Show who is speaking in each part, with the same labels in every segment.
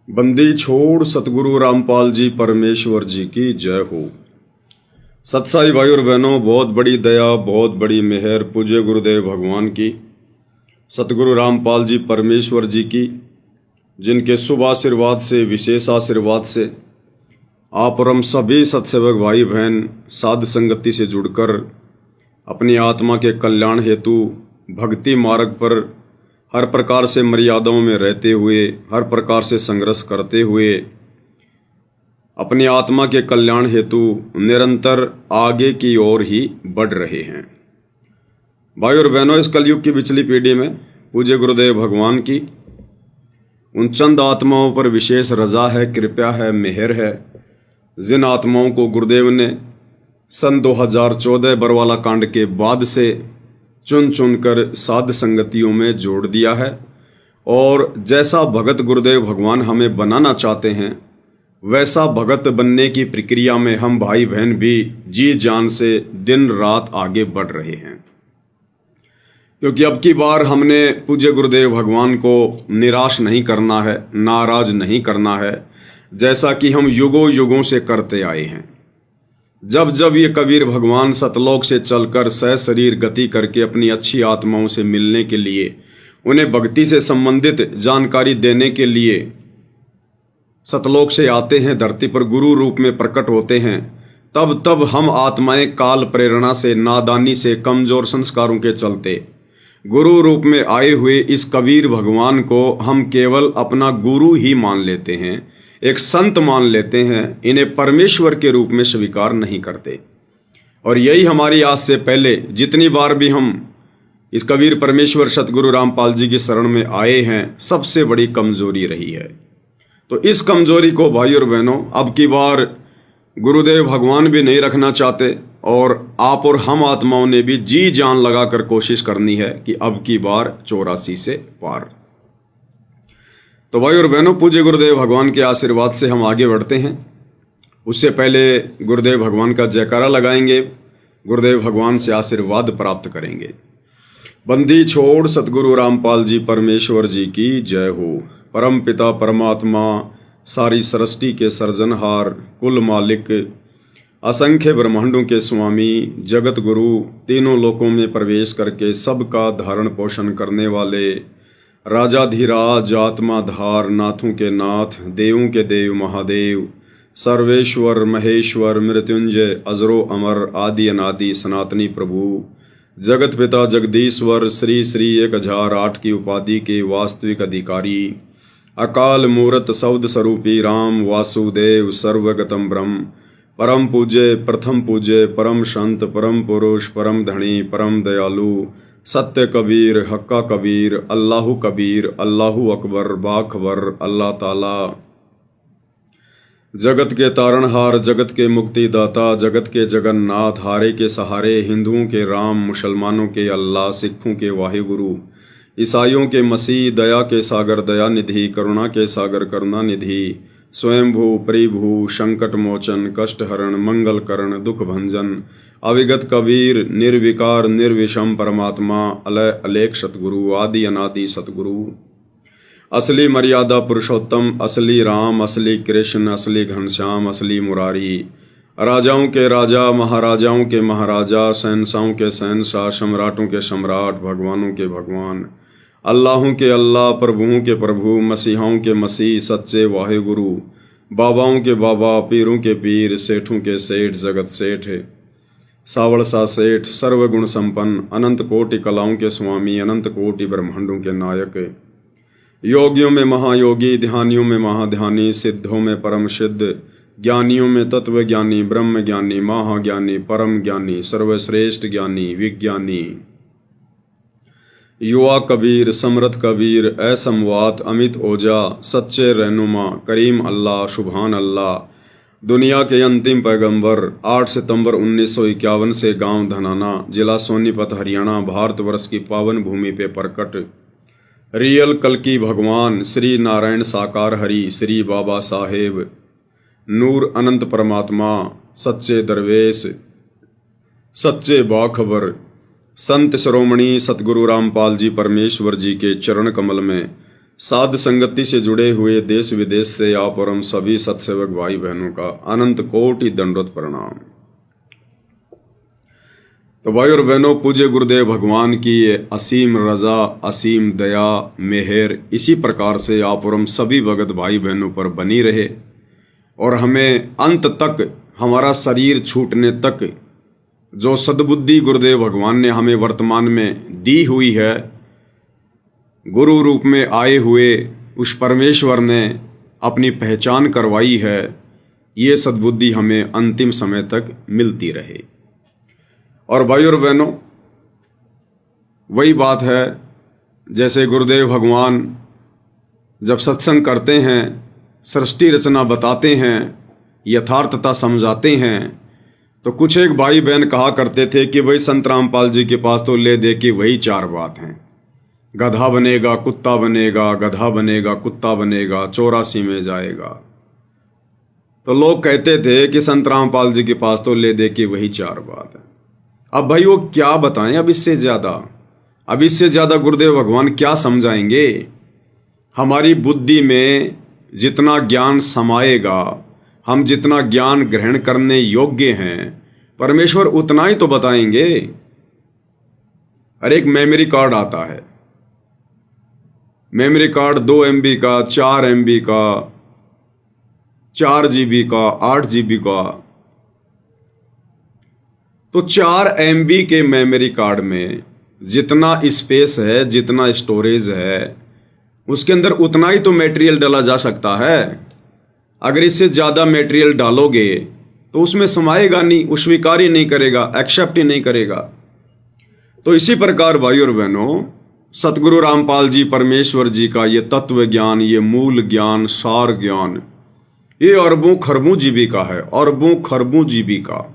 Speaker 1: बंदी छोड़ सतगुरु रामपाल जी परमेश्वर जी की जय हो। सत्साई भाई और बहनों, बहुत बड़ी दया, बहुत बड़ी मेहर पूज्य गुरुदेव भगवान की, सतगुरु रामपाल जी परमेश्वर जी की, जिनके शुभ आशीर्वाद से, विशेष आशीर्वाद से आप और हम सभी सत्सेवक भाई बहन साध संगति से जुड़कर अपनी आत्मा के कल्याण हेतु भक्ति मार्ग पर हर प्रकार से मर्यादाओं में रहते हुए, हर प्रकार से संघर्ष करते हुए अपनी आत्मा के कल्याण हेतु निरंतर आगे की ओर ही बढ़ रहे हैं। भाई और बहनों, इस कलयुग की पिछली पीढ़ी में पूज्य गुरुदेव भगवान की उन चंद आत्माओं पर विशेष रजा है, कृपा है, मेहर है, जिन आत्माओं को गुरुदेव ने सन 2014 बरवाला कांड के बाद से चुन चुनकर साध संगतियों में जोड़ दिया है। और जैसा भगत गुरुदेव भगवान हमें बनाना चाहते हैं, वैसा भगत बनने की प्रक्रिया में हम भाई बहन भी जी जान से दिन रात आगे बढ़ रहे हैं। क्योंकि अब की बार हमने पूज्य गुरुदेव भगवान को निराश नहीं करना है, नाराज नहीं करना है, जैसा कि हम युगों युगों से करते आए हैं। जब जब ये कबीर भगवान सतलोक से चलकर सशरीर गति करके अपनी अच्छी आत्माओं से मिलने के लिए, उन्हें भक्ति से संबंधित जानकारी देने के लिए सतलोक से आते हैं, धरती पर गुरु रूप में प्रकट होते हैं, तब तब हम आत्माएं काल प्रेरणा से, नादानी से, कमजोर संस्कारों के चलते गुरु रूप में आए हुए इस कबीर भगवान को हम केवल अपना गुरु ही मान लेते हैं, एक संत मान लेते हैं, इन्हें परमेश्वर के रूप में स्वीकार नहीं करते। और यही हमारी आज से पहले जितनी बार भी हम इस कबीर परमेश्वर सतगुरु रामपाल जी की शरण में आए हैं, सबसे बड़ी कमजोरी रही है। तो इस कमजोरी को भाई और बहनों अब की बार गुरुदेव भगवान भी नहीं रखना चाहते, और आप और हम आत्माओं ने भी जी जान लगाकर कोशिश करनी है कि अब की बार 84 से पार। तो भाई और बहनों, पूज्य गुरुदेव भगवान के आशीर्वाद से हम आगे बढ़ते हैं। उससे पहले गुरुदेव भगवान का जयकारा लगाएंगे, गुरुदेव भगवान से आशीर्वाद प्राप्त करेंगे। बंदी छोड़ सतगुरु रामपाल जी परमेश्वर जी की जय हो। परम पिता परमात्मा, सारी सृष्टि के सर्जनहार, कुल मालिक, असंख्य ब्रह्मांडों के स्वामी, जगत गुरु, तीनों लोकों में प्रवेश करके सबका धारण पोषण करने वाले, राजाधिराज, आत्माधार, नाथों के नाथ, देवों के देव महादेव, सर्वेश्वर महेश्वर, मृत्युंजय, अजरो अमर, आदि अनादि सनातनी प्रभु, जगत पिता जगदीश्वर, श्री श्री 1008 की उपाधि के वास्तविक अधिकारी, अकाल मूर्त सौद स्वरूपी राम वासुदेव, सर्वगतम ब्रह्म, परम पूज्य, प्रथम पूज्य, परम संत, परम पुरुष, परम धनी, परम दयालु, सत्य कबीर, हक्का कबीर, अल्लाहु कबीर, अल्लाहु अकबर, बाखबर, अल्लाह ताला, जगत के तारणहार, जगत के मुक्तिदाता, जगत के जगन्नाथ, हारे के सहारे, हिंदुओं के राम, मुसलमानों के अल्लाह, सिखों के वाहिगुरु, ईसाइयों के मसीह, दया के सागर दया निधि, करुणा के सागर करुणा निधि, स्वयंभू परिभू, संकट मोचन, कष्ट हरण, मंगल करण, दुख भंजन, अविगत कबीर, निर्विकार निर्विषम परमात्मा, अलय अलेख सतगुरु, आदि अनादि सतगुरु, असली मर्यादा पुरुषोत्तम, असली राम, असली कृष्ण, असली घनश्याम, असली मुरारी, राजाओं के राजा, महाराजाओं के महाराजा, शहंशाहों के शहंशाह, सम्राटों के सम्राट, भगवानों के भगवान, अल्लाहों के अल्लाह, प्रभुओं के प्रभु, मसीहाओं के मसीह, सच्चे वाहिगुरु, बाबाओं के बाबा, पीरों के पीर, सेठों के सेठ, जगत सेठ, सावड़ सा सेठ, सर्वगुण संपन्न, अनंत कोटि कलाओं के स्वामी, अनंत कोटि ब्रह्मांडों के नायक, योगियों में महायोगी, ध्यानियों में महाध्यानी, सिद्धों में परम सिद्ध, ज्ञानियों में तत्व ज्ञानी, ब्रह्म ज्ञानी, महाज्ञानी, परम ज्ञानी, सर्वश्रेष्ठ ज्ञानी, विज्ञानी, युवा कबीर, समर्थ कबीर, असमवात, अमित ओजा, सच्चे रहनुमा, करीम अल्लाह, सुभान अल्लाह, दुनिया के अंतिम पैगंबर, 8 सितंबर 1951 से गांव धनाना, जिला सोनीपत, हरियाणा, भारतवर्ष की पावन भूमि पे प्रकट रियल कल्कि भगवान श्री नारायण साकार हरि, श्री बाबा साहेब, नूर अनंत परमात्मा, सच्चे दरवेश, सच्चे बाखबर, संत शिरोमणि सतगुरु रामपाल जी परमेश्वर जी के चरण कमल में साध संगति से जुड़े हुए देश विदेश से आप और हम सभी सत्सेवक भाई बहनों का अनंत कोटि दंडवत प्रणाम। तो भाई और बहनों, पूज्य गुरुदेव भगवान की ये असीम रजा, असीम दया, मेहर इसी प्रकार से आप और हम सभी भगत भाई बहनों पर बनी रहे और हमें अंत तक, हमारा शरीर छूटने तक जो सद्बुद्धि गुरुदेव भगवान ने हमें वर्तमान में दी हुई है, गुरु रूप में आए हुए उस परमेश्वर ने अपनी पहचान करवाई है, ये सद्बुद्धि हमें अंतिम समय तक मिलती रहे। और भाई और बहनों, वही बात है जैसे गुरुदेव भगवान जब सत्संग करते हैं, सृष्टि रचना बताते हैं, यथार्थता समझाते हैं, तो कुछ एक भाई बहन कहा करते थे कि भाई संत रामपाल जी के पास तो ले दे के वही चार बात हैं, गधा बनेगा कुत्ता बनेगा, गधा बनेगा कुत्ता बनेगा, 84 में जाएगा। तो लोग कहते थे कि संत रामपाल जी के पास तो ले दे के वही चार बात है। अब भाई वो क्या बताएं अब इससे ज़्यादा गुरुदेव भगवान क्या समझाएंगे। हमारी बुद्धि में जितना ज्ञान समाएगा, हम जितना ज्ञान ग्रहण करने योग्य हैं, परमेश्वर उतना ही तो बताएंगे। अरे एक मेमोरी कार्ड आता है, मेमोरी कार्ड 2 MB का, 4 MB का, 4 GB का, 8 GB का। तो 4 MB के मेमोरी कार्ड में जितना स्पेस है, जितना स्टोरेज है, उसके अंदर उतना ही तो मटेरियल डाला जा सकता है। अगर इससे ज़्यादा मटेरियल डालोगे तो उसमें समाएगा नहीं, वो स्वीकार ही नहीं करेगा, एक्सेप्ट ही नहीं करेगा। तो इसी प्रकार भाई और बहनों, सतगुरु रामपाल जी परमेश्वर जी का ये तत्व ज्ञान, ये मूल ज्ञान, सार ज्ञान, ये अरबों खरबों जीबी का है, अरबों खरबों जीबी का।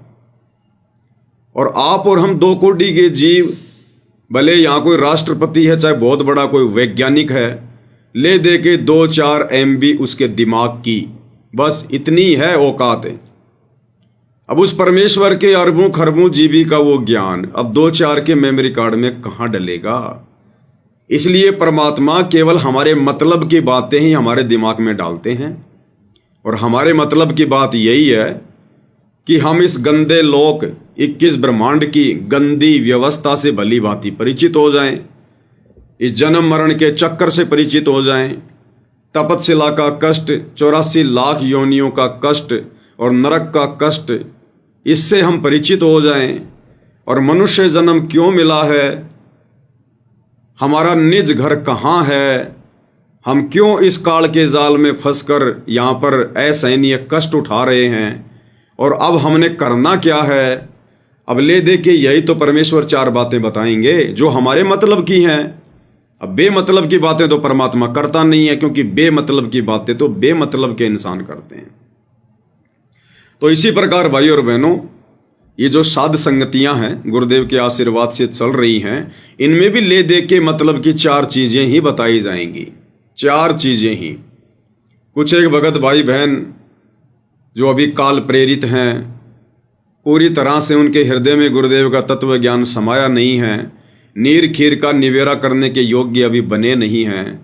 Speaker 1: और आप और हम 2 कोटि के जीव, भले यहाँ कोई राष्ट्रपति है, चाहे बहुत बड़ा कोई वैज्ञानिक है, ले दे के 2-4 MB उसके दिमाग की, बस इतनी है औकात है। अब उस परमेश्वर के अरबों खरबों जीबी का वो ज्ञान अब 2-4 के मेमोरी कार्ड में कहाँ डलेगा। इसलिए परमात्मा केवल हमारे मतलब की बातें ही हमारे दिमाग में डालते हैं। और हमारे मतलब की बात यही है कि हम इस गंदे लोक 21 ब्रह्मांड की गंदी व्यवस्था से भली भांति परिचित हो जाएं, इस जन्म मरण के चक्कर से परिचित हो जाएं, तपतशिला का कष्ट, 84 लाख योनियों का कष्ट और नरक का कष्ट, इससे हम परिचित हो जाएं। और मनुष्य जन्म क्यों मिला है, हमारा निज घर कहाँ है, हम क्यों इस काल के जाल में फंसकर यहाँ पर असहनीय कष्ट उठा रहे हैं, और अब हमने करना क्या है। अब ले दे के यही तो परमेश्वर 4 बातें बताएंगे जो हमारे मतलब की हैं। अब बेमतलब की बातें तो परमात्मा करता नहीं है, क्योंकि बेमतलब की बातें तो बेमतलब के इंसान करते हैं। तो इसी प्रकार भाई और बहनों, ये जो साध संगतियां हैं गुरुदेव के आशीर्वाद से चल रही हैं, इनमें भी ले दे के मतलब की 4 चीजें ही बताई जाएंगी, 4 चीजें ही। कुछ एक भगत भाई बहन जो अभी काल प्रेरित हैं, पूरी तरह से उनके हृदय में गुरुदेव का तत्व ज्ञान समाया नहीं है, नीर खीर का निवेरा करने के योग्य अभी बने नहीं हैं।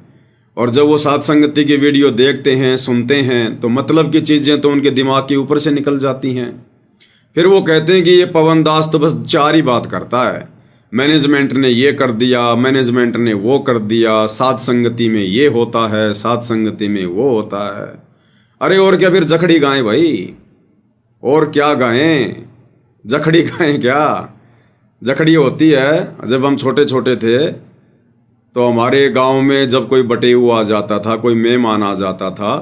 Speaker 1: और जब वो साध संगति की वीडियो देखते हैं, सुनते हैं, तो मतलब की चीज़ें तो उनके दिमाग के ऊपर से निकल जाती हैं। फिर वो कहते हैं कि ये पवन दास तो बस 4 ही बात करता है, मैनेजमेंट ने ये कर दिया, मैनेजमेंट ने वो कर दिया, साध संगति में ये होता है, साध संगति में वो होता है। अरे और क्या, फिर जखड़ी गाएं भाई, और क्या गाएं, जखड़ी गाएं क्या। जखड़ी होती है, जब हम छोटे छोटे थे तो हमारे गांव में जब कोई बटेऊ आ जाता था, कोई मेहमान आ जाता था,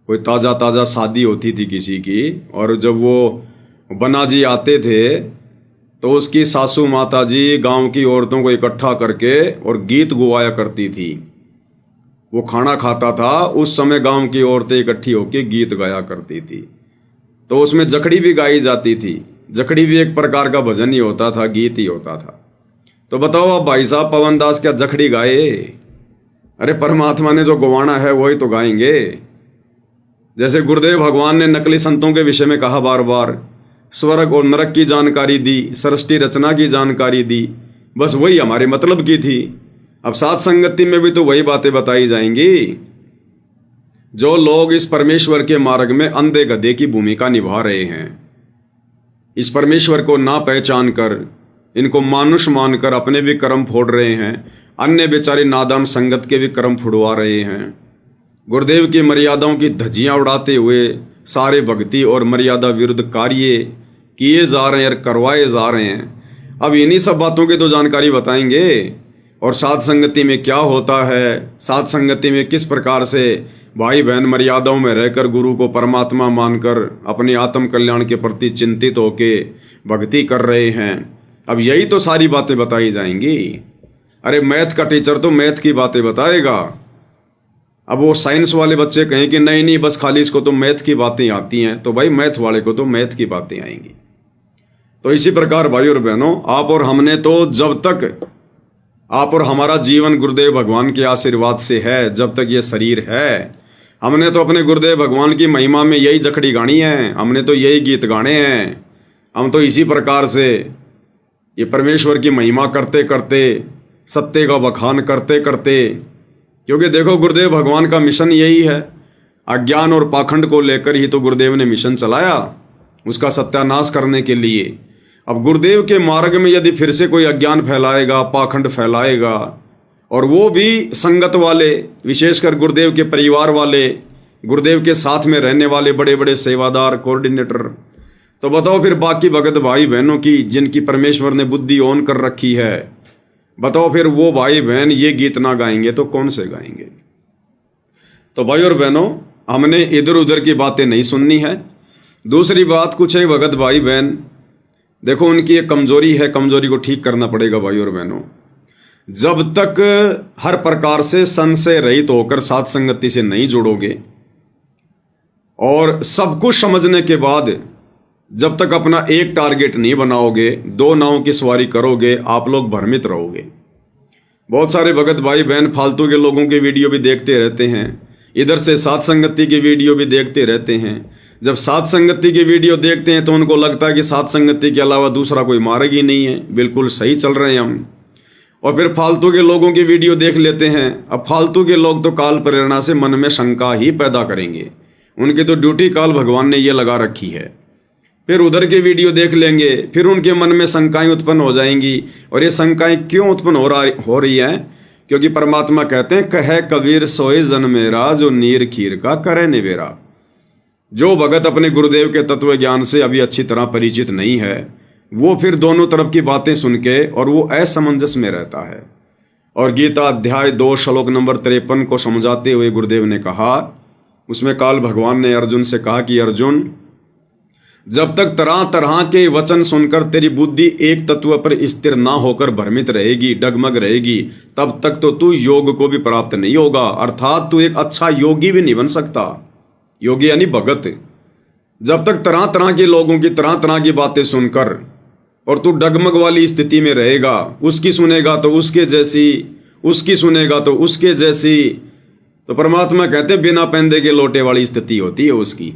Speaker 1: कोई ताज़ा ताज़ा शादी होती थी किसी की, और जब वो बना जी आते थे तो उसकी सासू माता जी गांव की औरतों को इकट्ठा करके और गीत गुवाया करती थी। वो खाना खाता था, उस समय गांव की औरतें इकट्ठी होकर गीत गाया करती थी, तो उसमें जखड़ी भी गाई जाती थी। जखड़ी भी एक प्रकार का भजन ही होता था, गीत ही होता था। तो बताओ अब भाई साहब, पवन दास क्या जखड़ी गाए? अरे परमात्मा ने जो गवाना है वही तो गाएंगे। जैसे गुरुदेव भगवान ने नकली संतों के विषय में कहा बार बार, स्वर्ग और नरक की जानकारी दी, सृष्टि रचना की जानकारी दी, बस वही हमारे मतलब की थी। अब सात संगति में भी तो वही बातें बताई जाएंगी। जो लोग इस परमेश्वर के मार्ग में अंधे गधे की भूमिका निभा रहे हैं, इस परमेश्वर को ना पहचान कर, इनको मानुष मानकर अपने भी कर्म फोड़ रहे हैं, अन्य बेचारे नादान संगत के भी कर्म फुड़वा रहे हैं, गुरुदेव की मर्यादाओं की धज्जियां उड़ाते हुए सारे भक्ति और मर्यादा विरुद्ध कार्य किए जा रहे हैं और करवाए जा रहे हैं। अब इन्हीं सब बातों की तो जानकारी बताएंगे। और सात संगति में क्या होता है, सात संगति में किस प्रकार से भाई बहन मर्यादाओं में रहकर गुरु को परमात्मा मानकर अपने आत्म कल्याण के प्रति चिंतित होके भक्ति कर रहे हैं। अब यही तो सारी बातें बताई जाएंगी। अरे मैथ का टीचर तो मैथ की बातें बताएगा। अब वो साइंस वाले बच्चे कहें कि नहीं नहीं बस खाली इसको तो मैथ की बातें आती हैं, तो भाई मैथ वाले को तो मैथ की बातें आएंगी। तो इसी प्रकार भाई और बहनों, आप और हमने तो जब तक आप और हमारा जीवन गुरुदेव भगवान के आशीर्वाद से है, जब तक ये शरीर है, हमने तो अपने गुरुदेव भगवान की महिमा में यही जखड़ी गानी है, हमने तो यही गीत गाने हैं। हम तो इसी प्रकार से ये परमेश्वर की महिमा करते करते, सत्य का बखान करते करते, क्योंकि देखो गुरुदेव भगवान का मिशन यही है। अज्ञान और पाखंड को लेकर ही तो गुरुदेव ने मिशन चलाया, उसका सत्यानाश करने के लिए। अब गुरुदेव के मार्ग में यदि फिर से कोई अज्ञान फैलाएगा, पाखंड फैलाएगा, और वो भी संगत वाले, विशेषकर गुरुदेव के परिवार वाले, गुरुदेव के साथ में रहने वाले बड़े बड़े सेवादार, कोऑर्डिनेटर, तो बताओ फिर बाकी भगत भाई बहनों की जिनकी परमेश्वर ने बुद्धि ऑन कर रखी है, बताओ फिर वो भाई बहन ये गीत ना गाएंगे तो कौन से गाएंगे। तो भाई और बहनों, हमने इधर उधर की बातें नहीं सुननी है। दूसरी बात, कुछ है भगत भाई बहन, देखो उनकी एक कमजोरी है, कमजोरी को ठीक करना पड़ेगा भाई और बहनों। जब तक हर प्रकार से संशय रहित होकर साथ संगति से नहीं जुड़ोगे और सब कुछ समझने के बाद जब तक अपना एक टारगेट नहीं बनाओगे, दो नावों की सवारी करोगे, आप लोग भ्रमित रहोगे। बहुत सारे भगत भाई बहन फालतू के लोगों के वीडियो भी देखते रहते हैं, इधर से साथ संगति की वीडियो भी देखते रहते हैं। जब साथ संगति की वीडियो देखते हैं तो उनको लगता है कि साथ संगति के अलावा दूसरा कोई मार्ग ही नहीं है, बिल्कुल सही चल रहे हैं हम। और फिर फालतू के लोगों की वीडियो देख लेते हैं। अब फालतू के लोग तो काल प्रेरणा से मन में शंका ही पैदा करेंगे, उनकी तो ड्यूटी काल भगवान ने ये लगा रखी है। फिर उधर के वीडियो देख लेंगे, फिर उनके मन में शंकाएं उत्पन्न हो जाएंगी। और ये शंकाएं क्यों उत्पन्न हो रही हैं? क्योंकि परमात्मा कहते हैं, कहे कबीर सोए जन मेरा, जो नीर खीर का करे निवेरा। जो भगत अपने गुरुदेव के तत्व ज्ञान से अभी अच्छी तरह परिचित नहीं है, वो फिर दोनों तरफ की बातें सुन के और वो असमंजस में रहता है। और गीता अध्याय 2 श्लोक नंबर 53 को समझाते हुए गुरुदेव ने कहा, उसमें काल भगवान ने अर्जुन से कहा कि अर्जुन, जब तक तरह तरह के वचन सुनकर तेरी बुद्धि एक तत्व पर स्थिर ना होकर भ्रमित रहेगी, डगमग रहेगी, तब तक तो तू योग को भी प्राप्त नहीं होगा, अर्थात तू एक अच्छा योगी भी नहीं बन सकता। योगी यानी भगत। जब तक तरह तरह के लोगों की तरह तरह की बातें सुनकर और तू डगमग वाली स्थिति में रहेगा, उसकी सुनेगा तो उसके जैसी, उसकी सुनेगा तो उसके जैसी, तो परमात्मा कहते हैं बिना पैंदे के लोटे वाली स्थिति होती है उसकी।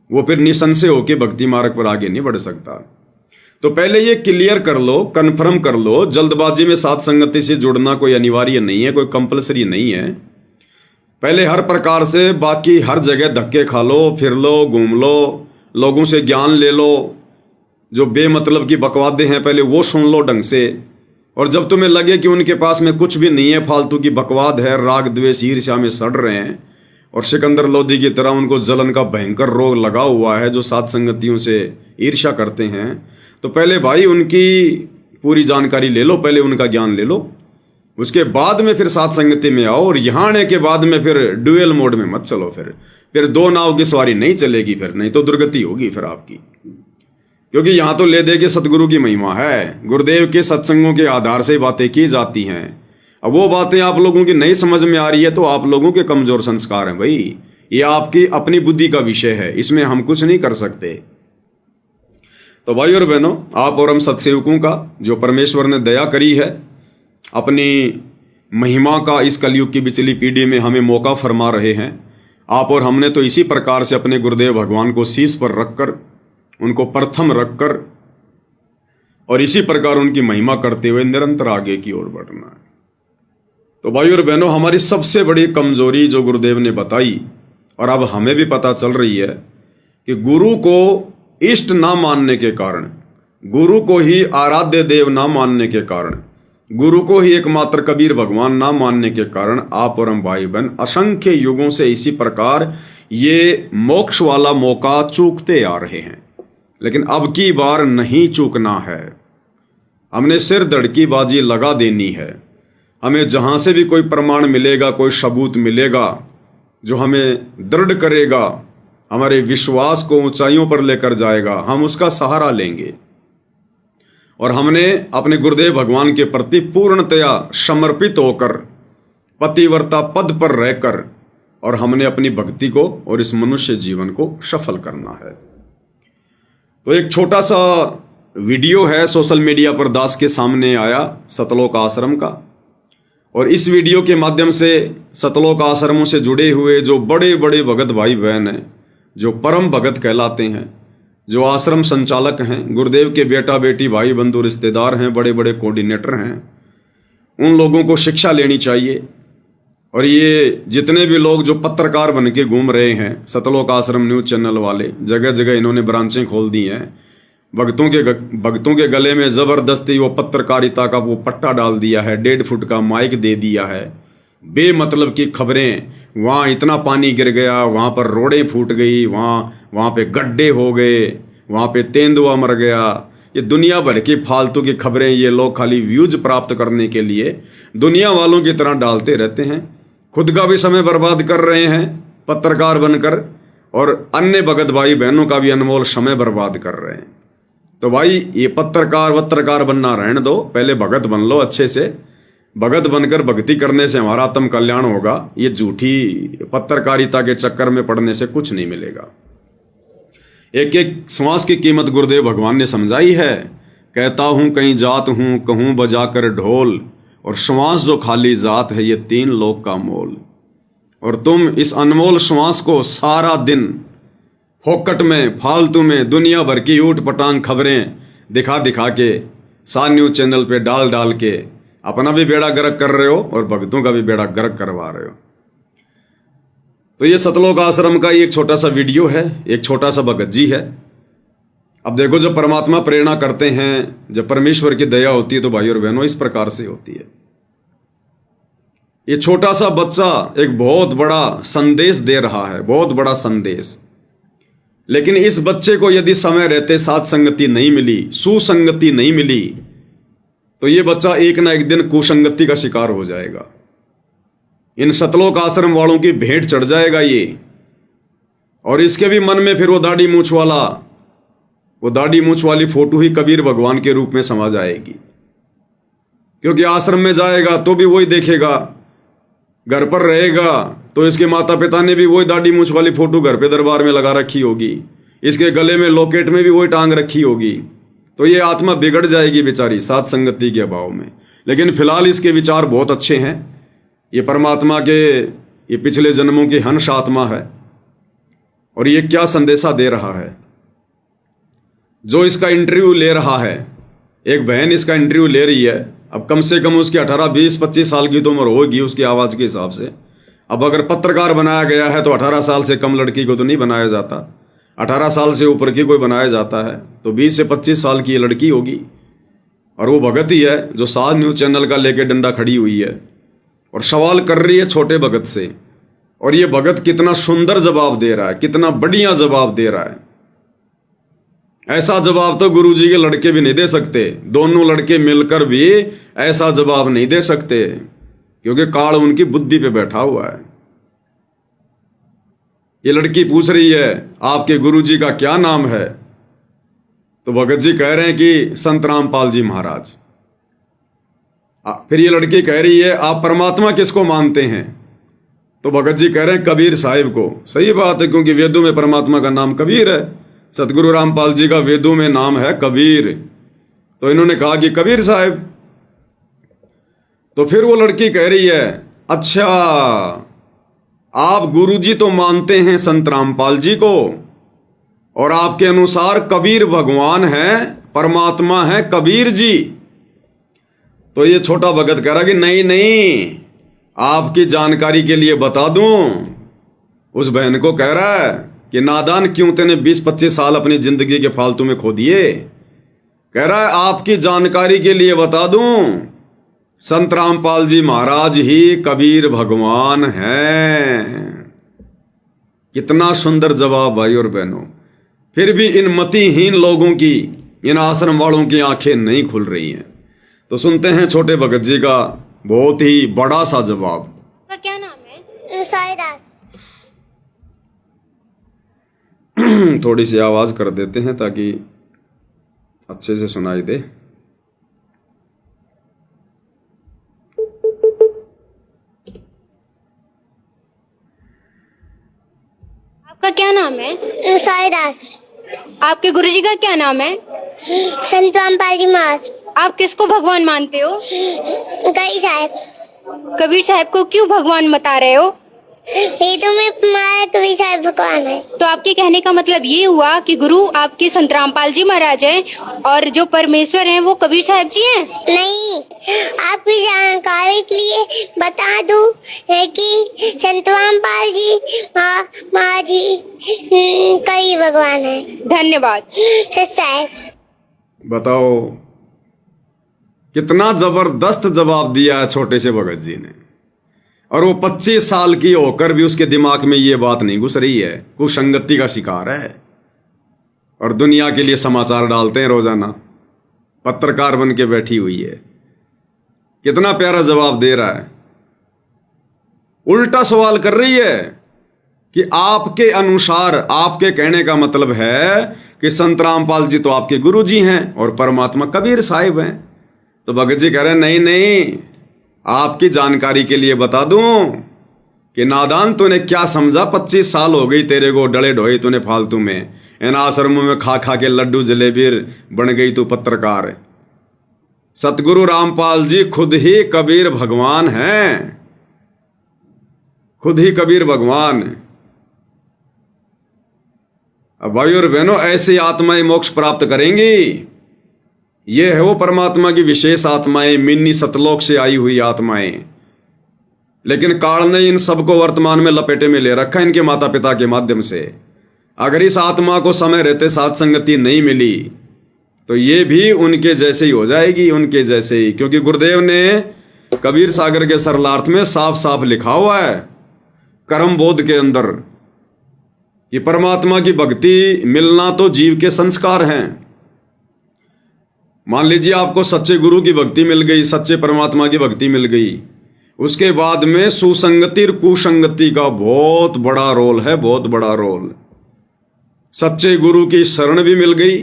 Speaker 1: वो फिर निसंशय होकर भक्ति मार्ग पर आगे नहीं बढ़ सकता। तो पहले ये क्लियर कर लो, कन्फर्म कर लो, जल्दबाजी में साथ संगति से जुड़ना कोई अनिवार्य नहीं है, कोई कंपलसरी नहीं है। पहले हर प्रकार से, बाकी हर जगह धक्के खा लो, फिर लो, घूम लो, लोगों से ज्ञान ले लो, जो बेमतलब की बकवादे हैं पहले वो सुन लो ढंग से। और जब तुम्हें लगे कि उनके पास में कुछ भी नहीं है, फालतू की बकवाद है, राग द्वेष ईर्ष्या में सड़ रहे हैं और सिकंदर लोधी की तरह उनको जलन का भयंकर रोग लगा हुआ है, जो साथ संगतियों से ईर्ष्या करते हैं, तो पहले भाई उनकी पूरी जानकारी ले लो, पहले उनका ज्ञान ले लो, उसके बाद में फिर साथ संगति में आओ। और यहाँ आने के बाद में फिर ड्यूएल मोड में मत चलो, फिर दो नाव की सवारी नहीं चलेगी, फिर नहीं तो दुर्गति होगी फिर आपकी। क्योंकि यहाँ तो ले दे के सतगुरु की महिमा है, गुरुदेव के सत्संगों के आधार से बातें की जाती हैं। अब वो बातें आप लोगों की नहीं समझ में आ रही है तो आप लोगों के कमजोर संस्कार हैं भाई, ये आपकी अपनी बुद्धि का विषय है, इसमें हम कुछ नहीं कर सकते। तो भाई और बहनों, आप और हम सत्सेवकों का जो परमेश्वर ने दया करी है, अपनी महिमा का इस कलयुग की बिचली पीढ़ी में हमें मौका फरमा रहे हैं। आप और हमने तो इसी प्रकार से अपने गुरुदेव भगवान को शीश पर रखकर, उनको प्रथम रखकर और इसी प्रकार उनकी महिमा करते हुए निरंतर आगे की ओर बढ़ना है। तो भाई और बहनों, हमारी सबसे बड़ी कमजोरी जो गुरुदेव ने बताई और अब हमें भी पता चल रही है कि गुरु को इष्ट ना मानने के कारण, गुरु को ही आराध्य देव ना मानने के कारण, गुरु को ही एकमात्र कबीर भगवान ना मानने के कारण आप और हम भाई बहन असंख्य युगों से इसी प्रकार ये मोक्ष वाला मौका चूकते आ रहे हैं। लेकिन अब की बार नहीं चूकना है, हमने सिर धड़की बाजी लगा देनी है। हमें जहां से भी कोई प्रमाण मिलेगा, कोई सबूत मिलेगा जो हमें दृढ़ करेगा, हमारे विश्वास को ऊंचाइयों पर लेकर जाएगा, हम उसका सहारा लेंगे। और हमने अपने गुरुदेव भगवान के प्रति पूर्णतया समर्पित होकर पतिव्रता पद पर रहकर और हमने अपनी भक्ति को और इस मनुष्य जीवन को सफल करना है। तो एक छोटा सा वीडियो है सोशल मीडिया पर दास के सामने आया सतलोक आश्रम का, और इस वीडियो के माध्यम से सतलोक आश्रमों से जुड़े हुए जो बड़े बड़े भगत भाई बहन हैं, जो परम भगत कहलाते हैं, जो आश्रम संचालक हैं, गुरुदेव के बेटा बेटी भाई बंधु रिश्तेदार हैं, बड़े बड़े कोऑर्डिनेटर हैं, उन लोगों को शिक्षा लेनी चाहिए। और ये जितने भी लोग जो पत्रकार बन के घूम रहे हैं, सतलोक आश्रम न्यूज चैनल वाले, जगह जगह इन्होंने ब्रांचें खोल दी हैं, भक्तों के गले में जबरदस्ती वो पत्रकारिता का वो पट्टा डाल दिया है, 1.5 फुट का माइक दे दिया है, बेमतलब की खबरें, वहाँ इतना पानी गिर गया, वहाँ पर रोडें फूट गई, वहाँ पे गड्ढे हो गए, वहाँ पे तेंदुआ मर गया, ये दुनिया भर की फालतू की खबरें ये लोग खाली व्यूज प्राप्त करने के लिए दुनिया वालों की तरह डालते रहते हैं। खुद का भी समय बर्बाद कर रहे हैं पत्रकार बनकर, और अन्य भगत भाई बहनों का भी अनमोल समय बर्बाद कर रहे हैं। तो भाई ये पत्रकार बनना रहने दो, पहले भगत बन लो अच्छे से। भगत बनकर भक्ति करने से हमारा आत्म कल्याण होगा, ये झूठी पत्रकारिता के चक्कर में पड़ने से कुछ नहीं मिलेगा। एक एक श्वास की कीमत गुरुदेव भगवान ने समझाई है। कहता हूं कहीं जात हूं, कहूं बजाकर ढोल, और श्वास जो खाली जात है ये 3 लोक का मोल। और तुम इस अनमोल श्वास को सारा दिन फोकट में, फालतू में, दुनिया भर की ऊट पटांग खबरें दिखा दिखा के, सा न्यूज चैनल पे डाल डाल के अपना भी बेड़ा गर्क कर रहे हो और भक्तों का भी बेड़ा गर्क करवा रहे हो। तो ये सतलोक आश्रम का एक छोटा सा वीडियो है, एक छोटा सा भगत जी है। अब देखो, जब परमात्मा प्रेरणा करते हैं, जब परमेश्वर की दया होती है तो भाई और बहनों इस प्रकार से होती है। ये छोटा सा बच्चा एक बहुत बड़ा संदेश दे रहा है, बहुत बड़ा संदेश। लेकिन इस बच्चे को यदि समय रहते साथ संगति नहीं मिली, सुसंगति नहीं मिली, तो ये बच्चा एक ना एक दिन कुसंगति का शिकार हो जाएगा। इन सतलोक आश्रम वालों की भेंट चढ़ जाएगा ये, और इसके भी मन में फिर वो दाढ़ी मूछ वाली फोटो ही कबीर भगवान के रूप में समा जाएगी। क्योंकि आश्रम में जाएगा तो भी वही देखेगा, घर पर रहेगा तो इसके माता पिता ने भी वही दाढ़ी मूछ वाली फोटो घर पे दरबार में लगा रखी होगी, इसके गले में लॉकेट में भी वही टांग रखी होगी। तो ये आत्मा बिगड़ जाएगी बेचारी साथ संगति के अभाव में। लेकिन फिलहाल इसके विचार बहुत अच्छे हैं। ये परमात्मा के ये पिछले जन्मों की हंस आत्मा है, और ये क्या संदेशा दे रहा है। जो इसका इंटरव्यू ले रहा है, एक बहन इसका इंटरव्यू ले रही है, अब कम से कम उसकी 18, 20, 25 साल की तो उम्र होगी उसकी आवाज़ के हिसाब से। अब अगर पत्रकार बनाया गया है तो 18 साल से कम लड़की को तो नहीं बनाया जाता, 18 साल से ऊपर की कोई बनाया जाता है तो 20 से 25 साल की ये लड़की होगी। और वो भगत ही है जो साज न्यूज चैनल का लेके डंडा खड़ी हुई है और सवाल कर रही है छोटे भगत से। और ये भगत कितना सुंदर जवाब दे रहा है, कितना बढ़िया जवाब दे रहा है। ऐसा जवाब तो गुरुजी के लड़के भी नहीं दे सकते, दोनों लड़के मिलकर भी ऐसा जवाब नहीं दे सकते, क्योंकि काल उनकी बुद्धि पे बैठा हुआ है। ये लड़की पूछ रही है आपके गुरुजी का क्या नाम है, तो भगत जी कह रहे हैं कि संत रामपाल जी महाराज। फिर ये लड़की कह रही है आप परमात्मा किसको मानते हैं, तो भगत जी कह रहे हैं कबीर साहिब को। सही बात है, क्योंकि वेदों में परमात्मा का नाम कबीर है, सतगुरु रामपाल जी का वेदों में नाम है कबीर। तो इन्होंने कहा कि कबीर साहिब। तो फिर वो लड़की कह रही है अच्छा आप गुरुजी तो मानते हैं संत रामपाल जी को, और आपके अनुसार कबीर भगवान है, परमात्मा है कबीर जी। तो ये छोटा भगत कह रहा कि नहीं नहीं, आपकी जानकारी के लिए बता दूं, उस बहन को कह रहा है कि नादान क्यों तूने 20-25 साल अपनी जिंदगी के फालतू में खो दिए। कह रहा है आपकी जानकारी के लिए बता दूं, संत रामपाल जी महाराज ही कबीर भगवान हैं। कितना सुंदर जवाब भाई और बहनों। फिर भी इन मतिहीन लोगों की, इन आश्रम वालों की आंखें नहीं खुल रही हैं। तो सुनते हैं छोटे भगत जी का बहुत ही बड़ा सा जवाब।
Speaker 2: का क्या नाम है? साईदास।
Speaker 1: थोड़ी सी आवाज कर देते हैं ताकि अच्छे से सुनाई दे।
Speaker 2: आपका क्या नाम है? साईदास। आपके गुरुजी का क्या नाम है? संत रामपाल जी महाराज। आप किसको भगवान मानते हो? कबीर साहब। कबीर साहब को क्यों भगवान बता रहे हो? ये तो मैं तुम्हारा कबीर साहब भगवान है। तो आपके कहने का मतलब ये हुआ कि गुरु आपके संत रामपाल जी महाराज हैं और जो परमेश्वर हैं वो कबीर साहब जी हैं? नहीं, आपकी जानकारी के लिए बता दूं कि संत रामपाल जी महाराज जी कई भगवान है। धन्यवाद।
Speaker 1: बताओ कितना जबरदस्त जवाब दिया है छोटे से भगत जी ने। और वो 25 साल की होकर भी उसके दिमाग में ये बात नहीं घुस रही है। कुसंगति का शिकार है और दुनिया के लिए समाचार डालते हैं रोजाना, पत्रकार बन के बैठी हुई है। कितना प्यारा जवाब दे रहा है। उल्टा सवाल कर रही है कि आपके अनुसार, आपके कहने का मतलब है कि संत रामपाल जी तो आपके गुरु जी हैं और परमात्मा कबीर साहिब हैं। तो भगत जी कह रहे हैं नहीं नहीं, आपकी जानकारी के लिए बता दूं कि नादान तूने क्या समझा, 25 साल हो गई तेरे को डले ढोई तूने फालतू में, इन आश्रमों में खा खा के लड्डू जलेबी बन गई तू पत्रकार। सतगुरु रामपाल जी खुद ही कबीर भगवान हैं, खुद ही कबीर भगवान। अब भाई और बहनों, ऐसी आत्माएं मोक्ष प्राप्त करेंगी। ये है वो परमात्मा की विशेष आत्माएं, मिन्नी सतलोक से आई हुई आत्माएं। लेकिन काल ने इन सबको वर्तमान में लपेटे में ले रखा इनके माता पिता के माध्यम से। अगर इस आत्मा को समय रहते साथ संगति नहीं मिली तो ये भी उनके जैसे ही हो जाएगी, उनके जैसे ही। क्योंकि गुरुदेव ने कबीर सागर के सरलार्थ में साफ साफ लिखा हुआ है कर्म बोध के अंदर कि परमात्मा की भक्ति मिलना तो जीव के संस्कार हैं। मान लीजिए आपको सच्चे गुरु की भक्ति मिल गई, सच्चे परमात्मा की भक्ति मिल गई, उसके बाद में सुसंगति और कुसंगति का बहुत बड़ा रोल है, बहुत बड़ा रोल। सच्चे गुरु की शरण भी मिल गई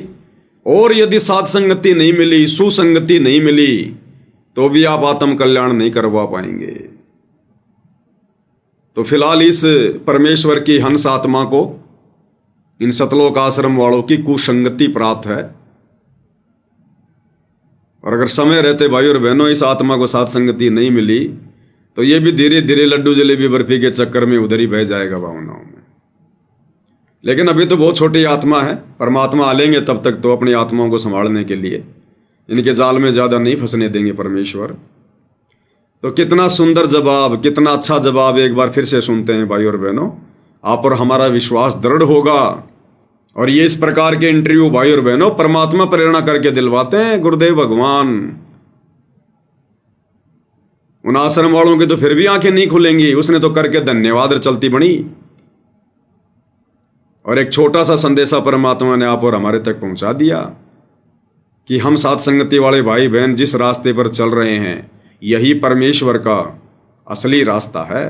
Speaker 1: और यदि साथ संगति नहीं मिली, सुसंगति नहीं मिली, तो भी आप आत्म कल्याण नहीं करवा पाएंगे। तो फिलहाल इस परमेश्वर की हंस आत्मा को इन सतलोक आश्रम वालों की कुसंगति प्राप्त है। और अगर समय रहते भाई और बहनों इस आत्मा को साथ संगति नहीं मिली तो ये भी धीरे धीरे लड्डू जलेबी बर्फी के चक्कर में उधर ही बह जाएगा भावनाओं में। लेकिन अभी तो बहुत छोटी आत्मा है, परमात्मा आ लेंगे तब तक तो अपनी आत्माओं को संभालने के लिए इनके जाल में ज्यादा नहीं फंसने देंगे परमेश्वर। तो कितना सुंदर जवाब, कितना अच्छा जवाब एक बार फिर से सुनते हैं भाई और बहनों। आप और हमारा विश्वास दृढ़ होगा। और ये इस प्रकार के इंटरव्यू भाई और बहनों परमात्मा प्रेरणा करके दिलवाते हैं गुरुदेव भगवान। उन आश्रम वालों की तो फिर भी आंखें नहीं खुलेंगी, उसने तो करके धन्यवाद चलती बनी। और एक छोटा सा संदेशा परमात्मा ने आप और हमारे तक पहुंचा दिया कि हम साथ संगति वाले भाई बहन जिस रास्ते पर चल रहे हैं यही परमेश्वर का असली रास्ता है।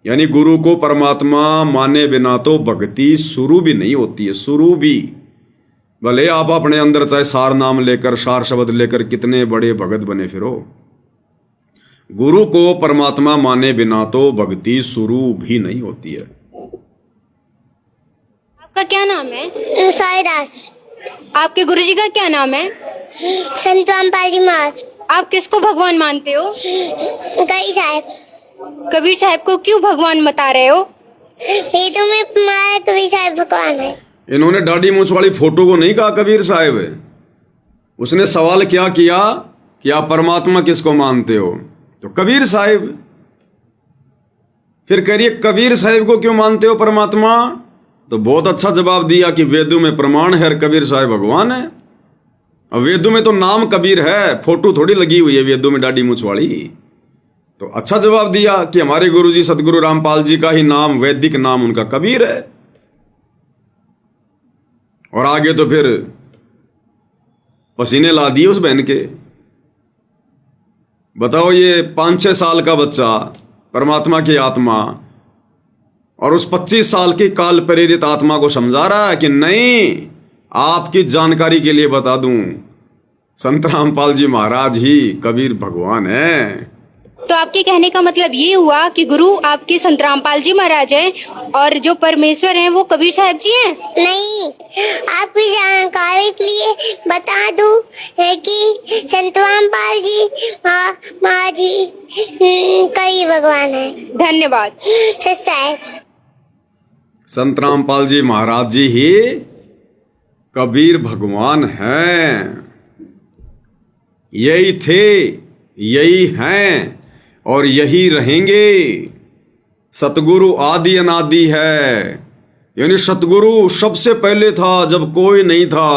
Speaker 1: यानी गुरु को परमात्मा माने बिना तो भक्ति शुरू भी नहीं होती है, शुरू भी। भले आप अपने अंदर चाहे सार नाम लेकर, सार शब्द लेकर कितने बड़े भगत बने फिरो, गुरु को परमात्मा माने बिना तो भक्ति शुरू भी नहीं होती है।
Speaker 2: आपका क्या नाम है? साईदास। आपके गुरुजी का क्या नाम है? संत रामपाल जी महाराज। आप किसको भगवान मानते हो? कबीर साहब। कबीर साहब को क्यों भगवान बता रहे हो? ये तो मैं तुम्हारा कबीर साहब भगवान है।
Speaker 1: इन्होंने दाढ़ी मूंछ वाली फोटो को नहीं कहा कबीर साहब है। उसने सवाल क्या किया कि आप परमात्मा किसको मानते हो? तो कबीर साहब। फिर करिए कबीर साहिब को क्यों मानते हो परमात्मा? तो बहुत अच्छा जवाब दिया कि वेदों में प्रमाण है कबीर साहिब भगवान है। और वेदों में तो नाम कबीर है, फोटो थोड़ी लगी हुई है वेदों में दाढ़ी मूंछ वाली। तो अच्छा जवाब दिया कि हमारे गुरुजी सतगुरु रामपाल जी का ही नाम, वैदिक नाम उनका कबीर है। और आगे तो फिर पसीने ला दिए उस बहन के। बताओ, ये 5-6 साल का बच्चा परमात्मा की आत्मा और उस 25 साल की काल प्रेरित आत्मा को समझा रहा है कि नहीं, आपकी जानकारी के लिए बता दूं, संत रामपाल जी महाराज ही कबीर भगवान है।
Speaker 2: तो आपके कहने का मतलब ये हुआ कि गुरु आपके संत रामपाल जी महाराज हैं और जो परमेश्वर हैं वो कबीर साहब जी हैं? नहीं, आपकी जानकारी के लिए बता दूं है कि संत रामपाल जी महाराज जी कबीर भगवान है। धन्यवाद।
Speaker 1: संत रामपाल जी महाराज जी ही कबीर भगवान हैं। यही थे, यही हैं और यही रहेंगे। सतगुरु आदि अनादि है, यानी सतगुरु सबसे पहले था जब कोई नहीं था,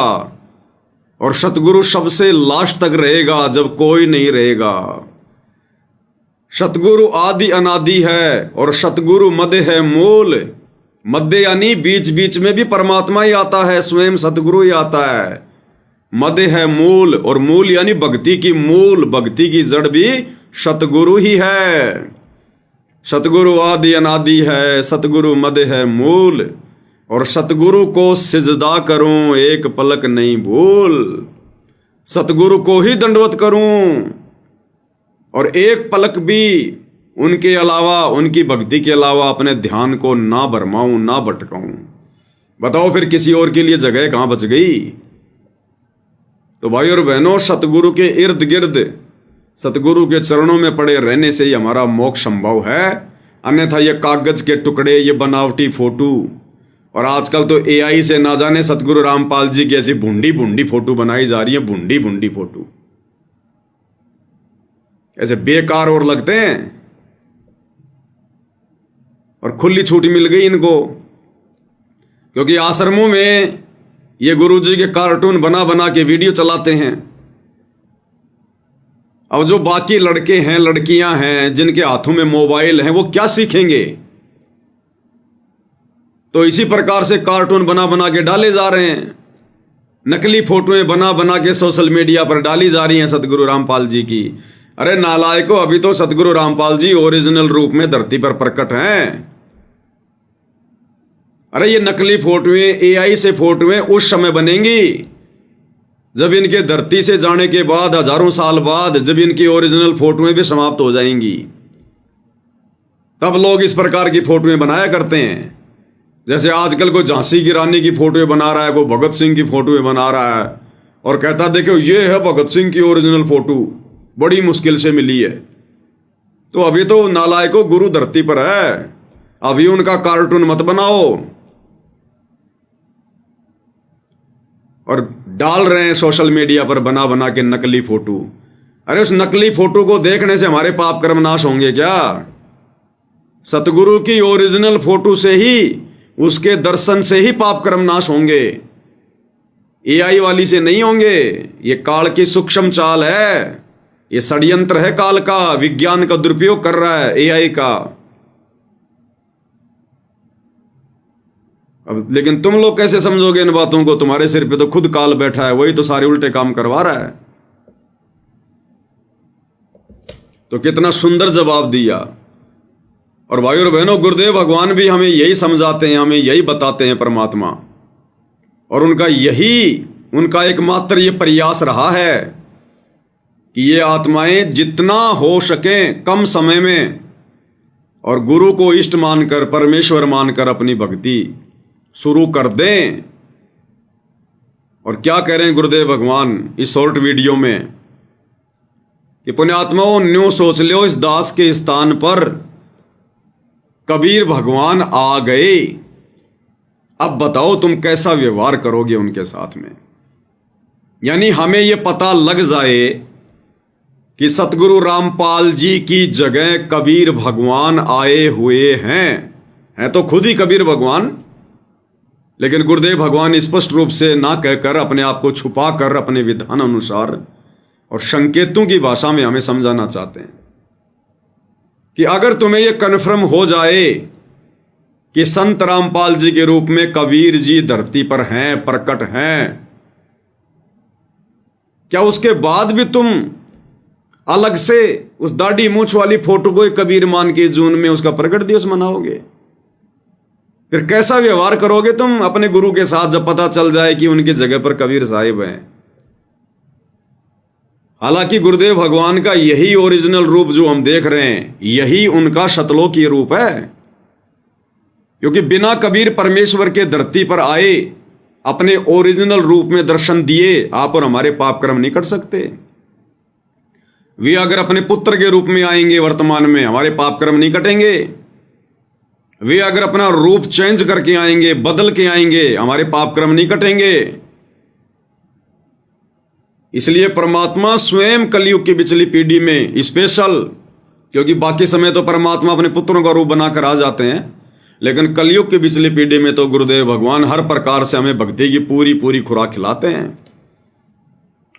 Speaker 1: और सतगुरु सबसे लास्ट तक रहेगा जब कोई नहीं रहेगा। सतगुरु आदि अनादि है और सतगुरु मध्य है मूल। मध्य यानी बीच बीच में भी परमात्मा ही आता है, स्वयं सतगुरु ही आता है। मध्य है मूल, और मूल यानी भक्ति की मूल, भक्ति की जड़ भी सतगुरु ही है। सतगुरु आदि अनादि है, सतगुरु मध्य है मूल, और सतगुरु को सिजदा करूं एक पलक नहीं भूल। सतगुरु को ही दंडवत करूं और एक पलक भी उनके अलावा, उनकी भक्ति के अलावा अपने ध्यान को ना भरमाऊं, ना भटकाऊं। बताओ फिर किसी और के लिए जगह कहां बच गई? तो भाई और बहनों, सतगुरु के इर्द गिर्द, सतगुरु के चरणों में पड़े रहने से ही हमारा मोक्ष संभव है। अन्यथा ये कागज के टुकड़े, ये बनावटी फोटो, और आजकल तो एआई से ना जाने सतगुरु रामपाल जी की ऐसी भुंडी भुंडी फोटो बनाई जा रही है, भुंडी भुंडी फोटो, ऐसे बेकार और लगते हैं। और खुली छूट मिल गई इनको, क्योंकि आश्रमों में ये गुरुजी के कार्टून बना बना के वीडियो चलाते हैं। अब जो बाकी लड़के हैं, लड़कियां हैं, जिनके हाथों में मोबाइल हैं, वो क्या सीखेंगे? तो इसी प्रकार से कार्टून बना बना के डाले जा रहे हैं, नकली फोटोएं बना बना के सोशल मीडिया पर डाली जा रही हैं सतगुरु रामपाल जी की। अरे नालायकों, अभी तो सतगुरु रामपाल जी ओरिजिनल रूप में धरती पर प्रकट हैं। अरे ये नकली फोटोएं, एआई से फोटोएं उस समय बनेंगी जब इनके धरती से जाने के बाद, हजारों साल बाद, जब इनकी ओरिजिनल फोटोएं भी समाप्त हो जाएंगी, तब लोग इस प्रकार की फोटोएं बनाया करते हैं। जैसे आजकल कोई झांसी की रानी की फोटोएं बना रहा है, कोई भगत सिंह की फोटोएं बना रहा है और कहता है देखो ये है भगत सिंह की ओरिजिनल फोटो, बड़ी मुश्किल से मिली है। तो अभी तो नालायकों, गुरु धरती पर है, अभी उनका कार्टून मत बनाओ। और डाल रहे हैं सोशल मीडिया पर बना बना के नकली फोटो। अरे उस नकली फोटो को देखने से हमारे पाप कर्म नाश होंगे क्या? सतगुरु की ओरिजिनल फोटो से ही, उसके दर्शन से ही पाप कर्म नाश होंगे, एआई वाली से नहीं होंगे। ये काल की सूक्ष्म चाल है, ये षड्यंत्र है काल का, विज्ञान का दुरुपयोग कर रहा है एआई का। अब लेकिन तुम लोग कैसे समझोगे इन बातों को? तुम्हारे सिर पे तो खुद काल बैठा है, वही तो सारे उल्टे काम करवा रहा है। तो कितना सुंदर जवाब दिया। और भाई और बहनों, गुरुदेव भगवान भी हमें यही समझाते हैं, हमें यही बताते हैं परमात्मा, और उनका यही, उनका एकमात्र ये प्रयास रहा है कि ये आत्माएं जितना हो सके कम समय में और गुरु को इष्ट मानकर, परमेश्वर मानकर अपनी भक्ति शुरू कर दें। और क्या कह रहे हैं गुरुदेव भगवान इस शॉर्ट वीडियो में कि पुण्यात्माओं, न्यू सोच लो इस दास के स्थान पर कबीर भगवान आ गए। अब बताओ तुम कैसा व्यवहार करोगे उनके साथ में। यानी हमें यह पता लग जाए कि सतगुरु रामपाल जी की जगह कबीर भगवान आए हुए हैं तो खुद ही कबीर भगवान, लेकिन गुरुदेव भगवान स्पष्ट रूप से ना कहकर अपने आप को छुपा कर अपने विधान अनुसार और संकेतों की भाषा में हमें समझाना चाहते हैं कि अगर तुम्हें यह कन्फर्म हो जाए कि संत रामपाल जी के रूप में कबीर जी धरती पर हैं, प्रकट हैं, क्या उसके बाद भी तुम अलग से उस दाढ़ी मूछ वाली फोटो को कबीर मान के जून में उसका प्रकट दिवस मनाओगे? फिर कैसा व्यवहार करोगे तुम अपने गुरु के साथ जब पता चल जाए कि उनकी जगह पर कबीर साहिब हैं? हालांकि गुरुदेव भगवान का यही ओरिजिनल रूप जो हम देख रहे हैं, यही उनका शतलोकीय रूप है, क्योंकि बिना कबीर परमेश्वर के धरती पर आए अपने ओरिजिनल रूप में दर्शन दिए आप और हमारे पाप कर्म नहीं कट सकते। वे अगर अपने पुत्र के रूप में आएंगे वर्तमान में, हमारे पाप कर्म नहीं कटेंगे। वे अगर अपना रूप चेंज करके आएंगे, बदल के आएंगे, हमारे पाप कर्म नहीं कटेंगे। इसलिए परमात्मा स्वयं कलयुग की पिछली पीढ़ी में स्पेशल, क्योंकि बाकी समय तो परमात्मा अपने पुत्रों का रूप बनाकर आ जाते हैं, लेकिन कलयुग की पिछली पीढ़ी में तो गुरुदेव भगवान हर प्रकार से हमें भक्ति की पूरी पूरी खुराक खिलाते हैं,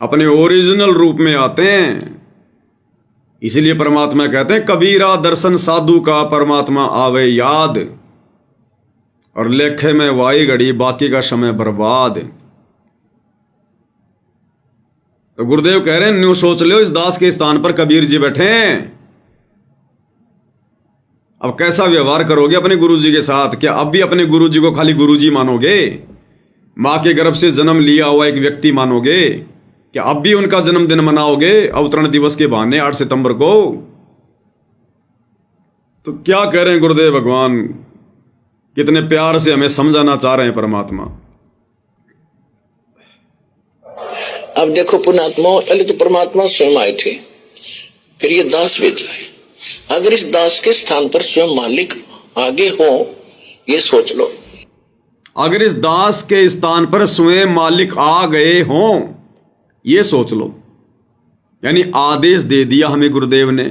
Speaker 1: अपने ओरिजिनल रूप में आते हैं। इसीलिए परमात्मा कहते हैं कबीरा दर्शन साधु का परमात्मा आवे याद, और लेखे में वाई घड़ी बाकी का समय बर्बाद। तो गुरुदेव कह रहे हैं न्यू सोच लो, इस दास के स्थान पर कबीर जी बैठे हैं। अब कैसा व्यवहार करोगे अपने गुरुजी के साथ? क्या अब भी अपने गुरुजी को खाली गुरुजी मानोगे? मां के गर्भ से जन्म लिया हुआ एक व्यक्ति मानोगे? क्या अब भी उनका जन्मदिन मनाओगे अवतरण दिवस के बहाने 8 सितंबर को? तो क्या कह रहे हैं गुरुदेव भगवान, कितने प्यार से हमें समझाना चाह रहे हैं परमात्मा।
Speaker 3: अब देखो पुण्यात्मा, पहले तो परमात्मा स्वयं आए थे, फिर ये दास भेजा है। अगर इस दास के स्थान पर स्वयं मालिक आगे हो, ये सोच लो।
Speaker 1: अगर इस दास के स्थान पर स्वयं मालिक आ गए हों, ये सोच लो। यानी आदेश दे दिया हमें गुरुदेव ने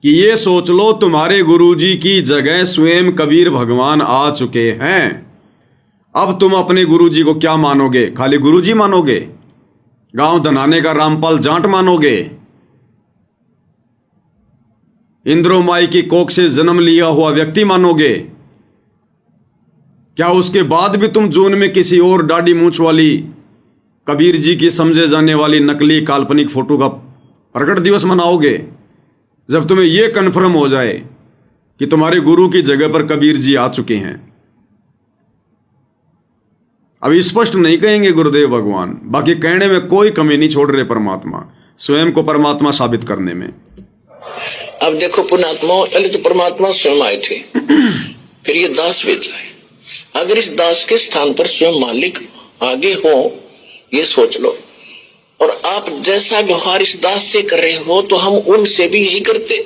Speaker 1: कि ये सोच लो तुम्हारे गुरुजी की जगह स्वयं कबीर भगवान आ चुके हैं। अब तुम अपने गुरुजी को क्या मानोगे? खाली गुरुजी मानोगे? गांव धनाने का रामपाल जाट मानोगे? इंद्रोमाई की कोख से जन्म लिया हुआ व्यक्ति मानोगे? क्या उसके बाद भी तुम जून में किसी और दाढ़ी मूछ वाली कबीर जी की समझे जाने वाली नकली काल्पनिक फोटो का प्रकट दिवस मनाओगे? जब तुम्हें यह कन्फर्म हो जाए कि तुम्हारे गुरु की जगह पर कबीर जी आ चुके हैं। अब स्पष्ट नहीं कहेंगे गुरुदेव भगवान, बाकी कहने में कोई कमी नहीं छोड़ रहे परमात्मा, स्वयं को परमात्मा साबित करने में।
Speaker 3: अब देखो पुण्यात्मा, पहले तो परमात्मा स्वयं आए थे, फिर ये दास भेजा है। अगर इस दास के स्थान पर स्वयं मालिक आगे हो, ये सोच लो। और आप जैसा व्यवहार इस दास से कर रहे हो, तो हम उनसे भी यही करते।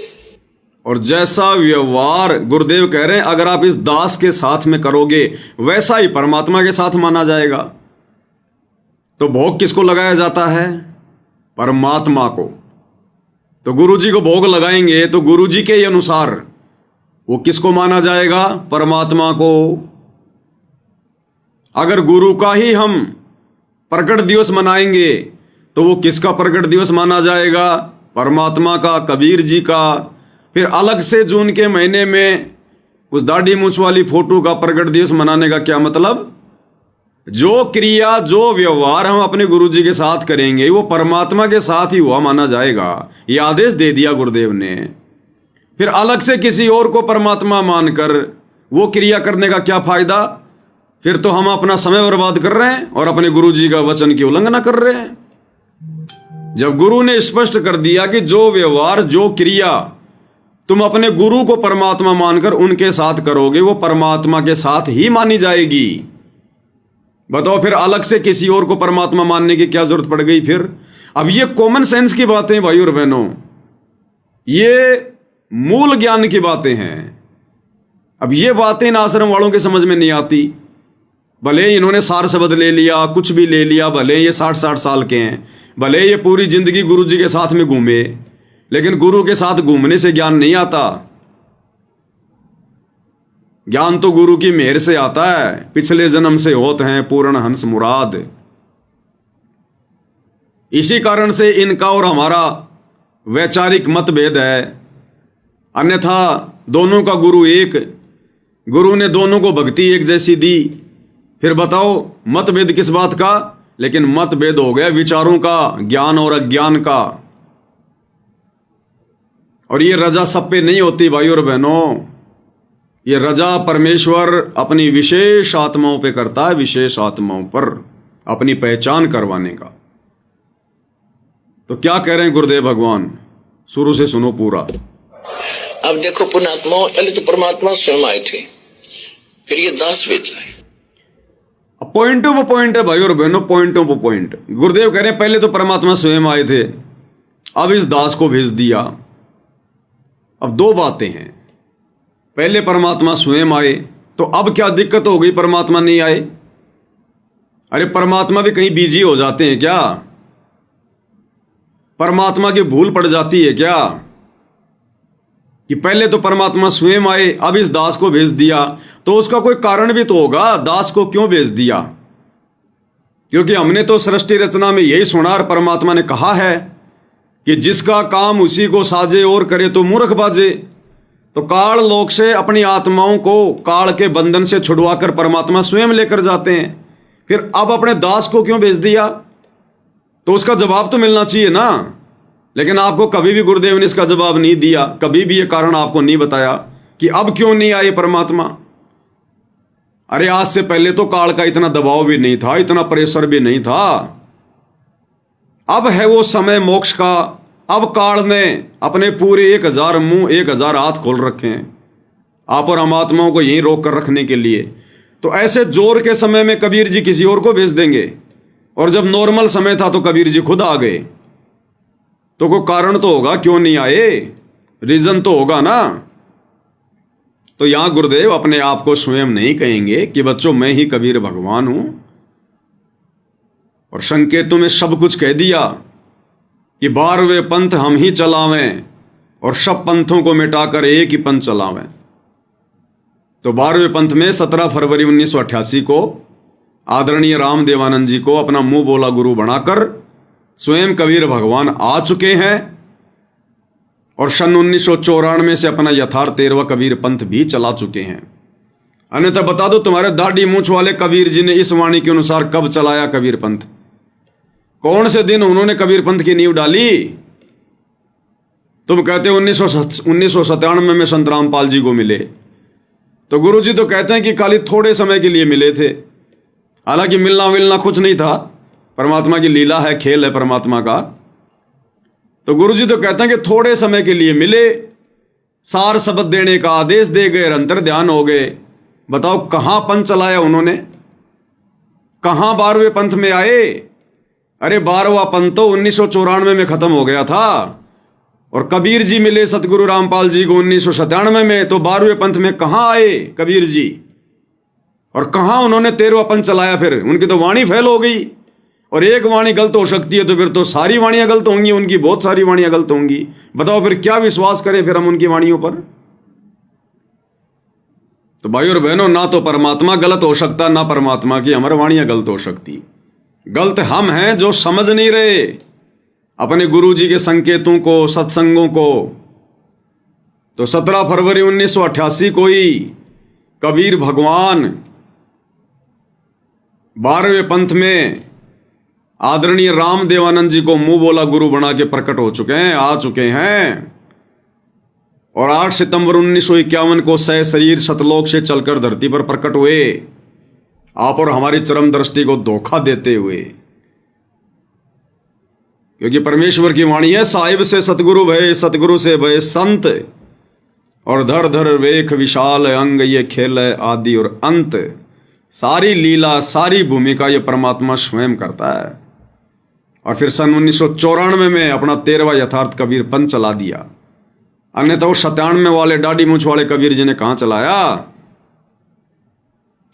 Speaker 1: और जैसा व्यवहार गुरुदेव कह रहे हैं अगर आप इस दास के साथ में करोगे, वैसा ही परमात्मा के साथ माना जाएगा। तो भोग किसको लगाया जाता है? परमात्मा को। तो गुरुजी को भोग लगाएंगे तो गुरुजी के ही अनुसार वो किसको माना जाएगा? परमात्मा को। अगर गुरु का ही हम प्रकट दिवस मनाएंगे तो वो किसका प्रकट दिवस माना जाएगा? परमात्मा का, कबीर जी का। फिर अलग से जून के महीने में उस दाढ़ी मूछ वाली फोटो का प्रकट दिवस मनाने का क्या मतलब? जो क्रिया, जो व्यवहार हम अपने गुरुजी के साथ करेंगे वो परमात्मा के साथ ही हुआ माना जाएगा। ये आदेश दे दिया गुरुदेव ने। फिर अलग से किसी और को परमात्मा मानकर वो क्रिया करने का क्या फायदा? फिर तो हम अपना समय बर्बाद कर रहे हैं और अपने गुरुजी का वचन की उल्लंघना कर रहे हैं। जब गुरु ने स्पष्ट कर दिया कि जो व्यवहार, जो क्रिया तुम अपने गुरु को परमात्मा मानकर उनके साथ करोगे वो परमात्मा के साथ ही मानी जाएगी। बताओ फिर अलग से किसी और को परमात्मा मानने की क्या जरूरत पड़ गई? फिर अब ये कॉमन सेंस की बातें भाई और बहनों, ये मूल ज्ञान की बातें हैं। अब ये बातें इन आश्रम वालों के समझ में नहीं आती। भले इन्होंने सार शब्द ले लिया, कुछ भी ले लिया, भले ये 60-60 साल के हैं, भले ये पूरी जिंदगी गुरु जी के साथ में घूमे, लेकिन गुरु के साथ घूमने से ज्ञान नहीं आता। ज्ञान तो गुरु की मेहर से आता है। पिछले जन्म से होते हैं पूर्ण हंस मुराद। इसी कारण से इनका और हमारा वैचारिक मतभेद है, अन्यथा दोनों का गुरु एक। गुरु ने दोनों को भक्ति एक जैसी दी। फिर बताओ मतभेद किस बात का? लेकिन मतभेद हो गया विचारों का, ज्ञान और अज्ञान का। और ये रजा सब पे नहीं होती भाई और बहनों। ये रजा परमेश्वर अपनी विशेष आत्माओं पे करता है, विशेष आत्माओं पर अपनी पहचान करवाने का। तो क्या कह रहे हैं गुरुदेव भगवान? शुरू से सुनो पूरा।
Speaker 3: अब देखो पुण्यात्मा, पहले तो परमात्मा स्वयं आए थे, फिर ये दास भेज आए।
Speaker 1: पॉइंट ऑफ पॉइंट है भाई और बहनों, पॉइंट ऑफ पॉइंट। गुरुदेव कह रहे हैं पहले तो परमात्मा स्वयं आए थे, अब इस दास को भेज दिया। अब दो बातें हैं, पहले परमात्मा स्वयं आए तो अब क्या दिक्कत हो गई परमात्मा नहीं आए? अरे परमात्मा भी कहीं बिजी हो जाते हैं क्या? परमात्मा की भूल पड़ जाती है क्या कि पहले तो परमात्मा स्वयं आए अब इस दास को भेज दिया? तो उसका कोई कारण भी तो होगा, दास को क्यों भेज दिया? क्योंकि हमने तो सृष्टि रचना में यही सुना और परमात्मा ने कहा है कि जिसका काम उसी को साजे और करे तो मूर्ख बाजे। तो काल लोक से अपनी आत्माओं को काल के बंधन से छुड़वाकर परमात्मा स्वयं लेकर जाते हैं। फिर अब अपने दास को क्यों भेज दिया? तो उसका जवाब तो मिलना चाहिए ना। लेकिन आपको कभी भी गुरुदेव ने इसका जवाब नहीं दिया, कभी भी ये कारण आपको नहीं बताया कि अब क्यों नहीं आए परमात्मा। अरे आज से पहले तो काल का इतना दबाव भी नहीं था, इतना प्रेशर भी नहीं था। अब है वो समय मोक्ष का। अब काल ने अपने पूरे 1000 मुंह 1000 हाथ खोल रखे हैं आप और हम आत्माओं को यहीं रोक कर रखने के लिए। तो ऐसे जोर के समय में कबीर जी किसी और को भेज देंगे, और जब नॉर्मल समय था तो कबीर जी खुद आ गए। तो कोई कारण तो होगा क्यों नहीं आए, रीजन तो होगा ना। तो यहां गुरुदेव अपने आप को स्वयं नहीं कहेंगे कि बच्चों मैं ही कबीर भगवान हूं, और संकेतों में सब कुछ कह दिया कि 12वें पंथ हम ही चलावें और सब पंथों को मिटाकर एक ही पंथ चलावें। तो 12वें पंथ में 17 फरवरी 1988 को आदरणीय रामदेवानंद जी को अपना मुंह बोला गुरु बनाकर स्वयं कबीर भगवान आ चुके हैं, और सन 1994 से अपना यथार्थ 13वां कबीर पंथ भी चला चुके हैं। अन्यथा बता दो तुम्हारे दाढ़ी मूंछ वाले कबीर जी ने इस वाणी के अनुसार कब चलाया कबीर पंथ? कौन से दिन उन्होंने कबीर पंथ की नींव डाली? तुम कहते हो 1997 में संत रामपाल जी को मिले, तो गुरु जी तो कहते हैं कि खाली थोड़े समय के लिए मिले थे। हालांकि मिलना कुछ नहीं था, परमात्मा की लीला है, खेल है परमात्मा का। तो गुरु जी तो कहते हैं कि थोड़े समय के लिए मिले, सार शब्द देने का आदेश दे गए, अंतर ध्यान हो गए। बताओ कहां पंथ चलाया उन्होंने? कहां 12वें पंथ में आए? अरे 12वां पंथ तो 1994 में खत्म हो गया था, और कबीर जी मिले सतगुरु रामपाल जी को 1997 में। तो 12वें पंथ में कहां आए कबीर जी, और कहां उन्होंने 13वां पंथ चलाया? फिर उनकी तो वाणी फैल हो गई, और एक वाणी गलत हो सकती है तो फिर तो सारी वाणियां गलत होंगी, उनकी बहुत सारी वाणियां गलत होंगी। बताओ फिर क्या विश्वास करें फिर हम उनकी वाणियों पर? तो भाई और बहनों, ना तो परमात्मा गलत हो सकता, ना परमात्मा की हमारी वाणियां गलत हो सकती। गलत हम हैं जो समझ नहीं रहे अपने गुरु जी के संकेतों को, सत्संगों को। तो 17 फरवरी 1988 को ही कबीर भगवान 12वें पंथ में आदरणीय रामदेवानंद जी को मुंह बोला गुरु बना के प्रकट हो चुके हैं, आ चुके हैं। और 8 सितंबर 1951 को सह शरीर सतलोक से चलकर धरती पर प्रकट हुए, आप और हमारी चरम दृष्टि को धोखा देते हुए। क्योंकि परमेश्वर की वाणी है, साहिब से सतगुरु भय, सतगुरु से भय संत, और धर धर वेख विशाल अंग, ये खेल है आदि और अंत। सारी लीला, सारी भूमिका ये परमात्मा स्वयं करता है। और फिर सन 1994 में अपना 13वां यथार्थ कबीर पंथ चला दिया। अन्यथा वो 97 वाले दाढ़ी मूंछ वाले कबीर जी ने कहां चलाया?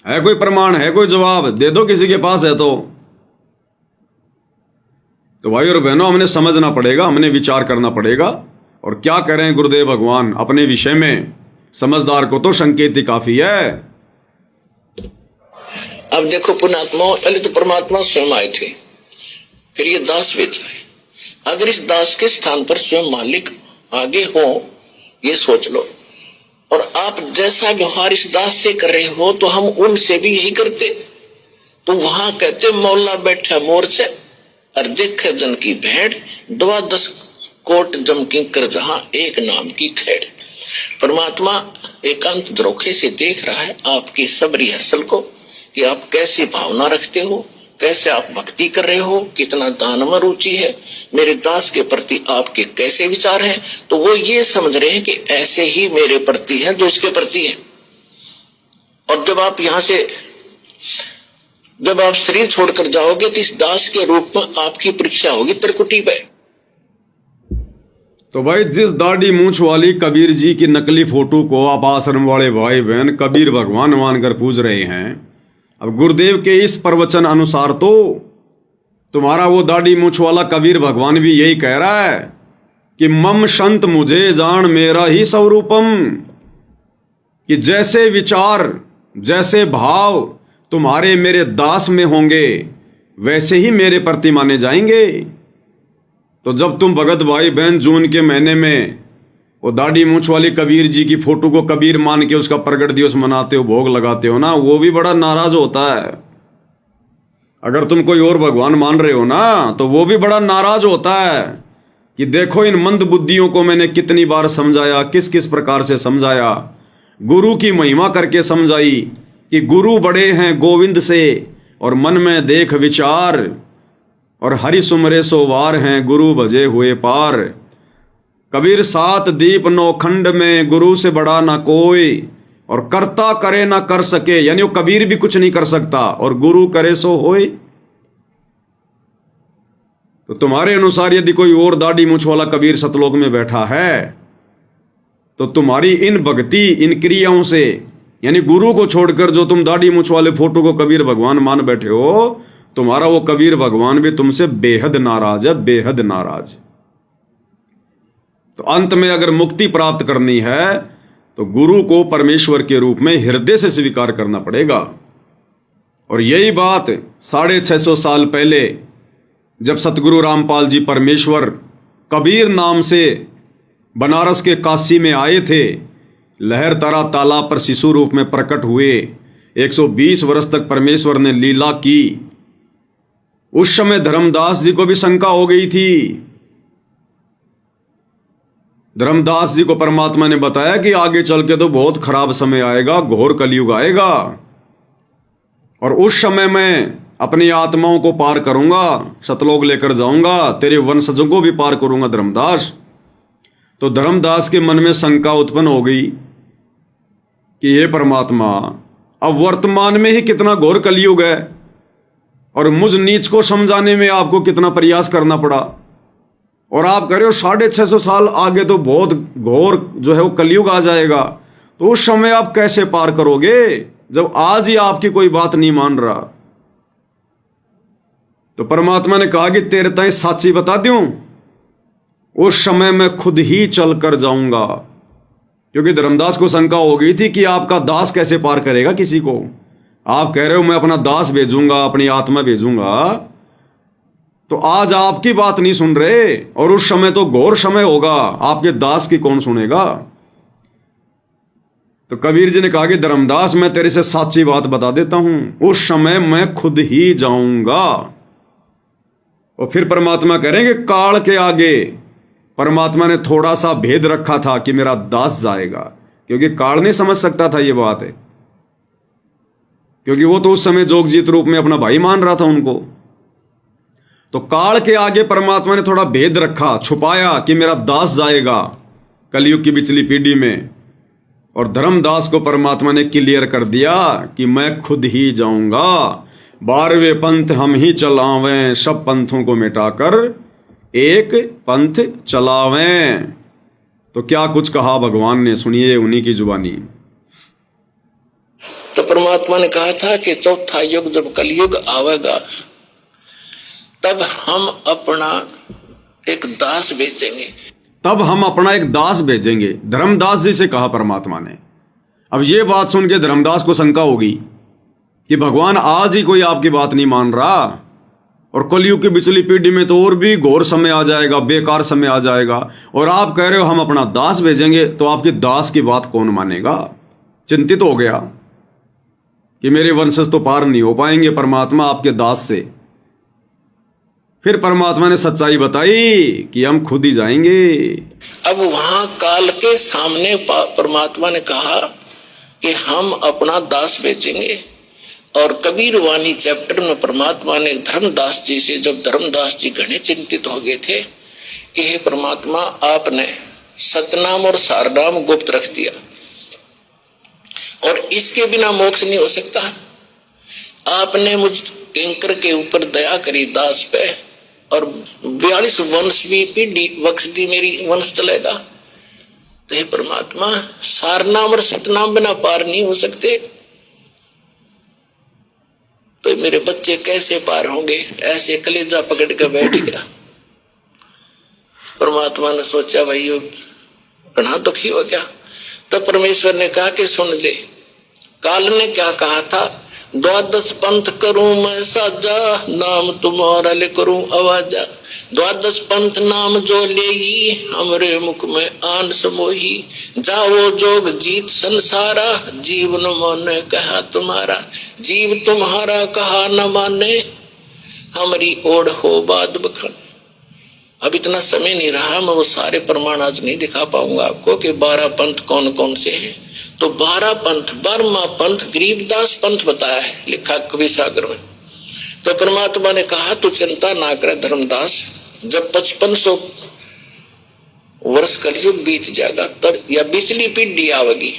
Speaker 1: है कोई प्रमाण, है कोई जवाब? दे दो किसी के पास है तो। तो भाई और बहनों, हमने समझना पड़ेगा, हमने विचार करना पड़ेगा। और क्या करें गुरुदेव भगवान अपने विषय में, समझदार को तो संकेत ही काफी है।
Speaker 3: अब देखो पुण्यात्मा, पहले तो परमात्मा स्वयं आए थे, फिर ये दास वेच आए। अगर इस दास के स्थान पर स्वयं मालिक आगे हो, ये सोच लो। और आप जैसा व्यवहार इस दास से कर रहे हो, तो हम उनसे भी यही करते। तो वहां कहते मौला बैठा मोर से, और देखे जन की भेड़, 12 कोट जमकी कर जहां एक नाम की खेड़। परमात्मा एकांत द्रोखे से देख रहा है आपकी सब रिहर्सल को, कि आप कैसी भावना रखते हो, कैसे आप भक्ति कर रहे हो, कितना दान में रुचि है, मेरे दास के प्रति आपके कैसे विचार हैं। तो वो ये समझ रहे हैं कि ऐसे ही मेरे प्रति है जो इसके प्रति है। और जब आप यहां से, जब आप शरीर छोड़कर जाओगे, तो इस दास के रूप में आपकी परीक्षा होगी त्रिकुटी पे।
Speaker 1: तो भाई, जिस दाढ़ी मूंछ वाली कबीर जी की नकली फोटो को आप आश्रम वाले भाई बहन कबीर भगवान मानकर पूज रहे हैं, अब गुरुदेव के इस प्रवचन अनुसार तो तुम्हारा वो दाढ़ी मूंछ वाला कबीर भगवान भी यही कह रहा है कि मम संत मुझे जान मेरा ही स्वरूपम, कि जैसे विचार, जैसे भाव तुम्हारे मेरे दास में होंगे, वैसे ही मेरे प्रति माने जाएंगे। तो जब तुम भगत भाई बहन जून के महीने में वो दाढ़ी मूंछ वाली कबीर जी की फोटो को कबीर मान के उसका प्रगट दिवस मनाते हो, भोग लगाते हो ना, वो भी बड़ा नाराज होता है। अगर तुम कोई और भगवान मान रहे हो ना, तो वो भी बड़ा नाराज होता है कि देखो इन मंद बुद्धियों को मैंने कितनी बार समझाया, किस किस प्रकार से समझाया, गुरु की महिमा करके समझाई कि गुरु बड़े हैं गोविंद से, और मन में देख विचार, और हरि सुमरे सोवार हैं गुरु भजे हुए पार। कबीर 7 दीप 9 खंड में गुरु से बड़ा ना कोई, और करता करे ना कर सके, यानी वो कबीर भी कुछ नहीं कर सकता और गुरु करे सो होए। तो तुम्हारे अनुसार यदि कोई और दाढ़ी मूंछ वाला कबीर सतलोक में बैठा है, तो तुम्हारी इन भक्ति, इन क्रियाओं से, यानी गुरु को छोड़कर जो तुम दाढ़ी मूंछ वाले फोटो को कबीर भगवान मान बैठे हो, तुम्हारा वो कबीर भगवान भी तुमसे बेहद नाराज है, बेहद नाराज। तो अंत में अगर मुक्ति प्राप्त करनी है, तो गुरु को परमेश्वर के रूप में हृदय से स्वीकार करना पड़ेगा। और यही बात 650 साल पहले जब सतगुरु रामपाल जी परमेश्वर कबीर नाम से बनारस के काशी में आए थे, लहरतरा तालाब पर शिशु रूप में प्रकट हुए, 120 वर्ष तक परमेश्वर ने लीला की। उस समय धर्मदास जी को भी शंका हो गई थी। धर्मदास जी को परमात्मा ने बताया कि आगे चल के तो बहुत खराब समय आएगा, घोर कलयुग आएगा, और उस समय मैं अपनी आत्माओं को पार करूंगा, सतलोक लेकर जाऊंगा, तेरे वंशजों को भी पार करूंगा धर्मदास। तो धर्मदास के मन में शंका उत्पन्न हो गई कि हे परमात्मा, अब वर्तमान में ही कितना घोर कलयुग है, और मुझ नीच को समझाने में आपको कितना प्रयास करना पड़ा, और आप कह रहे हो 650 साल आगे तो बहुत घोर जो है वो कलयुग आ जाएगा। तो उस समय आप कैसे पार करोगे जब आज ही आपकी कोई बात नहीं मान रहा। तो परमात्मा ने कहा कि तेरे ताई साची बता दूं, उस समय मैं खुद ही चल कर जाऊंगा, क्योंकि धर्मदास को शंका हो गई थी कि आपका दास कैसे पार करेगा किसी को। आप कह रहे हो मैं अपना दास भेजूंगा, अपनी आत्मा भेजूंगा, तो आज आपकी बात नहीं सुन रहे, और उस समय तो घोर समय होगा, आपके दास की कौन सुनेगा। तो कबीर जी ने कहा कि धर्मदास मैं तेरे से सच्ची बात बता देता हूं, उस समय मैं खुद ही जाऊंगा। और फिर परमात्मा कह रहे हैं कि काल के आगे परमात्मा ने थोड़ा सा भेद रखा था कि मेरा दास जाएगा, क्योंकि काल नहीं समझ सकता था ये बात है, क्योंकि वो तो उस समय जोगजीत रूप में अपना भाई मान रहा था उनको। तो काल के आगे परमात्मा ने थोड़ा भेद रखा, छुपाया कि मेरा दास जाएगा कलयुग की पिछली पीढ़ी में, और धर्मदास को परमात्मा ने क्लियर कर दिया कि मैं खुद ही जाऊंगा, 12वें पंथ हम ही चलावें, सब पंथों को मिटाकर एक पंथ चलावें। तो क्या कुछ कहा भगवान ने, सुनिए उन्हीं की जुबानी।
Speaker 3: तो परमात्मा ने कहा था कि चौथा युग जब कलयुग आवेगा, तब हम अपना एक दास भेजेंगे।
Speaker 1: तब हम अपना एक दास भेजेंगे, धर्मदास जी से कहा परमात्मा ने। अब ये बात सुन के धर्मदास को शंका होगी कि भगवान आज ही कोई आपकी बात नहीं मान रहा, और कलयुग की पिछली पीढ़ी में तो और भी घोर समय आ जाएगा, बेकार समय आ जाएगा, और आप कह रहे हो हम अपना दास भेजेंगे, तो आपकी दास की बात कौन मानेगा। चिंतित हो गया कि मेरे वंशज तो पार नहीं हो पाएंगे परमात्मा आपके दास से। फिर परमात्मा ने सच्चाई बताई कि हम खुद ही जाएंगे।
Speaker 3: अब वहां काल के सामने परमात्मा ने कहा कि हम अपना दास भेजेंगे। और कबीर वाणी चैप्टर में परमात्मा ने धर्मदास जी से, जब धर्मदास जी घने चिंतित हो गए थे कि हे परमात्मा, आपने सतनाम और सारनाम गुप्त रख दिया और इसके बिना मोक्ष नहीं हो सकता। आपने मुझ किंकर के ऊपर दया करी दास पे, और 42 वंश भी पीढ़ी बख्श दी, मेरी वंश चलेगा। तो हे परमात्मा, सारनाम और सतनाम बिना पार नहीं हो सकते, तो मेरे बच्चे कैसे पार होंगे। ऐसे कलेजा पकड़ कर बैठ गया। परमात्मा ने सोचा भाई ये घना दुखी हो गया। तो परमेश्वर ने कहा कि सुन ले, काल ने क्या कहा था, 12 पंथ करूं मैं साजा, नाम तुम्हारा ले करूं आवाजा। 12 पंथ नाम जो लेगी, हमरे मुख में आन समोही। जाओ जोग जीत संसारा, जीवन माने कहा तुम्हारा। जीव तुम्हारा कहा न माने, हमारी ओढ़ हो बाद बखान। अब इतना समय नहीं रहा, मैं वो सारे प्रमाण आज नहीं दिखा पाऊंगा आपको कि 12 पंथ कौन कौन से हैं। तो 12 पंथ, 12वां पंथ गरीबदास पंथ बताया है, लिखा कवि सागर में। तो परमात्मा ने कहा तू चिंता ना कर धर्मदास, जब 5500 वर्ष कलयुग बीत जाएगा तब या 20वीं पीढ़ी आवेगी,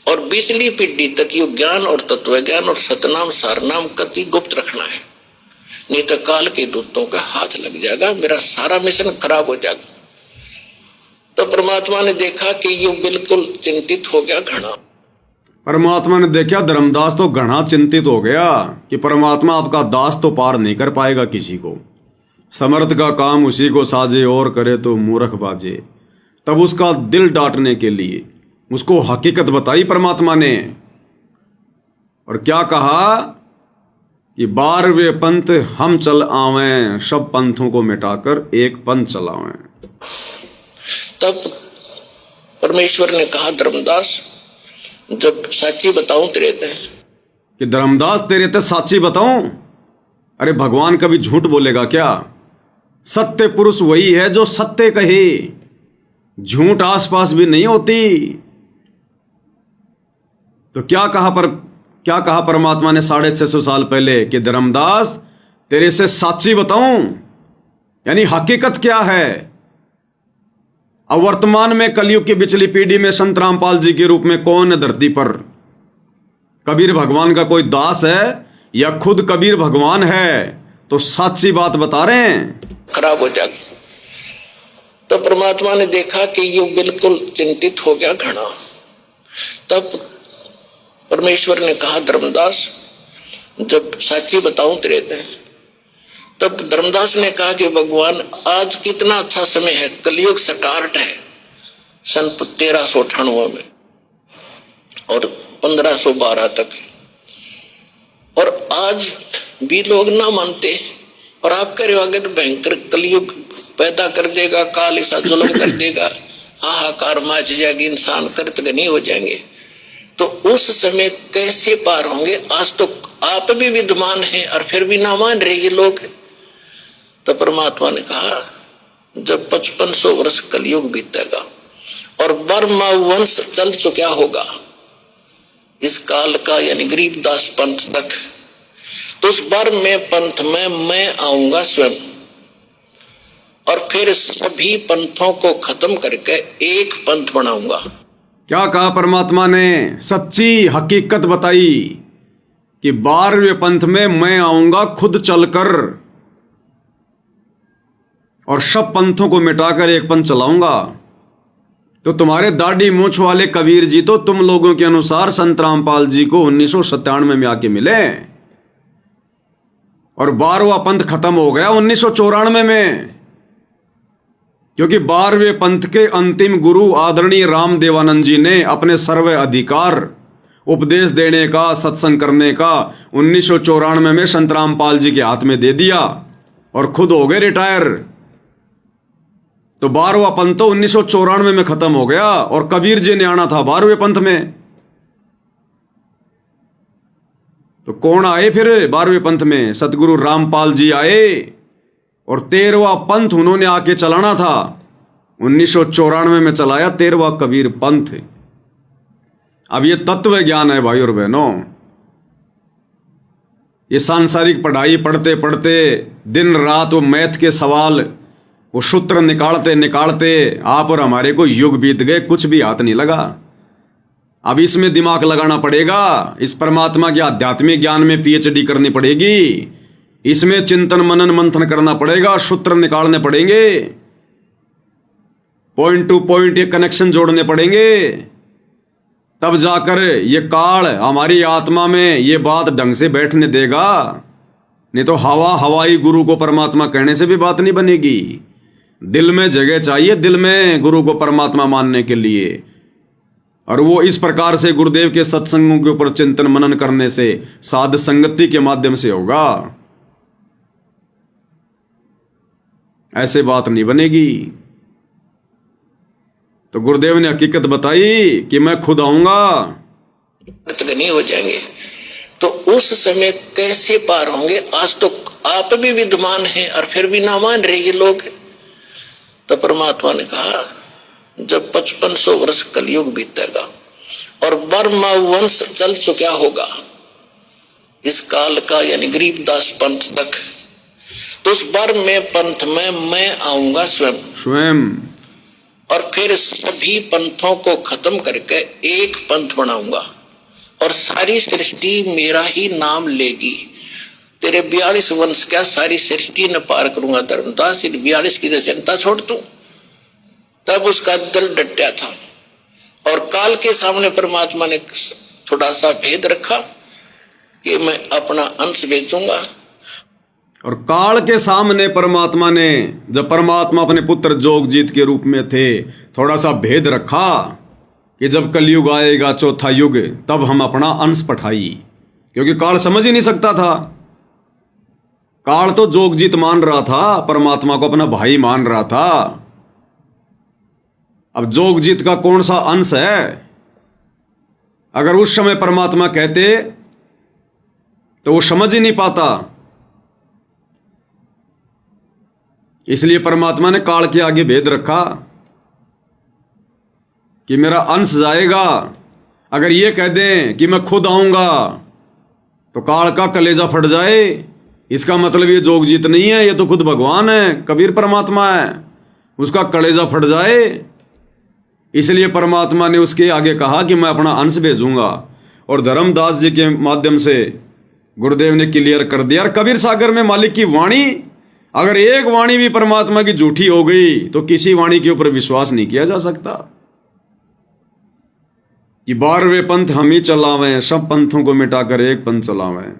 Speaker 3: और 20वीं पीढ़ी तक ये ज्ञान और तत्व ज्ञान और सतनाम सारनाम कति गुप्त रखना है, नहीं तो काल के दूतों का हाथ लग जाएगा, मेरा सारा मिशन खराब हो जाएगा। तो परमात्मा ने देखा कि ये बिल्कुल चिंतित हो गया घना।
Speaker 1: परमात्मा ने देखा धर्मदास तो घना चिंतित हो गया कि परमात्मा आपका दास तो पार नहीं कर पाएगा किसी को। समर्थ का काम उसी को साजे, और करे तो मूर्ख बाजे। तब उसका दिल डांटने के लिए उसको हकीकत बताई परमात्मा ने, और क्या कहा कि 12वें पंथ हम चल आवें, सब पंथों को मिटाकर एक पंथ चलावें।
Speaker 3: तब परमेश्वर ने कहा धर्मदास, जब साची बताऊं तेरे ते,
Speaker 1: कि धर्मदास तेरे ते साची बताऊं। अरे भगवान कभी झूठ बोलेगा क्या। सत्य पुरुष वही है जो सत्य कहे, झूठ आसपास भी नहीं होती। तो क्या कहा परमात्मा ने 650 साल पहले कि धर्मदास तेरे से साची बताऊं, यानी हकीकत क्या है। अब वर्तमान में कलयुग की पिछली पीढ़ी में संत रामपाल जी के रूप में कौन है धरती पर। कबीर भगवान का कोई दास है या खुद कबीर भगवान है, तो साची बात बता रहे हैं।
Speaker 3: खराब हो जाएगी। तो परमात्मा ने देखा कि ये बिल्कुल चिंतित हो गया घना। तब परमेश्वर ने कहा धर्मदास, जब साची बताऊं तेरे ते। तब धर्मदास ने कहा कि भगवान आज कितना अच्छा समय है, कलयुग स्टार्ट है सन 1398 में और 1512 तक, और आज भी लोग ना मानते, और आप कह रहे हो आगे तो भयंकर कलयुग पैदा कर देगा, काल ऐसा जुल्म कर देगा, हाहाकार मच जाएगी, इंसान कृतघ्नी हो जाएंगे। तो उस समय कैसे पार होंगे। आज तो आप भी विद्वान हैं और फिर भी ना मान रहे ये लोग। तो परमात्मा ने कहा जब 5500 वर्ष कलयुग बीतेगा और बर्मा वंश चल तो क्या होगा इस काल का, यानी गरीबदास पंथ तक, तो उस बर्म में पंथ में मैं आऊंगा स्वयं, और फिर सभी पंथों को खत्म करके एक पंथ बनाऊंगा।
Speaker 1: क्या कहा परमात्मा ने, सच्ची हकीकत बताई कि 12वें पंथ में मैं आऊंगा खुद चलकर, और सब पंथों को मिटाकर एक पंथ चलाऊंगा। तो तुम्हारे दाढ़ी मूंछ वाले कबीर जी तो तुम लोगों के अनुसार संत रामपाल जी को 1997 में आके मिले, और 12वां पंथ खत्म हो गया 1994 में, क्योंकि 12वें पंथ के अंतिम गुरु आदरणीय राम देवानंद जी ने अपने सर्व अधिकार उपदेश देने का, सत्संग करने का 1994 में संत रामपाल जी के हाथ में दे दिया और खुद हो गए रिटायर। तो 12वां पंथ तो 1994 में खत्म हो गया और कबीर जी ने आना था 12वें पंथ में। तो कौन आए फिर 12वें पंथ में? सतगुरु रामपाल जी आए और 13वां पंथ उन्होंने आके चलाना था। 1994 में चलाया 13वां कबीर पंथ। अब ये तत्व ज्ञान है भाई और बहनों। ये सांसारिक पढ़ाई पढ़ते पढ़ते दिन रात वो मैथ के सवाल, वो सूत्र निकालते निकालते आप और हमारे को युग बीत गए, कुछ भी हाथ नहीं लगा। अब इसमें दिमाग लगाना पड़ेगा, इस परमात्मा के आध्यात्मिक ज्ञान में पीएचडी करनी पड़ेगी, इसमें चिंतन मनन मंथन करना पड़ेगा, सूत्र निकालने पड़ेंगे, पॉइंट टू पॉइंट ये कनेक्शन जोड़ने पड़ेंगे, तब जाकर ये काल हमारी आत्मा में ये बात ढंग से बैठने देगा। नहीं तो हवाई गुरु को परमात्मा कहने से भी बात नहीं बनेगी। दिल में जगह चाहिए, दिल में गुरु को परमात्मा मानने के लिए। और वो इस प्रकार से गुरुदेव के सत्संगों के ऊपर चिंतन मनन करने से, साध संगति के माध्यम से होगा। ऐसे बात नहीं बनेगी। तो गुरुदेव ने हकीकत बताई कि मैं खुद आऊंगा,
Speaker 3: नहीं हो जाएंगे। तो उस समय कैसे पार होंगे? आज तो आप भी विद्वान हैं और फिर भी ना मान रहे ये लोग। तो परमात्मा ने कहा जब 5500 वर्ष कलयुग बीतेगा और बर्मा वंश चल चुका होगा इस काल का, यानी गरीबदास पंथ तक, तो उस बर्म में पंथ में मैं आऊंगा स्वयं और फिर सभी पंथों को खत्म करके एक पंथ बनाऊंगा और सारी सृष्टि मेरा ही नाम लेगी। तेरे 42 वंश क्या सारी सृष्टि न पार करूंगा धर्मदास, 42 की जनता छोड़ दूं। तब उसका दिल डटा था और काल के सामने परमात्मा ने थोड़ा सा भेद रखा कि मैं अपना अंश भेजूंगा।
Speaker 1: और काल के सामने परमात्मा ने, जब परमात्मा अपने पुत्र जोगजीत के रूप में थे, थोड़ा सा भेद रखा कि जब कलयुग आएगा चौथा युग, तब हम अपना अंश पठाई। क्योंकि काल समझ ही नहीं सकता था। काल तो जोगजीत मान रहा था, परमात्मा को अपना भाई मान रहा था। अब जोगजीत का कौन सा अंश है? अगर उस समय परमात्मा कहते तो वो समझ ही नहीं पाता। इसलिए परमात्मा ने काल के आगे भेद रखा कि मेरा अंश जाएगा। अगर ये कह दें कि मैं खुद आऊंगा तो काल का कलेजा फट जाए। इसका मतलब ये जोगजीत नहीं है, ये तो खुद भगवान है, कबीर परमात्मा है, उसका कलेजा फट जाए। इसलिए परमात्मा ने उसके आगे कहा कि मैं अपना अंश भेजूंगा। और धर्मदास जी के माध्यम से गुरुदेव ने क्लियर कर दिया। कबीर सागर में मालिक की वाणी, अगर एक वाणी भी परमात्मा की झूठी हो गई तो किसी वाणी के ऊपर विश्वास नहीं किया जा सकता। कि 12वें पंथ हम ही चलावें, सब पंथों को मिटाकर एक पंथ चलावें।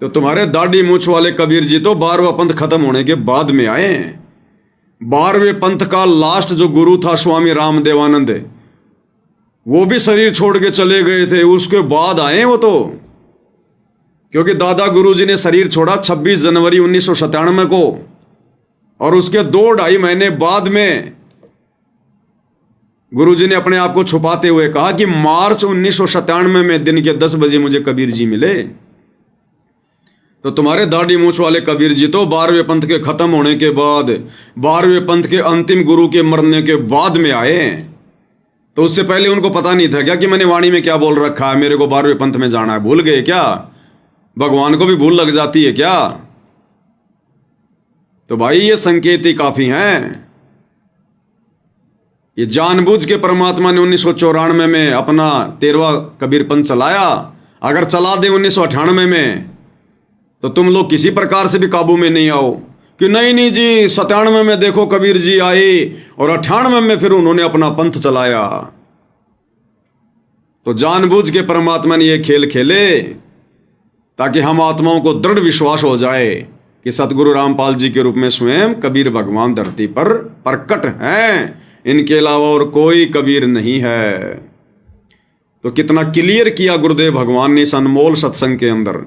Speaker 1: तो तुम्हारे दाढ़ी मूछ वाले कबीर जी तो 12वां पंथ खत्म होने के बाद में आए। 12वें पंथ का लास्ट जो गुरु था स्वामी राम देवानंद, वो भी शरीर छोड़ के चले गए थे, उसके बाद आए वो तो। क्योंकि दादा गुरु जी ने शरीर छोड़ा 26 जनवरी 1997 को और उसके 2-2.5 महीने बाद में गुरु जी ने अपने आप को छुपाते हुए कहा कि मार्च 1997 में दिन के 10 बजे मुझे कबीर जी मिले। तो तुम्हारे दाढ़ी मूछ वाले कबीर जी तो 12वें पंथ के खत्म होने के बाद, 12वें पंथ के अंतिम गुरु के मरने के बाद में आए। तो उससे पहले उनको पता नहीं था क्या कि मैंने वाणी में क्या बोल रखा है, मेरे को 12वें पंथ में जाना है? भूल गए क्या? भगवान को भी भूल लग जाती है क्या? तो भाई ये संकेत ही काफी हैं। ये जानबूझ के परमात्मा ने 1994 में अपना 13वां कबीर पंथ चलाया। अगर चला दे 1998 में तो तुम लोग किसी प्रकार से भी काबू में नहीं आओ कि नहीं जी 97 में देखो कबीर जी आए और 98 में फिर उन्होंने अपना पंथ चलाया। तो जानबूझ के परमात्मा ने ये खेल खेले ताकि हम आत्माओं को दृढ़ विश्वास हो जाए कि सतगुरु रामपाल जी के रूप में स्वयं कबीर भगवान धरती पर प्रकट हैं, इनके अलावा और कोई कबीर नहीं है। तो कितना क्लियर किया गुरुदेव भगवान ने इस अनमोल सत्संग के अंदर।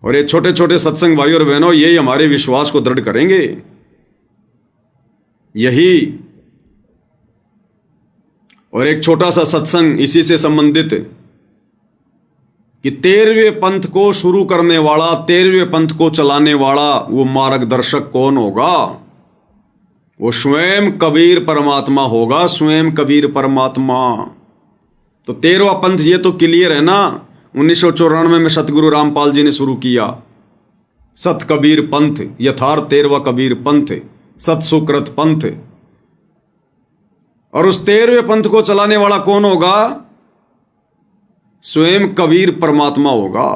Speaker 1: और ये छोटे छोटे सत्संग भाई और बहनों, यही हमारे विश्वास को दृढ़ करेंगे। यही और एक छोटा सा सत्संग इसी से संबंधित कि 13वें पंथ को शुरू करने वाला, 13वें पंथ को चलाने वाला वो मार्गदर्शक कौन होगा? वो स्वयं कबीर परमात्मा होगा, स्वयं कबीर परमात्मा। तो 13वां पंथ ये तो क्लियर है ना, 1994 में सतगुरु रामपाल जी ने शुरू किया सत कबीर पंथ, यथार्थ 13वां कबीर पंथ, सत सुकृत पंथ। और उस 13वें पंथ को चलाने वाला कौन होगा? स्वयं कबीर परमात्मा होगा।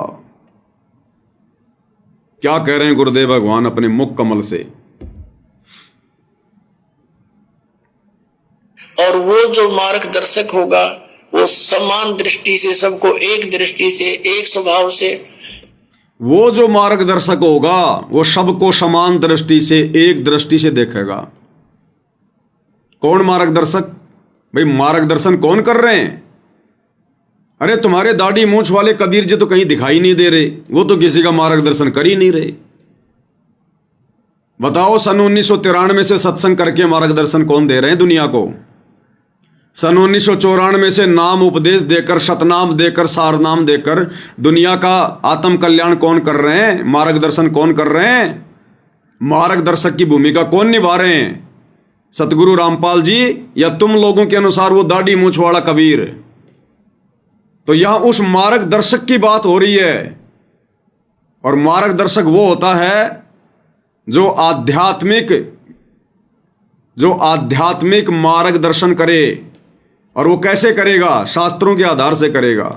Speaker 1: क्या कह रहे हैं गुरुदेव भगवान अपने मुख कमल से?
Speaker 3: और वो जो मार्गदर्शक होगा वो समान दृष्टि से, सबको एक दृष्टि से, एक स्वभाव से,
Speaker 1: वो जो मार्गदर्शक होगा वो सबको समान दृष्टि से, एक दृष्टि से देखेगा। कौन मार्गदर्शक? भाई मार्गदर्शन कौन कर रहे हैं? अरे तुम्हारे दाढ़ी मूंछ वाले कबीर जी तो कहीं दिखाई नहीं दे रहे, वो तो किसी का मार्गदर्शन कर ही नहीं रहे। बताओ, सन 1993 से सत्संग करके मार्गदर्शन कौन दे रहे हैं दुनिया को? सन 1994 से नाम उपदेश देकर, सतनाम देकर, सारनाम देकर दुनिया का आत्म कल्याण कौन कर रहे हैं? मार्गदर्शन कौन कर रहे हैं? मार्गदर्शक की भूमिका कौन निभा रहे हैं? सतगुरु रामपाल जी या तुम लोगों के अनुसार वो दाढ़ी मूंछ वाला कबीर? तो यहां उस मार्गदर्शक की बात हो रही है। और मार्गदर्शक वो होता है जो आध्यात्मिक मार्गदर्शन करे। और वो कैसे करेगा? शास्त्रों के आधार से करेगा।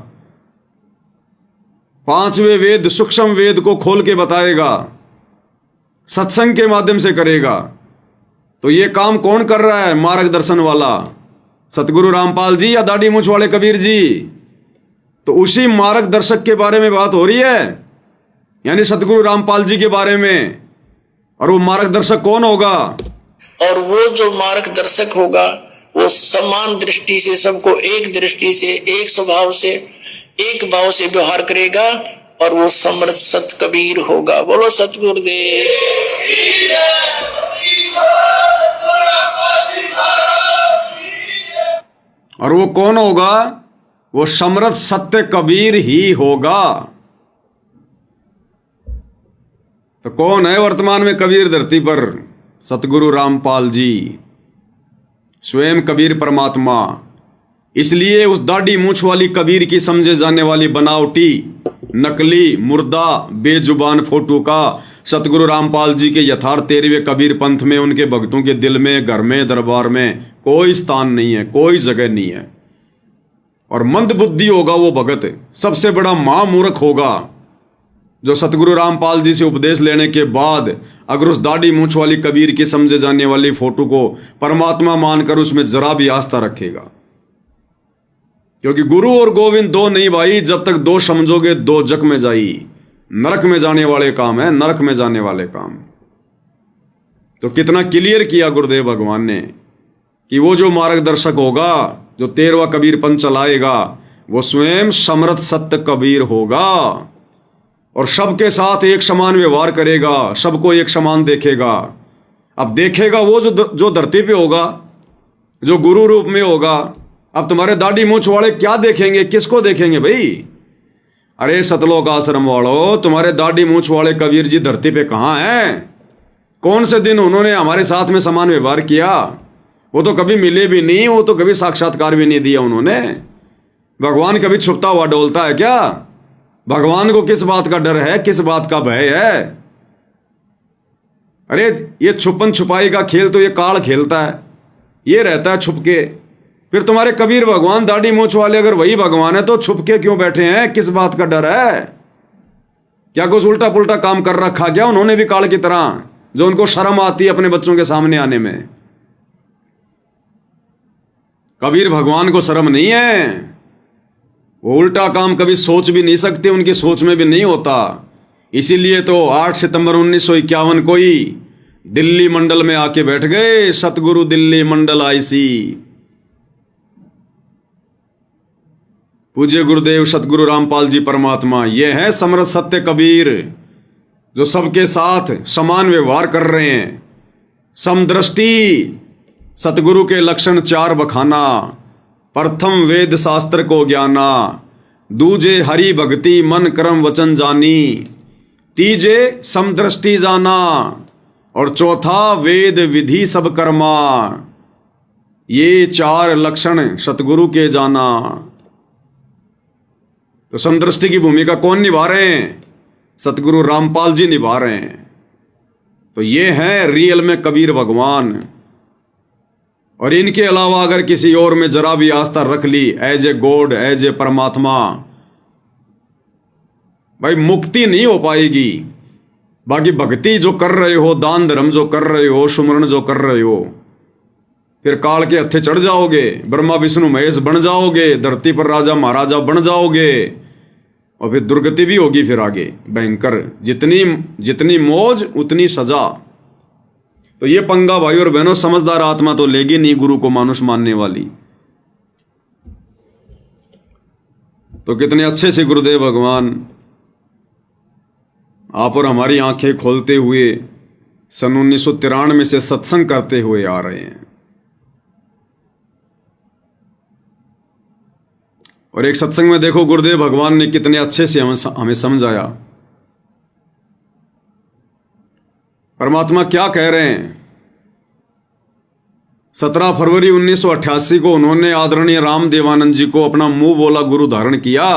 Speaker 1: 5वें वेद, सूक्ष्म वेद को खोल के बताएगा, सत्संग के माध्यम से करेगा। तो ये काम कौन कर रहा है? मार्गदर्शन वाला सतगुरु रामपाल जी या दाढ़ी मूंछ वाले कबीर जी? तो उसी मार्गदर्शक के बारे में बात हो रही है, यानी सतगुरु रामपाल जी के बारे में। और वो मार्गदर्शक कौन होगा?
Speaker 3: और वो जो मार्गदर्शक होगा वो समान दृष्टि से, सबको एक दृष्टि से, एक स्वभाव से, एक भाव से व्यवहार करेगा। और वो समर्थ सत कबीर होगा। बोलो सतगुरुदेव।
Speaker 1: और वो कौन होगा? वो समर्थ सत्य कबीर ही होगा। तो कौन है वर्तमान में कबीर धरती पर? सतगुरु रामपाल जी, स्वयं कबीर परमात्मा। इसलिए उस दाढ़ी मूंछ वाली कबीर की समझे जाने वाली बनावटी, नकली, मुर्दा, बेजुबान फोटो का सतगुरु रामपाल जी के यथार्थ 13वें कबीर पंथ में, उनके भक्तों के दिल में, घर में, दरबार में कोई स्थान नहीं है, कोई जगह नहीं है। और मंद बुद्धि होगा वो भगत, सबसे बड़ा महामूर्ख होगा जो सतगुरु रामपाल जी से उपदेश लेने के बाद अगर उस दाढ़ी मूंछ वाली कबीर की समझे जाने वाली फोटो को परमात्मा मानकर उसमें जरा भी आस्था रखेगा। क्योंकि गुरु और गोविंद दो नहीं भाई, जब तक दो समझोगे दो जग में जाई। नरक में जाने वाले काम है, नरक में जाने वाले काम। तो कितना क्लियर किया गुरुदेव भगवान ने कि वो जो मार्गदर्शक होगा, जो 13वां कबीर पंथ चलाएगा, वो स्वयं समर्थ सत्य कबीर होगा। और सबके साथ एक समान व्यवहार करेगा, सबको एक समान देखेगा। अब देखेगा वो जो धरती पे होगा, जो गुरु रूप में होगा। अब तुम्हारे दाढ़ी मूंछ वाले क्या देखेंगे? किसको देखेंगे भाई? अरे सतलोक आश्रम वालों, तुम्हारे दाढ़ी मूंछ वाले कबीर जी धरती पे कहाँ हैं? कौन से दिन उन्होंने हमारे साथ में समान व्यवहार किया? वो तो कभी मिले भी नहीं, वो तो कभी साक्षात्कार भी नहीं दिया उन्होंने। भगवान कभी छुपता हुआ डोलता है क्या? भगवान को किस बात का डर है, किस बात का भय है? अरे ये छुपन छुपाई का खेल तो ये काल खेलता है, ये रहता है छुप के। फिर तुम्हारे कबीर भगवान दाढ़ी मूंछ वाले अगर वही भगवान है तो छुप के क्यों बैठे हैं? किस बात का डर है? क्या कुछ उल्टा पुल्टा काम कर रखा क्या उन्होंने भी काल की तरह, जो उनको शर्म आती है अपने बच्चों के सामने आने में? कबीर भगवान को शर्म नहीं है। वो उल्टा काम कभी सोच भी नहीं सकते, उनकी सोच में भी नहीं होता। इसीलिए तो 8 सितंबर 1951 को ही दिल्ली मंडल में आके बैठ गए, सतगुरु दिल्ली मंडल आईसी। पूज्य गुरुदेव सतगुरु रामपाल जी परमात्मा, ये है समर्थ सत्य कबीर, जो सबके साथ समान व्यवहार कर रहे हैं। समदृष्टि, सतगुरु के लक्षण 4 बखाना। प्रथम वेद शास्त्र को ज्ञाना, दूजे हरि भक्ति मन कर्म वचन जानी, तीजे समदृष्टि जाना, और चौथा वेद विधि सब कर्मा। ये 4 लक्षण सतगुरु के जाना। तो समदृष्टि की भूमिका कौन निभा रहे हैं? सतगुरु रामपाल जी निभा रहे हैं। तो ये हैं रियल में कबीर भगवान। और इनके अलावा अगर किसी और में जरा भी आस्था रख ली, as a god, as a परमात्मा, भाई मुक्ति नहीं हो पाएगी। बाकी भक्ति जो कर रहे हो, दान धर्म जो कर रहे हो, सुमरण जो कर रहे हो, फिर काल के हत्थे चढ़ जाओगे, ब्रह्मा विष्णु महेश बन जाओगे, धरती पर राजा महाराजा बन जाओगे, और फिर दुर्गति भी होगी फिर आगे भयंकर। जितनी मौज उतनी सजा। तो ये पंगा भाई और बहनों, समझदार आत्मा तो लेगी नहीं गुरु को मानुष मानने वाली। तो कितने अच्छे से गुरुदेव भगवान आप और हमारी आंखें खोलते हुए सन 1993 से सत्संग करते हुए आ रहे हैं। और एक सत्संग में देखो गुरुदेव भगवान ने कितने अच्छे से हमें समझाया। परमात्मा क्या कह रहे हैं। 17 फरवरी 1988 को उन्होंने आदरणीय राम देवानंद जी को अपना मुंह बोला गुरु धारण किया।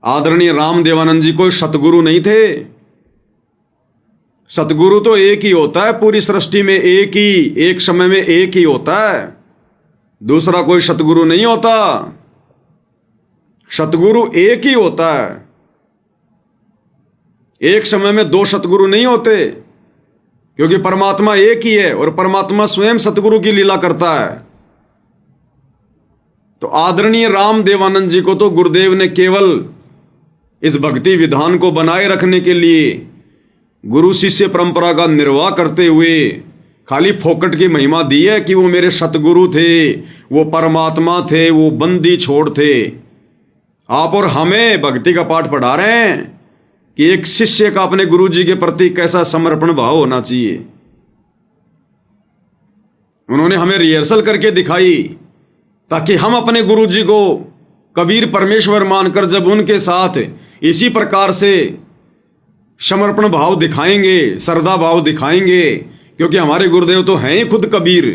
Speaker 1: आदरणीय राम देवानंद जी कोई सतगुरु नहीं थे। सतगुरु तो एक ही होता है पूरी सृष्टि में, एक समय में एक ही होता है, दूसरा कोई सतगुरु नहीं होता। सतगुरु एक ही होता है। एक समय में 2 सतगुरु नहीं होते, क्योंकि परमात्मा एक ही है और परमात्मा स्वयं सतगुरु की लीला करता है। तो आदरणीय राम देवानंद जी को तो गुरुदेव ने केवल इस भक्ति विधान को बनाए रखने के लिए गुरु शिष्य परंपरा का निर्वाह करते हुए खाली फोकट की महिमा दी है कि वो मेरे सतगुरु थे, वो परमात्मा थे, वो बंदी छोड़ थे। आप और हमें भक्ति का पाठ पढ़ा रहे हैं कि एक शिष्य का अपने गुरु जी के प्रति कैसा समर्पण भाव होना चाहिए। उन्होंने हमें रिहर्सल करके दिखाई, ताकि हम अपने गुरु जी को कबीर परमेश्वर मानकर जब उनके साथ इसी प्रकार से समर्पण भाव दिखाएंगे, श्रद्धा भाव दिखाएंगे, क्योंकि हमारे गुरुदेव तो हैं ही खुद कबीर।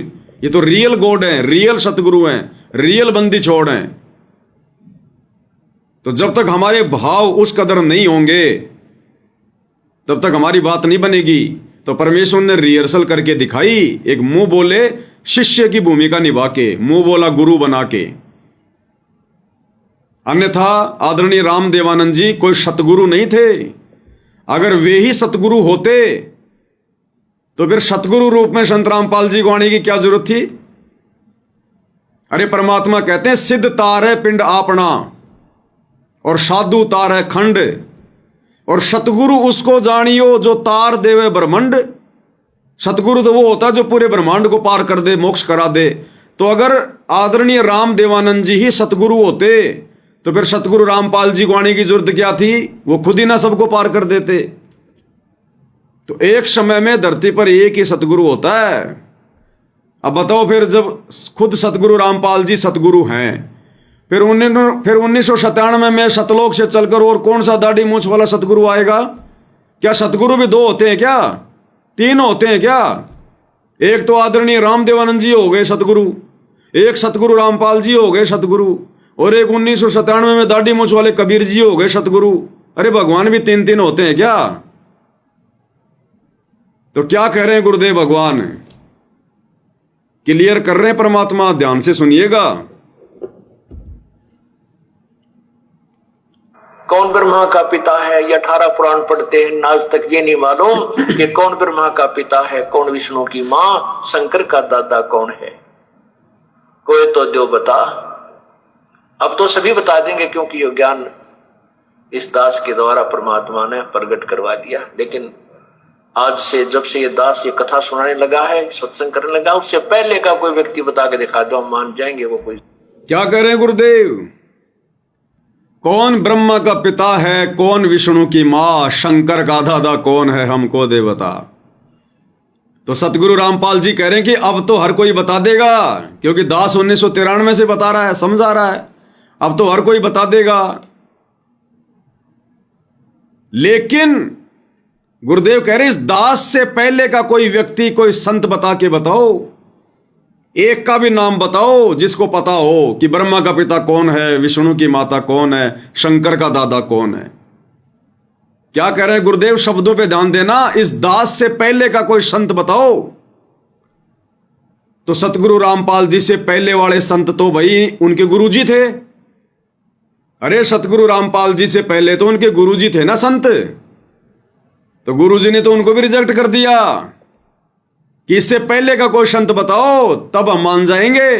Speaker 1: ये तो रियल गॉड हैं, रियल सतगुरु हैं, रियल बंदी छोड़ हैं। तो जब तक हमारे भाव उस कदर नहीं होंगे तब तक हमारी बात नहीं बनेगी। तो परमेश्वर ने रिहर्सल करके दिखाई, एक मुंह बोले शिष्य की भूमिका निभा के, मुंह बोला गुरु बना के। अन्यथा आदरणीय राम देवानंद जी कोई सतगुरु नहीं थे। अगर वे ही सतगुरु होते तो फिर सतगुरु रूप में संत रामपाल जी को आने की क्या जरूरत थी। अरे परमात्मा कहते हैं सिद्ध तार है पिंड आपना और साधु तार है खंड, और सतगुरु उसको जानियो जो तार देवे ब्रह्मांड। सतगुरु तो वो होता है जो पूरे ब्रह्मांड को पार कर दे, मोक्ष करा दे। तो अगर आदरणीय राम देवानंद जी ही सतगुरु होते तो फिर सतगुरु रामपाल जी को आने की जरूरत क्या थी। वो खुद ही ना सबको पार कर देते। तो एक समय में धरती पर एक ही सतगुरु होता है। अब बताओ, फिर जब खुद सतगुरु रामपाल जी सतगुरु हैं, फिर 1997 में सतलोक से चलकर और कौन सा दाढ़ी मूंछ वाला सतगुरु आएगा। क्या सतगुरु भी 2 होते हैं क्या, 3 होते हैं क्या। एक तो आदरणीय राम देवानंद जी हो गए सतगुरु, एक सतगुरु रामपाल जी हो गए सतगुरु, और एक 1997 में दाढ़ी मूंछ वाले कबीर जी हो गए सतगुरु। अरे भगवान भी 3 होते हैं क्या। तो क्या कह रहे हैं गुरुदेव भगवान, क्लियर कर रहे हैं परमात्मा, ध्यान से सुनिएगा।
Speaker 3: कौन ब्रह्मा का पिता है, ये 18 पुराण पढ़ते हैं, आज तक ये नहीं मालूम कि कौन ब्रह्मा का पिता है, कौन विष्णु की मां, शंकर का दादा कौन है। कोई तो जो बता। अब तो सभी बता देंगे, क्योंकि ये ज्ञान इस दास के द्वारा परमात्मा ने प्रकट करवा दिया। लेकिन आज से जब से ये दास ये कथा सुनाने लगा है, सत्संग करने लगा, उससे पहले का कोई व्यक्ति बता के दिखा दो, हम मान जाएंगे वो कोई।
Speaker 1: क्या कह रहे हैं गुरुदेव? कौन ब्रह्मा का पिता है, कौन विष्णु की मां, शंकर का दादा कौन है, हमको दे बता। तो सतगुरु रामपाल जी कह रहे हैं कि अब तो हर कोई बता देगा, क्योंकि दास 1993 से बता रहा है, समझा रहा है, अब तो हर कोई बता देगा। लेकिन गुरुदेव कह रहे इस दास से पहले का कोई व्यक्ति, कोई संत बता के बताओ, एक का भी नाम बताओ जिसको पता हो कि ब्रह्मा का पिता कौन है, विष्णु की माता कौन है, शंकर का दादा कौन है। क्या कह रहे हैं गुरुदेव? शब्दों पे ध्यान देना। इस दास से पहले का कोई संत बताओ। तो सतगुरु रामपाल जी से पहले वाले संत तो भाई उनके गुरुजी थे। अरे सतगुरु रामपाल जी से पहले तो उनके गुरुजी थे ना संत। तो गुरुजी ने तो उनको भी रिजेक्ट कर दिया कि इससे पहले का कोई संत बताओ, तब हम मान जाएंगे।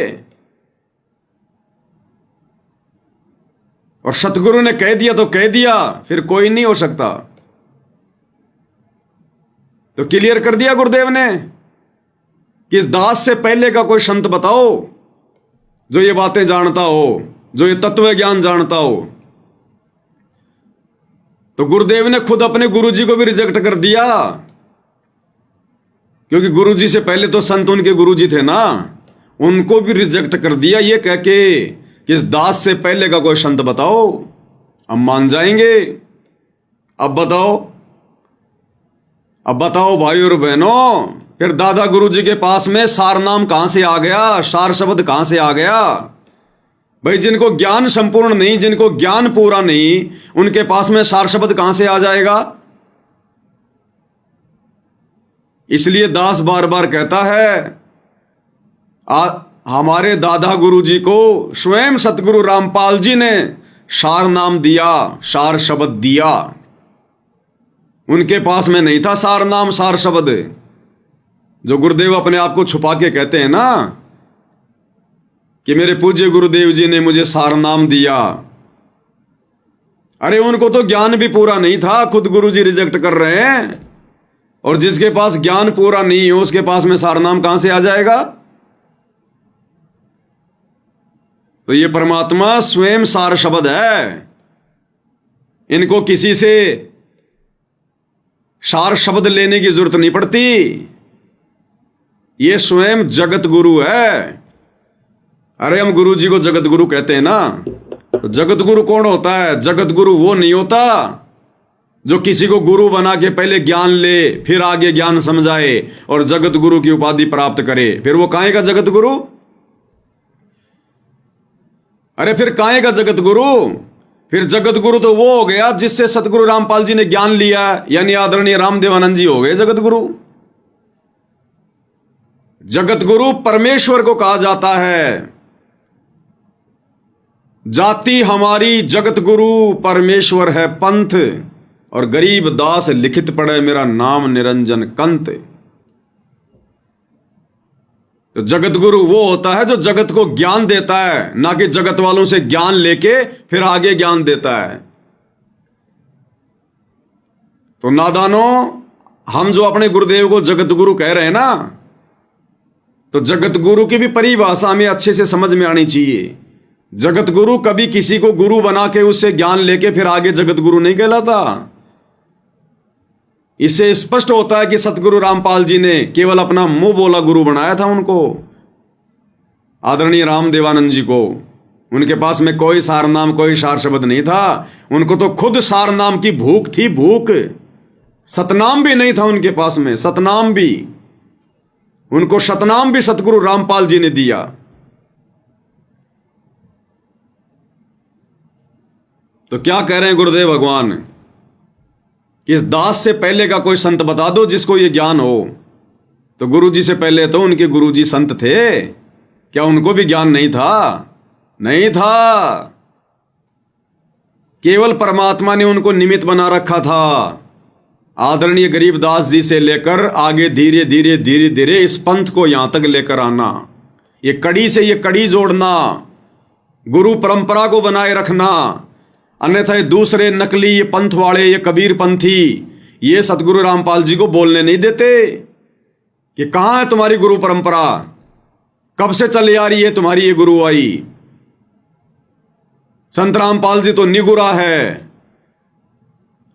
Speaker 1: और सतगुरु ने कह दिया तो कह दिया, फिर कोई नहीं हो सकता। तो क्लियर कर दिया गुरुदेव ने कि इस दास से पहले का कोई संत बताओ जो ये बातें जानता हो, जो ये तत्व ज्ञान जानता हो। तो गुरुदेव ने खुद अपने गुरुजी को भी रिजेक्ट कर दिया, क्योंकि गुरुजी से पहले तो संत उनके गुरुजी थे ना, उनको भी रिजेक्ट कर दिया ये कह के कि इस दास से पहले का कोई संत बताओ, हम मान जाएंगे। अब बताओ भाई और बहनों, फिर दादा गुरुजी के पास में सार नाम कहां से आ गया, सार शब्द कहां से आ गया? भाई जिनको ज्ञान संपूर्ण नहीं, जिनको ज्ञान पूरा नहीं, उनके पास में सार शब्द कहां से आ जाएगा? इसलिए दास बार बार कहता है, हमारे दादा गुरुजी को स्वयं सतगुरु रामपाल जी ने सार नाम दिया, सार शब्द दिया। उनके पास में नहीं था सार नाम, सार शब्द। जो गुरुदेव अपने आप को छुपा के कहते हैं ना कि मेरे पूज्य गुरुदेव जी ने मुझे सार नाम दिया, अरे उनको तो ज्ञान भी पूरा नहीं था, खुद गुरुजी रिजेक्ट कर रहे हैं। और जिसके पास ज्ञान पूरा नहीं हो उसके पास में सार नाम कहां से आ जाएगा? तो ये परमात्मा स्वयं सार शब्द है। इनको किसी से सार शब्द लेने की जरूरत नहीं पड़ती, ये स्वयं जगत गुरु है। अरे हम गुरु जी को जगत गुरु कहते हैं ना, तो जगत गुरु कौन होता है? जगत गुरु वो नहीं होता जो किसी को गुरु बना के पहले ज्ञान ले, फिर आगे ज्ञान समझाए और जगत गुरु की उपाधि प्राप्त करे। फिर वो काहे का जगत गुरु? अरे फिर काहे का जगत गुरु? फिर जगत गुरु तो वो हो गया जिससे सतगुरु रामपाल जी ने ज्ञान लिया, यानी आदरणीय रामदेवानंद जी हो गए जगत गुरु। जगत गुरु परमेश्वर को कहा जाता है। जाति हमारी जगत गुरु, परमेश्वर है पंथ, और गरीब दास लिखित पड़े मेरा नाम निरंजन कंत। तो जगत गुरु वो होता है जो जगत को ज्ञान देता है, ना कि जगत वालों से ज्ञान लेके फिर आगे ज्ञान देता है। तो नादानों, हम जो अपने गुरुदेव को जगत गुरु कह रहे हैं ना, तो जगत गुरु की भी परिभाषा हमें अच्छे से समझ में आनी चाहिए। जगत गुरु कभी किसी को गुरु बना के उससे ज्ञान लेके फिर आगे जगत गुरु नहीं कहलाता। इससे स्पष्ट होता है कि सतगुरु रामपाल जी ने केवल अपना मुंह बोला गुरु बनाया था उनको, आदरणीय रामदेवानंद जी को। उनके पास में कोई सार नाम, कोई सार शब्द नहीं था। उनको तो खुद सार नाम की भूख थी, भूख। सतनाम भी नहीं था उनके पास में, सतनाम भी। उनको सतनाम भी सतगुरु रामपाल जी ने दिया। तो क्या कह रहे हैं गुरुदेव भगवान कि इस दास से पहले का कोई संत बता दो जिसको ये ज्ञान हो। तो गुरुजी से पहले तो उनके गुरुजी संत थे, क्या उनको भी ज्ञान नहीं था? नहीं था। केवल परमात्मा ने उनको निमित्त बना रखा था। आदरणीय गरीबदास जी से लेकर आगे धीरे धीरे धीरे धीरे इस पंथ को यहां तक लेकर आना, ये कड़ी से ये कड़ी जोड़ना, गुरु परंपरा को बनाए रखना, अन्यथा ये दूसरे नकली ये पंथ वाले, ये कबीर पंथी, ये सतगुरु रामपाल जी को बोलने नहीं देते कि कहां है तुम्हारी गुरु परंपरा, कब से चली आ रही है तुम्हारी ये गुरुआई। संत रामपाल जी तो निगुरा है,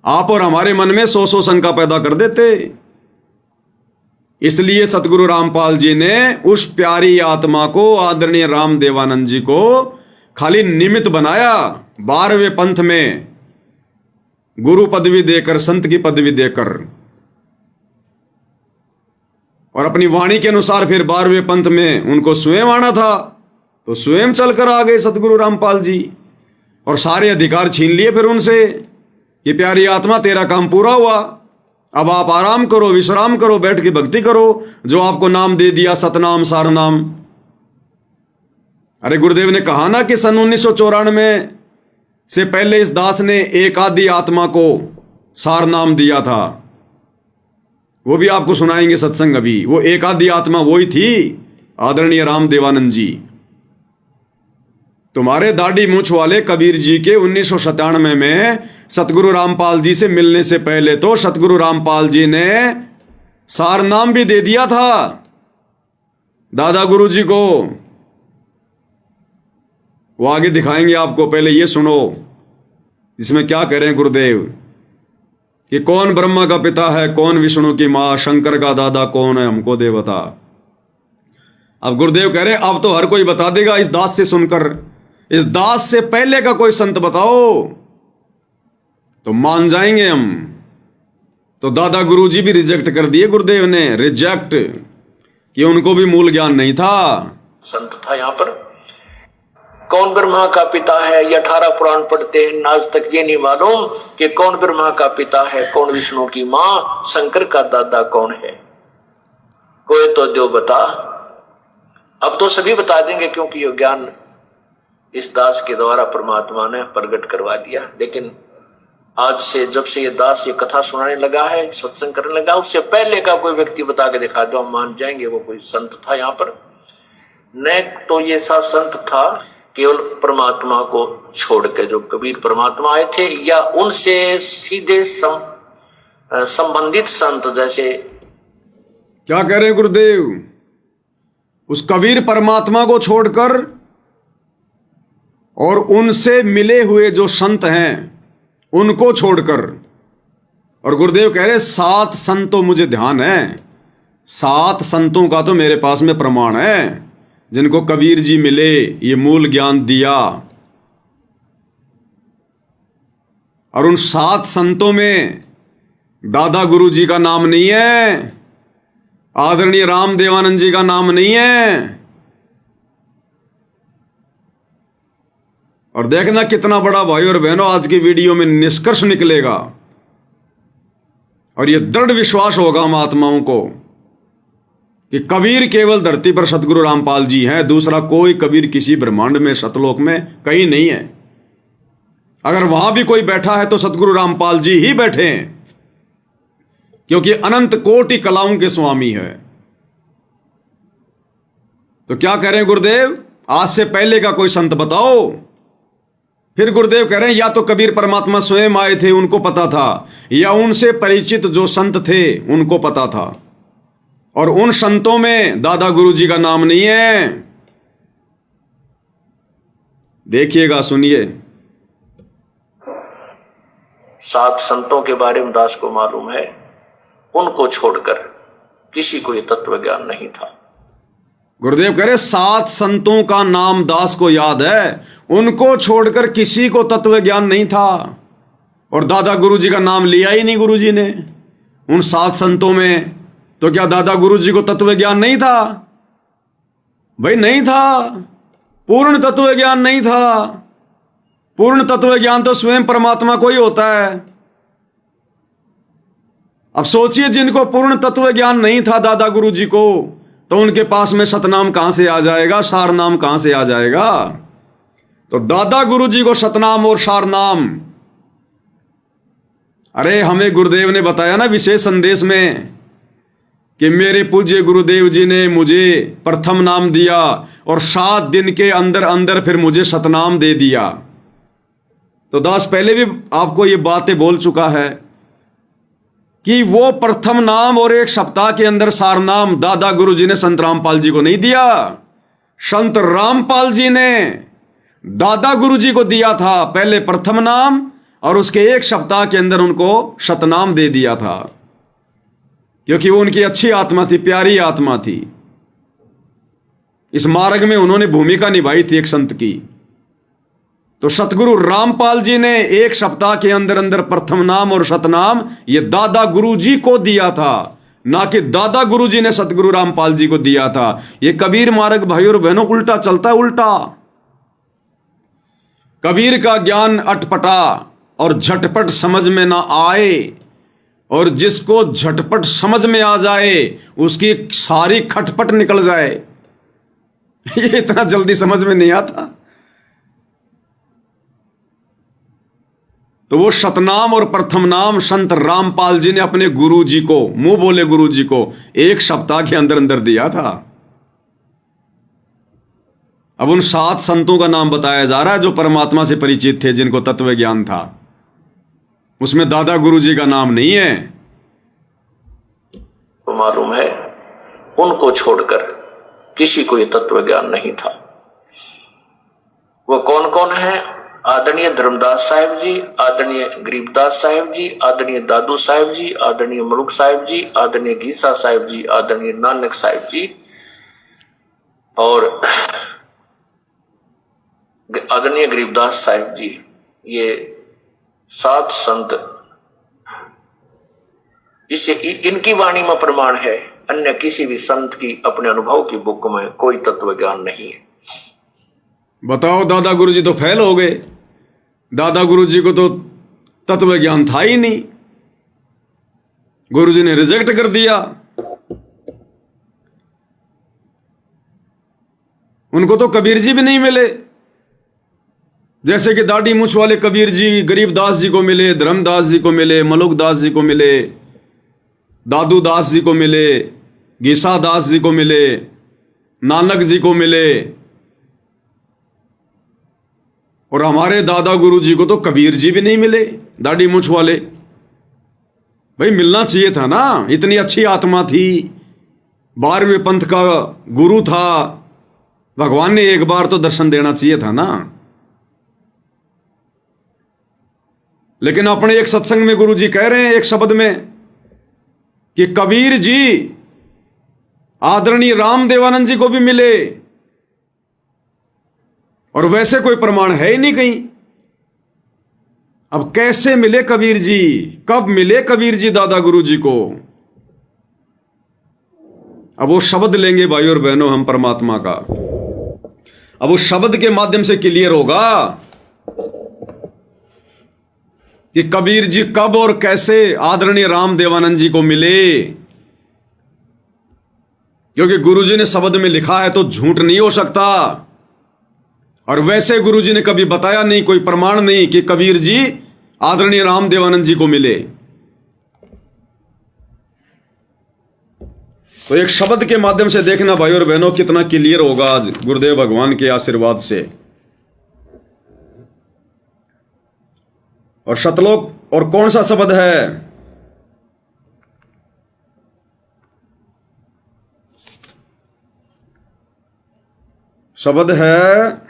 Speaker 1: आप और हमारे मन में सौ सौ शंका पैदा कर देते। इसलिए सतगुरु रामपाल जी ने उस प्यारी आत्मा को, आदरणीय राम देवानंद जी को खाली निमित्त बनाया 12वें पंथ में गुरु पदवी देकर, संत की पदवी देकर, और अपनी वाणी के अनुसार फिर 12वें पंथ में उनको स्वयं आना था तो स्वयं चलकर आ गए सतगुरु रामपाल जी, और सारे अधिकार छीन लिए फिर उनसे कि प्यारी आत्मा तेरा काम पूरा हुआ, अब आप आराम करो, विश्राम करो, बैठ के भक्ति करो, जो आपको नाम दे दिया सतनाम सारनाम। अरे गुरुदेव ने कहा ना कि सन 1994 से पहले इस दास ने एक आदि आत्मा को सार नाम दिया था, वो भी आपको सुनाएंगे सत्संग अभी। वो एक आदि आत्मा वही थी आदरणीय राम देवानंद जी। तुम्हारे दाढ़ी मूछ वाले कबीर जी के 1997 में सतगुरु रामपाल जी से मिलने से पहले तो सतगुरु रामपाल जी ने सार नाम भी दे दिया था दादा गुरु जी को। वो आगे दिखाएंगे आपको, पहले ये सुनो इसमें क्या कह रहे हैं गुरुदेव कि कौन ब्रह्मा का पिता है, कौन विष्णु की मां, शंकर का दादा कौन है, हमको दे बता। अब गुरुदेव कह रहे हैं अब तो हर कोई बता देगा इस दास से सुनकर, इस दास से पहले का कोई संत बताओ तो मान जाएंगे हम। तो दादा गुरु जी भी रिजेक्ट कर दिए गुरुदेव ने, रिजेक्ट, कि उनको भी मूल ज्ञान नहीं था।
Speaker 3: संत था यहाँ पर, कौन ब्रह्मा का पिता है, ये 18 पुराण पढ़ते हैं, आज तक ये नहीं मालूम कि कौन ब्रह्मा का पिता है, कौन विष्णु की मां, शंकर का दादा कौन है। कोई तो जो बता, अब तो सभी बता देंगे क्योंकि ये ज्ञान इस दास के द्वारा परमात्मा ने प्रकट करवा दिया। लेकिन आज से जब से ये दास ये कथा सुनाने लगा है, सत्संग करने लगा, उससे पहले का कोई व्यक्ति बता के दिखा दो, हम मान जाएंगे वो कोई संत था यहाँ पर। न तो ये सा संत था केवल परमात्मा को छोड़ के, जो कबीर परमात्मा आए थे, या उनसे सीधे संबंधित संत जैसे।
Speaker 1: क्या कह रहे हैं गुरुदेव, उस कबीर परमात्मा को छोड़कर और उनसे मिले हुए जो संत हैं उनको छोड़कर। और गुरुदेव कह रहे 7 संतों मुझे ध्यान है, 7 संतों का तो मेरे पास में प्रमाण है जिनको कबीर जी मिले, ये मूल ज्ञान दिया। और उन 7 संतों में दादा गुरु जी का नाम नहीं है, आदरणीय राम देवानंद जी का नाम नहीं है। और देखना कितना बड़ा भाई और बहनों आज की वीडियो में निष्कर्ष निकलेगा, और यह दृढ़ विश्वास होगा हम आत्माओं को कि कबीर केवल धरती पर सतगुरु रामपाल जी हैं, दूसरा कोई कबीर किसी ब्रह्मांड में, सतलोक में कहीं नहीं है। अगर वहां भी कोई बैठा है तो सतगुरु रामपाल जी ही बैठे हैं, क्योंकि अनंत कोटि कलाओं के स्वामी है। तो क्या कह रहे हैं गुरुदेव, आज से पहले का कोई संत बताओ। फिर गुरुदेव कह रहे हैं या तो कबीर परमात्मा स्वयं आए थे, उनको पता था, या उनसे परिचित जो संत थे उनको पता था, और उन संतों में दादा गुरु जी का नाम नहीं है। देखिएगा, सुनिए।
Speaker 3: 7 संतों के बारे में दास को मालूम है, उनको छोड़कर किसी को यह तत्व ज्ञान नहीं था।
Speaker 1: गुरुदेव कह रहे 7 संतों का नाम दास को याद है, उनको छोड़कर किसी को तत्व ज्ञान नहीं था। और दादा गुरु जी का नाम लिया ही नहीं गुरु जी ने उन 7 संतों में। तो क्या दादा गुरु जी को तत्व ज्ञान नहीं था? भाई नहीं था, पूर्ण तत्व ज्ञान नहीं था। पूर्ण तत्व ज्ञान तो स्वयं परमात्मा को ही होता है। अब सोचिए, जिनको पूर्ण तत्व ज्ञान नहीं था दादा गुरु जी को, तो उनके पास में सतनाम कहां से आ जाएगा, सार नाम कहां से आ जाएगा? तो दादा गुरु जी को सतनाम और सार नाम, अरे हमें गुरुदेव ने बताया ना विशेष संदेश में कि मेरे पूज्य गुरुदेव जी ने मुझे प्रथम नाम दिया और 7 दिन के अंदर अंदर फिर मुझे सतनाम दे दिया। तो दास पहले भी आपको ये बातें बोल चुका है कि वो प्रथम नाम और 1 सप्ताह के अंदर सार नाम दादा गुरु जी ने संत रामपाल जी को नहीं दिया, संत रामपाल जी ने दादा गुरु जी को दिया था। पहले प्रथम नाम और उसके 1 सप्ताह के अंदर उनको शतनाम दे दिया था, क्योंकि वो उनकी अच्छी आत्मा थी, प्यारी आत्मा थी। इस मार्ग में उन्होंने भूमिका निभाई थी एक संत की। तो सतगुरु रामपाल जी ने 1 सप्ताह के अंदर अंदर प्रथम नाम और शतनाम ये दादा गुरु जी को दिया था, ना कि दादा गुरु जी ने सतगुरु रामपाल जी को दिया था। ये कबीर मार्ग भाई और बहनों उल्टा चलता है, उल्टा। कबीर का ज्ञान अटपटा और झटपट समझ में ना आए, और जिसको झटपट समझ में आ जाए उसकी सारी खटपट निकल जाए। ये इतना जल्दी समझ में नहीं आता। तो वो शतनाम और प्रथम नाम संत रामपाल जी ने अपने गुरु जी को, मुंह बोले गुरु जी को 1 सप्ताह के अंदर अंदर दिया था। अब उन 7 संतों का नाम बताया जा रहा है जो परमात्मा से परिचित थे, जिनको तत्व ज्ञान था। उसमें दादा गुरु जी का नाम नहीं है।
Speaker 3: तो मालूम है उनको छोड़कर किसी को ये तत्व ज्ञान नहीं था। वो कौन कौन है? आदरणीय धर्मदास साहिब जी, आदरणीय गरीबदास साहिब जी, आदरणीय दादू साहिब जी, आदरणीय मलुक साहिब जी, आदरणीय गीसा साहिब जी, आदरणीय नानक साहिब जी और आदरणीय गरीबदास साहिब जी। ये 7 संत, इससे इनकी वाणी में प्रमाण है। अन्य किसी भी संत की अपने अनुभव की बुक में कोई तत्व ज्ञान नहीं है।
Speaker 1: बताओ, दादा गुरु जी तो फेल हो गए। दादा गुरु जी को तो तत्व ज्ञान था ही नहीं, गुरु जी ने रिजेक्ट कर दिया। उनको तो कबीर जी भी नहीं मिले। जैसे कि दाढ़ी मूछ वाले कबीर जी गरीबदास जी को मिले, धर्मदास जी को मिले, मलुकदास जी को मिले, दादू दास जी को मिले, गीसा दास जी को मिले, नानक जी को मिले, और हमारे दादा गुरु जी को तो कबीर जी भी नहीं मिले, दाढ़ी मूछ वाले। भाई मिलना चाहिए था ना, इतनी अच्छी आत्मा थी, 12वें पंथ का गुरु था, भगवान ने एक बार तो दर्शन देना चाहिए था ना। लेकिन अपने एक सत्संग में गुरु जी कह रहे हैं एक शब्द में कि कबीर जी आदरणीय राम देवानंद जी को भी मिले, और वैसे कोई प्रमाण है ही नहीं कहीं। अब कैसे मिले कबीर जी, कब मिले कबीर जी दादा गुरु जी को? अब वो शब्द लेंगे भाई और बहनों हम परमात्मा का। अब उस शब्द के माध्यम से क्लियर होगा कि कबीर जी कब और कैसे आदरणीय राम देवानंद जी को मिले। क्योंकि गुरु जी ने शब्द में लिखा है तो झूठ नहीं हो सकता, और वैसे गुरु जी ने कभी बताया नहीं, कोई प्रमाण नहीं कि कबीर जी आदरणीय राम देवानंद जी को मिले। तो एक शब्द के माध्यम से देखना भाई और बहनों कितना क्लियर होगा आज गुरुदेव भगवान के आशीर्वाद से। और शतलोक, और कौन सा शब्द है? शब्द है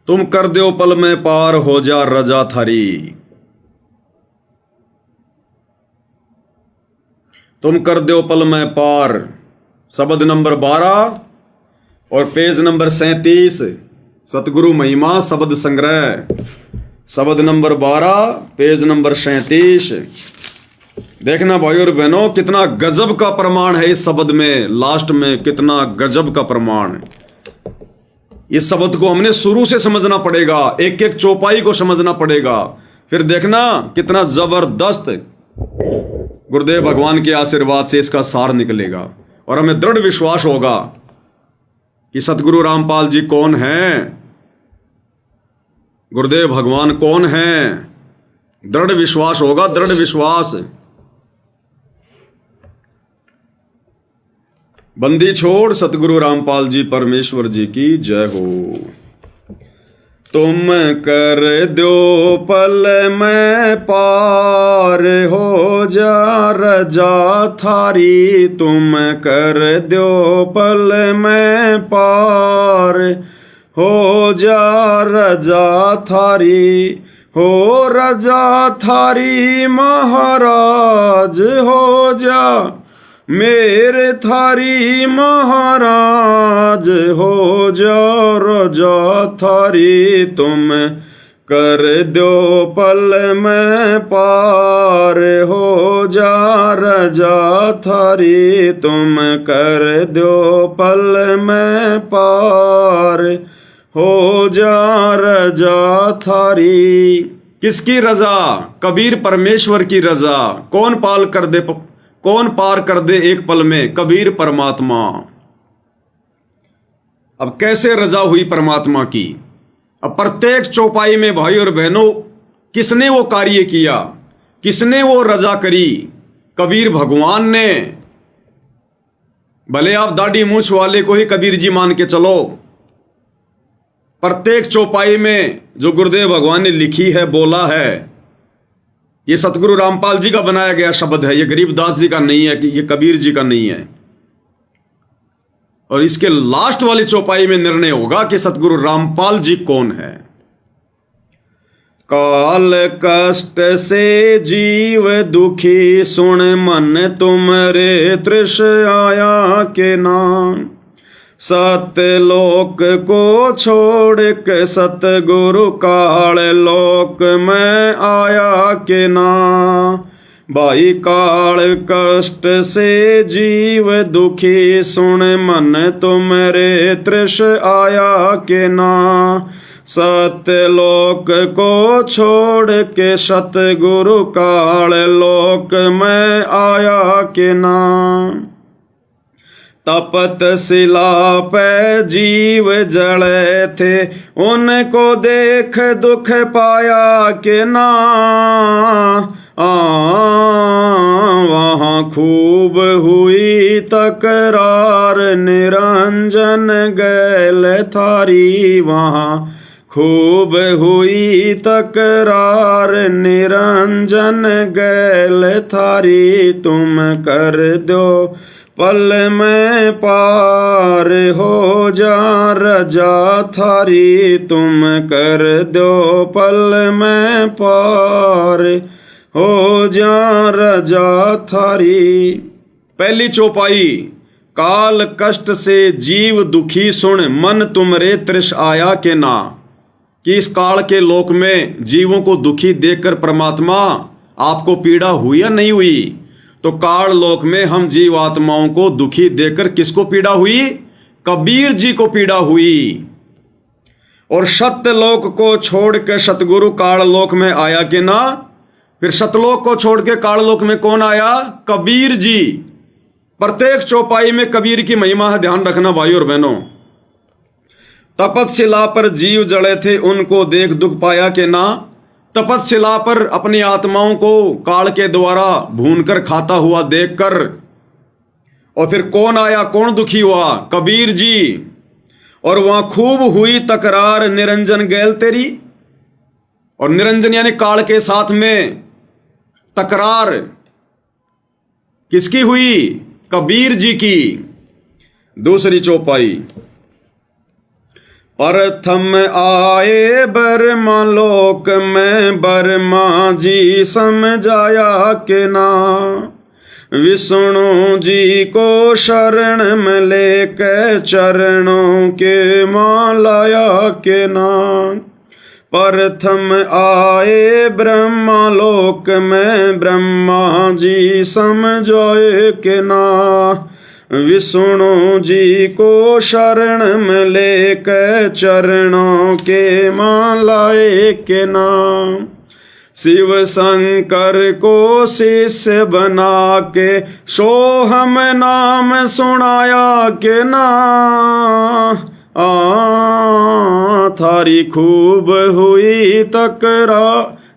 Speaker 1: तुम कर दो पल में पार हो जा रजा थारी। तुम कर दो पल में पार, शब्द नंबर 12 और पेज नंबर 37, सतगुरु महिमा शब्द संग्रह, शब्द नंबर 12 पेज नंबर 37। देखना भाई और बहनों, कितना गजब का प्रमाण है इस शब्द में, लास्ट में कितना गजब का प्रमाण है। इस शब्द को हमने शुरू से समझना पड़ेगा, एक एक चौपाई को समझना पड़ेगा, फिर देखना कितना जबरदस्त गुरुदेव भगवान के आशीर्वाद से इसका सार निकलेगा। और हमें दृढ़ विश्वास होगा कि सतगुरु रामपाल जी कौन हैं, गुरुदेव भगवान कौन हैं। दृढ़ विश्वास होगा, दृढ़ विश्वास। बंदी छोड़ सतगुरु रामपाल जी परमेश्वर जी की जय हो। तुम कर दो पल में पार, हो जा रजा थारी। तुम कर दो पल में पार, हो जा रजा थारी। हो रजा थारी महाराज, हो जा मेरे थारी महाराज। हो जा रजा थारी। तुम कर दो पल में पार, हो जा रजा थारी। तुम कर दो पल में पार, हो जा रजा थारी। किसकी रजा? कबीर परमेश्वर की रजा। कौन पार कर दे एक पल में? कबीर परमात्मा। अब कैसे रजा हुई परमात्मा की? अब प्रत्येक चौपाई में भाई और बहनों किसने वो कार्य किया, किसने वो रजा करी? कबीर भगवान ने। भले आप दाढ़ी मूछ वाले को ही कबीर जी मान के चलो, प्रत्येक चौपाई में जो गुरुदेव भगवान ने लिखी है, बोला है, ये सतगुरु रामपाल जी का बनाया गया शब्द है, ये गरीबदास जी का नहीं है, ये कबीर जी का नहीं है। और इसके लास्ट वाली चौपाई में निर्णय होगा कि सतगुरु रामपाल जी कौन है। काल कष्ट से जीव दुखी, सुन मन तुमरे तृष आया के नाम। सत्य लोक को छोड़ के सतगुरु काल लोक में आया के ना। भाई काल कष्ट से जीव दुखी, सुन मन तुमरे तृष आया के ना। सत्य लोक को छोड़ के सतगुरु काल लोक में आया के ना। तपत शिला पे जीव जड़े थे, उनको देख दुख पाया के ना। वहाँ खूब हुई तकरार, निरंजन गैल थारी। वहाँ खूब हुई तकरार, निरंजन गैल थारी। तुम कर दो पल में पार, हो जा रजा थारी। तुम कर दो पल में पार, हो जा रजा थारी। पहली चौपाई, काल कष्ट से जीव दुखी, सुन मन तुमरे तृष आया के ना। कि इस काल के लोक में जीवों को दुखी देखकर परमात्मा आपको पीड़ा हुई या नहीं हुई? तो काल लोक में हम जीव आत्माओं को दुखी देखकर किसको पीड़ा हुई? कबीर जी को पीड़ा हुई। और सत्य लोक को छोड़ के सतगुरु काल लोक में आया कि ना। फिर सतलोक को छोड़ के काल लोक में कौन आया? कबीर जी। प्रत्येक चौपाई में कबीर की महिमा है, ध्यान रखना भाई और बहनों। तपतशिला पर जीव जड़े थे, उनको देख दुख पाया के ना। तपतशिला पर अपनी आत्माओं को काल के द्वारा भूनकर खाता हुआ देखकर, और फिर कौन आया, कौन दुखी हुआ? कबीर जी। और वहां खूब हुई तकरार, निरंजन गैल तेरी। और निरंजन यानी काल के साथ में तकरार किसकी हुई? कबीर जी की। दूसरी चौपाई, प्रथम आए बर्मा लोक में, बर्मा जी समझाया के ना। विष्णु जी को शरण में लेके चरणों के मालाया के ना। प्रथम आए ब्रह्मलोक में ब्रह्मा जी समझाए के ना, विष्णु जी को शरण में लेकर चरणों के मालाए के नाम, शिव शंकर को शिष्य बना के सोहम नाम सुनाया के ना, थारी खूब हुई तकरा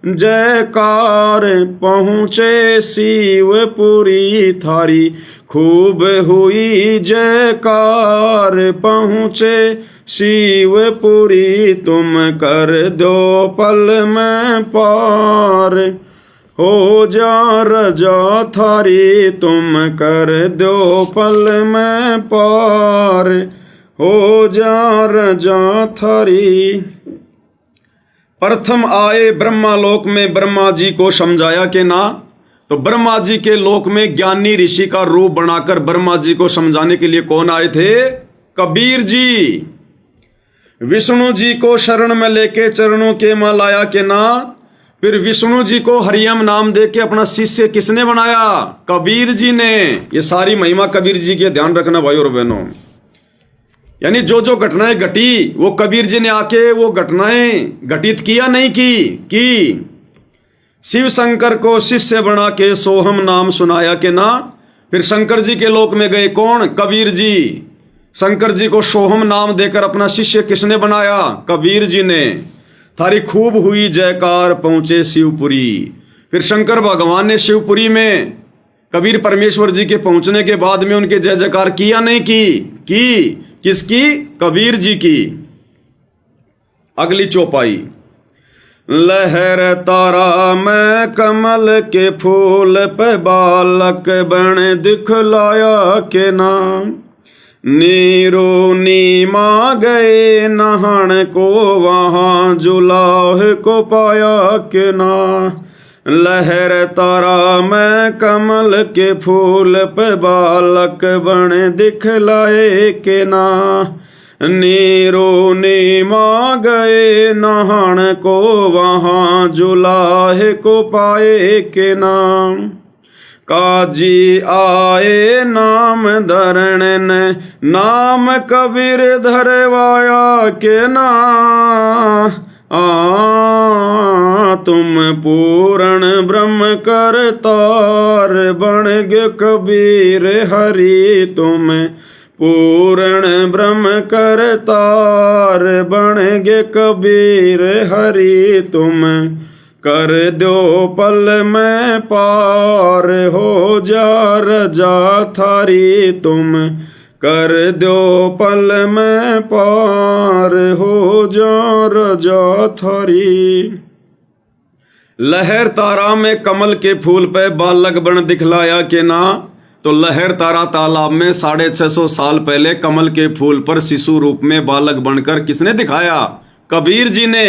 Speaker 1: जयकार पहुँचे शिवपुरी, थारी खूब हुई जयकार पहुँचे शिवपुरी, तुम कर दो पल में पार हो जा रजा थारी, तुम कर दो पल में पार हो जा रजा थारी। प्रथम आए ब्रह्मालोक में ब्रह्मा जी को समझाया के ना, तो ब्रह्मा जी के लोक में ज्ञानी ऋषि का रूप बनाकर ब्रह्मा जी को समझाने के लिए कौन आए थे? कबीर जी। विष्णु जी को शरण में लेके चरणों के मां लाया के ना, फिर विष्णु जी को हरियम नाम दे के अपना शिष्य किसने बनाया? कबीर जी ने। ये सारी महिमा कबीर जी के ध्यान रखना भाई और बहनों। यानी जो जो घटनाएं घटी वो कबीर जी ने आके वो घटनाएं घटित किया नहीं की शिव शंकर को शिष्य बना के सोहम नाम सुनाया के ना, फिर शंकर जी के लोक में गए कौन? कबीर जी। शंकर जी को सोहम नाम देकर अपना शिष्य किसने बनाया? कबीर जी ने। थारी खूब हुई जयकार पहुंचे शिवपुरी। फिर शंकर भगवान ने शिवपुरी में कबीर परमेश्वर जी के पहुंचने के बाद में उनके जय जयकार किया नहीं की किसकी? कबीर जी की। अगली चौपाई, लहर तारा में कमल के फूल पे बालक बन दिखलाया के नाम, नीरो नीमा गए नहान को वहां जुलाह को पाया के ना, लहर तारा में कमल के फूल पे बालक बन दिखलाए के ना, नीरो नीमा गए नहान को वहां जुलाह को पाए के नाम, काजी आए नाम धरण ने नाम कबीर धरवाया के ना, तुम पूर्ण ब्रह्म करतार बन गे कबीर हरि, तुम पूर्ण ब्रह्म करतार बन गे कबीर हरि, तुम कर दो पल में पार हो जा रजा थारी, तुम कर दो पल में पार हो जा रजा थारी। लहर तारा में कमल के फूल पे बालक बन दिखलाया के ना, तो लहर तारा तालाब में 650 साल पहले कमल के फूल पर शिशु रूप में बालक बनकर किसने दिखाया? कबीर जी ने।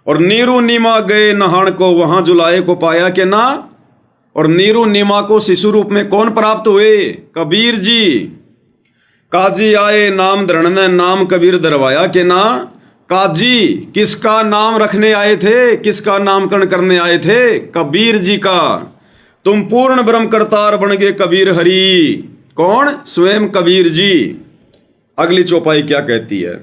Speaker 1: और नीरू नीमा गए नहान को वहां जुलाए को पाया के ना, और नीरू नीमा को शिशु रूप में कौन प्राप्त हुए? कबीर जी। काजी आए नाम धरण ने नाम कबीर धरवाया के ना, काजी किसका नाम रखने आए थे? किसका नामकरण करने आए थे? कबीर जी का। तुम पूर्ण ब्रह्म करतार बन गए कबीर हरि। कौन? स्वयं कबीर जी। अगली चौपाई क्या कहती है?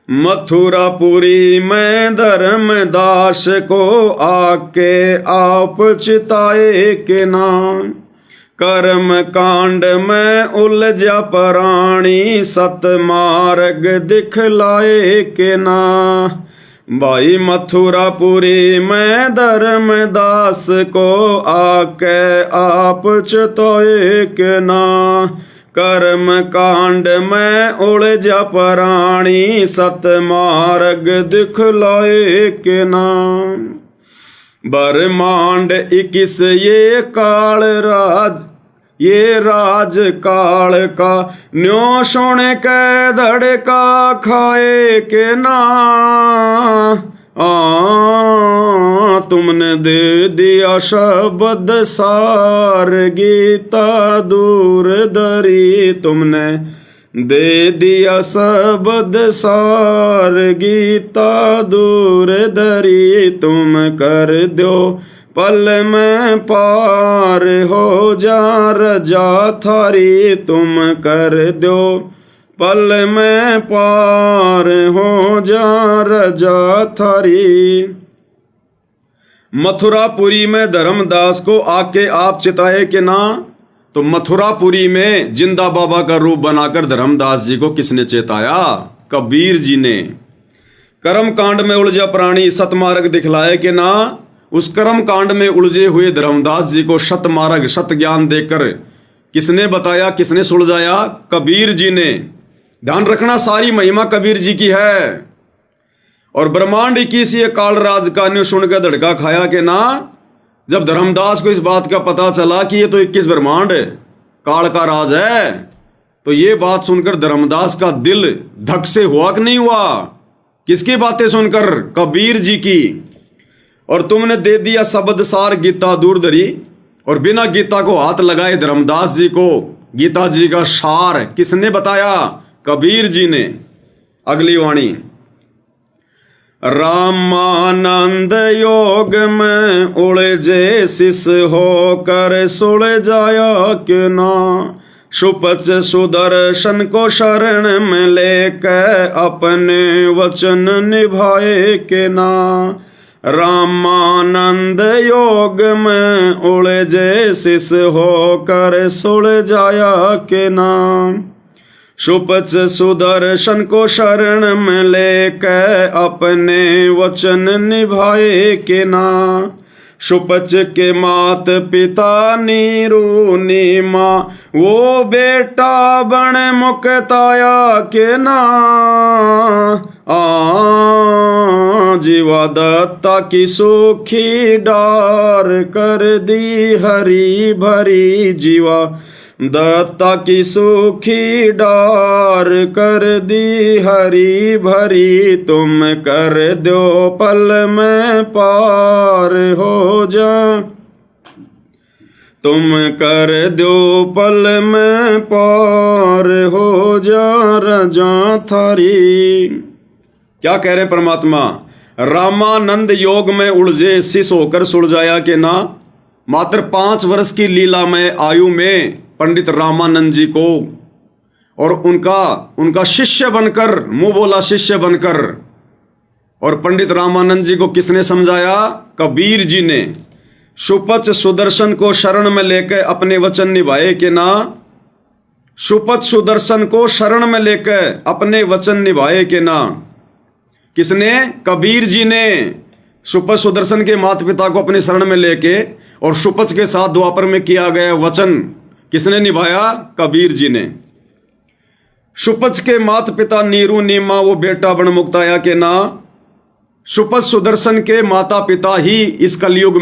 Speaker 1: मथुरापुरी में धर्मदास को आके आप चिताए के नाम, कर्म कांड में उलझा प्राणी सतमार्ग दिखलाए के ना, भाई मथुरापुरी में धर्मदास को आके आप चिताए के ना, कर्म कांड में उलझा प्राणी सतमार्ग दिखलाए के नाम, ब्रह्मांड 21 ये काल राज, ये राज काल का न्यो सुन के धड़का खाए के ना, तुमने दे दिया शब्द सार गीता दूर दरी, तुमने दे दिया शब्द सार गीता दूर धरी तुम कर दो पल में पार हो जा रजा थारी तुम कर दो पल में पार हो जा रजा थारी। मथुरापुरी में धर्मदास को आके आप चिताए कि ना, तो मथुरापुरी में जिंदा बाबा का रूप बनाकर धर्मदास जी को किसने चेताया? कबीर जी ने। कर्म कांड में उलझा प्राणी सतमार्ग दिखलाए कि ना, उस कर्म कांड में उलझे हुए धर्मदास जी को सतमार्ग सत ज्ञान देकर किसने बताया, किसने सुलझाया? कबीर जी ने। ध्यान रखना, सारी महिमा कबीर जी की है। और ब्रह्मांड 21 ये काल राज का न्यू सुनकर धड़का खाया कि ना, जब धर्मदास को इस बात का पता चला कि ये तो 21 ब्रह्मांड काल का राज है, तो ये बात सुनकर धर्मदास का दिल धक से हुआ कि नहीं हुआ? किसकी बातें सुनकर? कबीर जी की। और तुमने दे दिया शब्द सार गीता दूर धरी, और बिना गीता को हाथ लगाए धर्मदास जी को गीता जी का सार किसने बताया? कबीर जी ने। अगली वाणी, रामानंद योग में उलझे शिष होकर सुलझाया कि ना, सुपच सुदर्शन को शरण में लेकर अपने वचन निभाए कि ना। रामानंद योग में उलझे शिष होकर सुलझाया कि ना, सुपच सुदर्शन को शरण में लेकर अपने वचन निभाए कि ना। सुपच के मात पिता नीरू नीमा वो बेटा बन मुक्ताया के ना। जीवा दत्ता की सूखी डार कर दी हरी भरी, जीवा दत्ता की सूखी डार कर दी हरी भरी, तुम कर दो पल में पार हो जा, तुम कर दो पल में पार हो जा रजा थारी। क्या कह रहे परमात्मा? रामानंद योग में उलझे शिष होकर सुलझाया कि ना। मात्र 5 वर्ष की लीलामय आयु में पंडित रामानंद जी को और उनका शिष्य बनकर, मुंह बोला शिष्य बनकर, और पंडित रामानंद जी को किसने समझाया? कबीर जी ने। सुपच सुदर्शन को शरण में लेकर अपने वचन निभाए कि ना। सुपच सुदर्शन को शरण में लेकर अपने वचन निभाए कि ना। किसने? कबीर जी ने। सुपच सुदर्शन के माता पिता को अपने शरण में लेके और सुपच के साथ द्वापर में किया गया वचन किसने निभाया? कबीर जी ने। सुपच के माता पिता नीरू नीमा वो बेटा बन मुक्ताया के ना। सुपच सुदर्शन के माता पिता ही इस कलयुग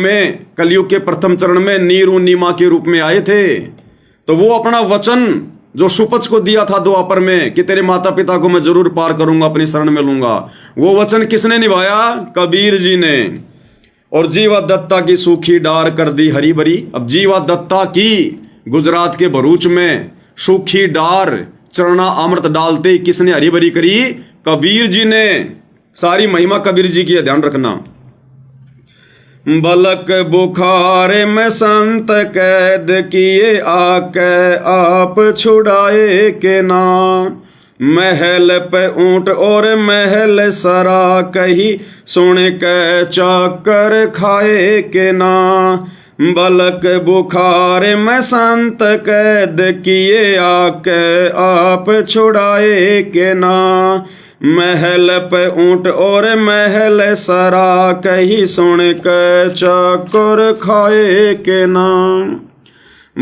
Speaker 1: के प्रथम चरण में नीरू नीमा के रूप में आए थे। तो वो अपना वचन जो सुपच को दिया था द्वापर में कि तेरे माता पिता को मैं जरूर पार करूंगा, अपनी शरण में लूंगा, वो वचन किसने निभाया? कबीर जी ने। और जीवा दत्ता की सूखी डार कर दी हरी भरी। अब जीवा दत्ता की गुजरात के भरूच में सूखी डार चरना अमृत डालते ही किसने हरी भरी करी? कबीर जी ने। सारी महिमा कबीर जी की है, ध्यान रखना। बलक बुखार में संत कैद किए आके आप छुड़ाए के ना। महल पे ऊंट और महल सरा कही सुन के चाकर खाए के ना। बलक बुखार में संत कैद किए आके आप छुड़ाए के ना। महल पे ऊंट और महल सरा कही सुन के चाकर खाए के ना।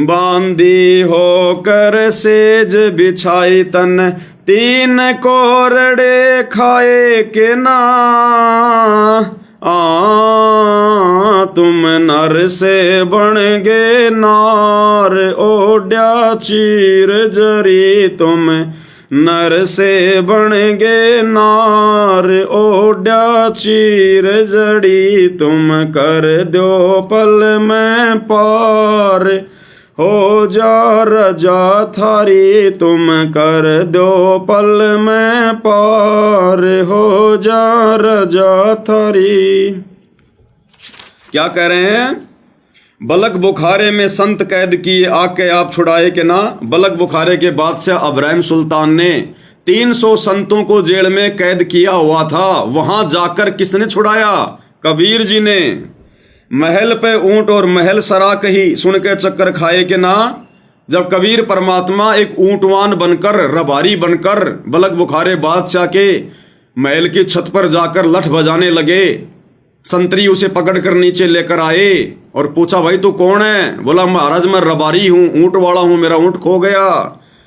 Speaker 1: बांदी होकर सेज बिछाई तन 3 कोरड़े खाए के ना। तुम नर से बन गे नार ओड्या चीर जरी। तुम नर से बन गे नार ओड्या चीर जड़ी। तुम कर दो पल में पार हो जा रजा थारी, तुम कर दो पल में पार, हो जा रजा थारी। क्या कह रहे हैं? बलक बुखारे में संत कैद किए, आके आप छुड़ाए के ना। बलक बुखारे के बादशाह इब्राहिम सुल्तान ने 300 संतों को जेल में कैद किया हुआ था। वहां जाकर किसने छुड़ाया? कबीर जी ने। महल पे ऊंट और महल सराक ही सुन के चक्कर खाए के ना। जब कबीर परमात्मा एक ऊंटवान बनकर, रबारी बनकर बलक बुखारे बादशाह के महल की छत पर जाकर लठ बजाने लगे, संतरी उसे पकड़कर नीचे लेकर आए और पूछा, भाई तू कौन है? बोला, महाराज मैं रबारी हूं, ऊंट वाला हूं, मेरा ऊंट खो गया,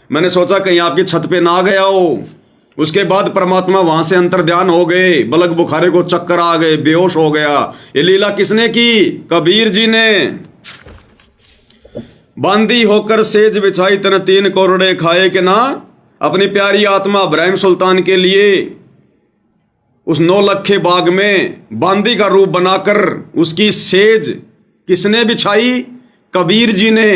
Speaker 1: मैंने सोचा कहीं आपकी छत पे ना गया हो। उसके बाद परमात्मा वहां से अंतर्ध्यान हो गए, बलक बुखारे को चक्कर आ गए, बेहोश हो गया। ये लीला किसने की? कबीर जी ने। बांदी होकर सेज बिछाई, तन 3 कोरड़े खाए के ना। अपनी प्यारी आत्मा इब्राहिम सुल्तान के लिए उस 9 लखे बाग में बांदी का रूप बनाकर उसकी सेज किसने बिछाई? कबीर जी ने।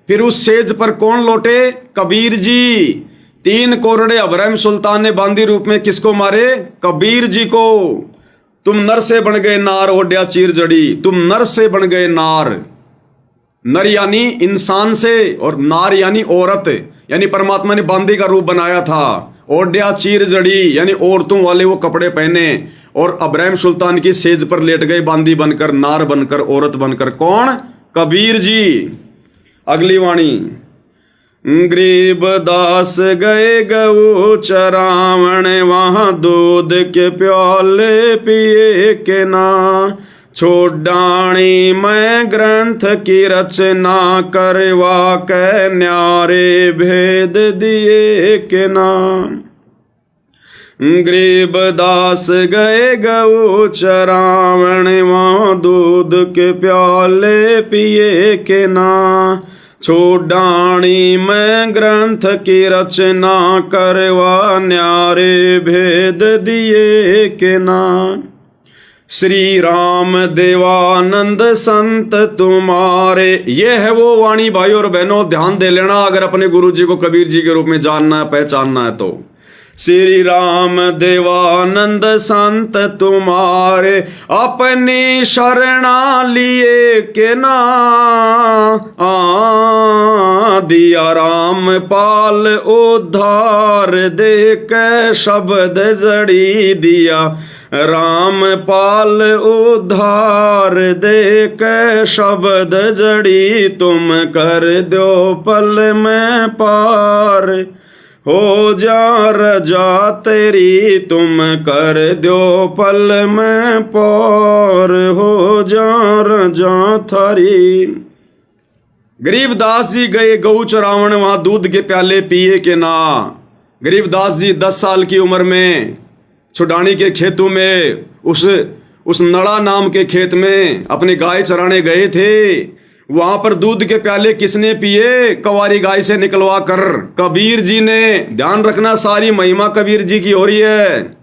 Speaker 1: फिर उस सेज पर कौन लौटे? कबीर जी। 3 कोरड़े इब्राहिम सुल्तान ने बांदी रूप में किसको मारे? कबीर जी को। तुम नर से बन गए नार, ओड्या चीर जड़ी, तुम नर से बन गए नार। नर यानी इंसान से और नार यानी औरत, यानी परमात्मा ने बांदी का रूप बनाया था। ओड्या चीर जड़ी यानी औरतों वाले वो कपड़े पहने और इब्राहिम सुल्तान की सेज पर लेट गए बांदी बनकर, नार बनकर, औरत बनकर। कौन? कबीर जी। अगली वाणी, गरीब दास गए गऊ चरावण, वहां दूध के प्याले पिए के ना। छोड़ाणी मैं ग्रंथ की रचना, करवा के न्यारे भेद दिए के ना। गरीब दास गए गऊ चरावण, वहां दूध के प्याले पिए के ना। छोड़ाणी मैं ग्रंथ की रचना, करवा न्यारे भेद दिए के ना। श्री राम देवानंद संत तुम्हारे। ये है वो वाणी भाई और बहनों, ध्यान दे लेना अगर अपने गुरु जी को कबीर जी के रूप में जानना है, पहचानना है तो। श्री राम देवानंद संत तुम्हारे, अपनी शरणा लिए के ना। दिया राम पाल उद्धार, दे के शब्द जड़ी दिया। राम पाल उद्धार, दे के शब्द जड़ी। तुम कर दो पल में पार, हो जा रजा तेरी। तुम कर दो पल में पार, हो जा रजा थारी। गरीबदास जी गए गऊ चरावण, वहां दूध के प्याले पिए के ना। गरीबदास जी 10 साल की उम्र में छुडानी के खेतों में उस नड़ा नाम के खेत में अपनी गाय चराने गए थे। वहां पर दूध के प्याले किसने पिए? कवारी गाय से निकलवा कर कबीर जी ने। ध्यान रखना, सारी महिमा कबीर जी की हो रही है।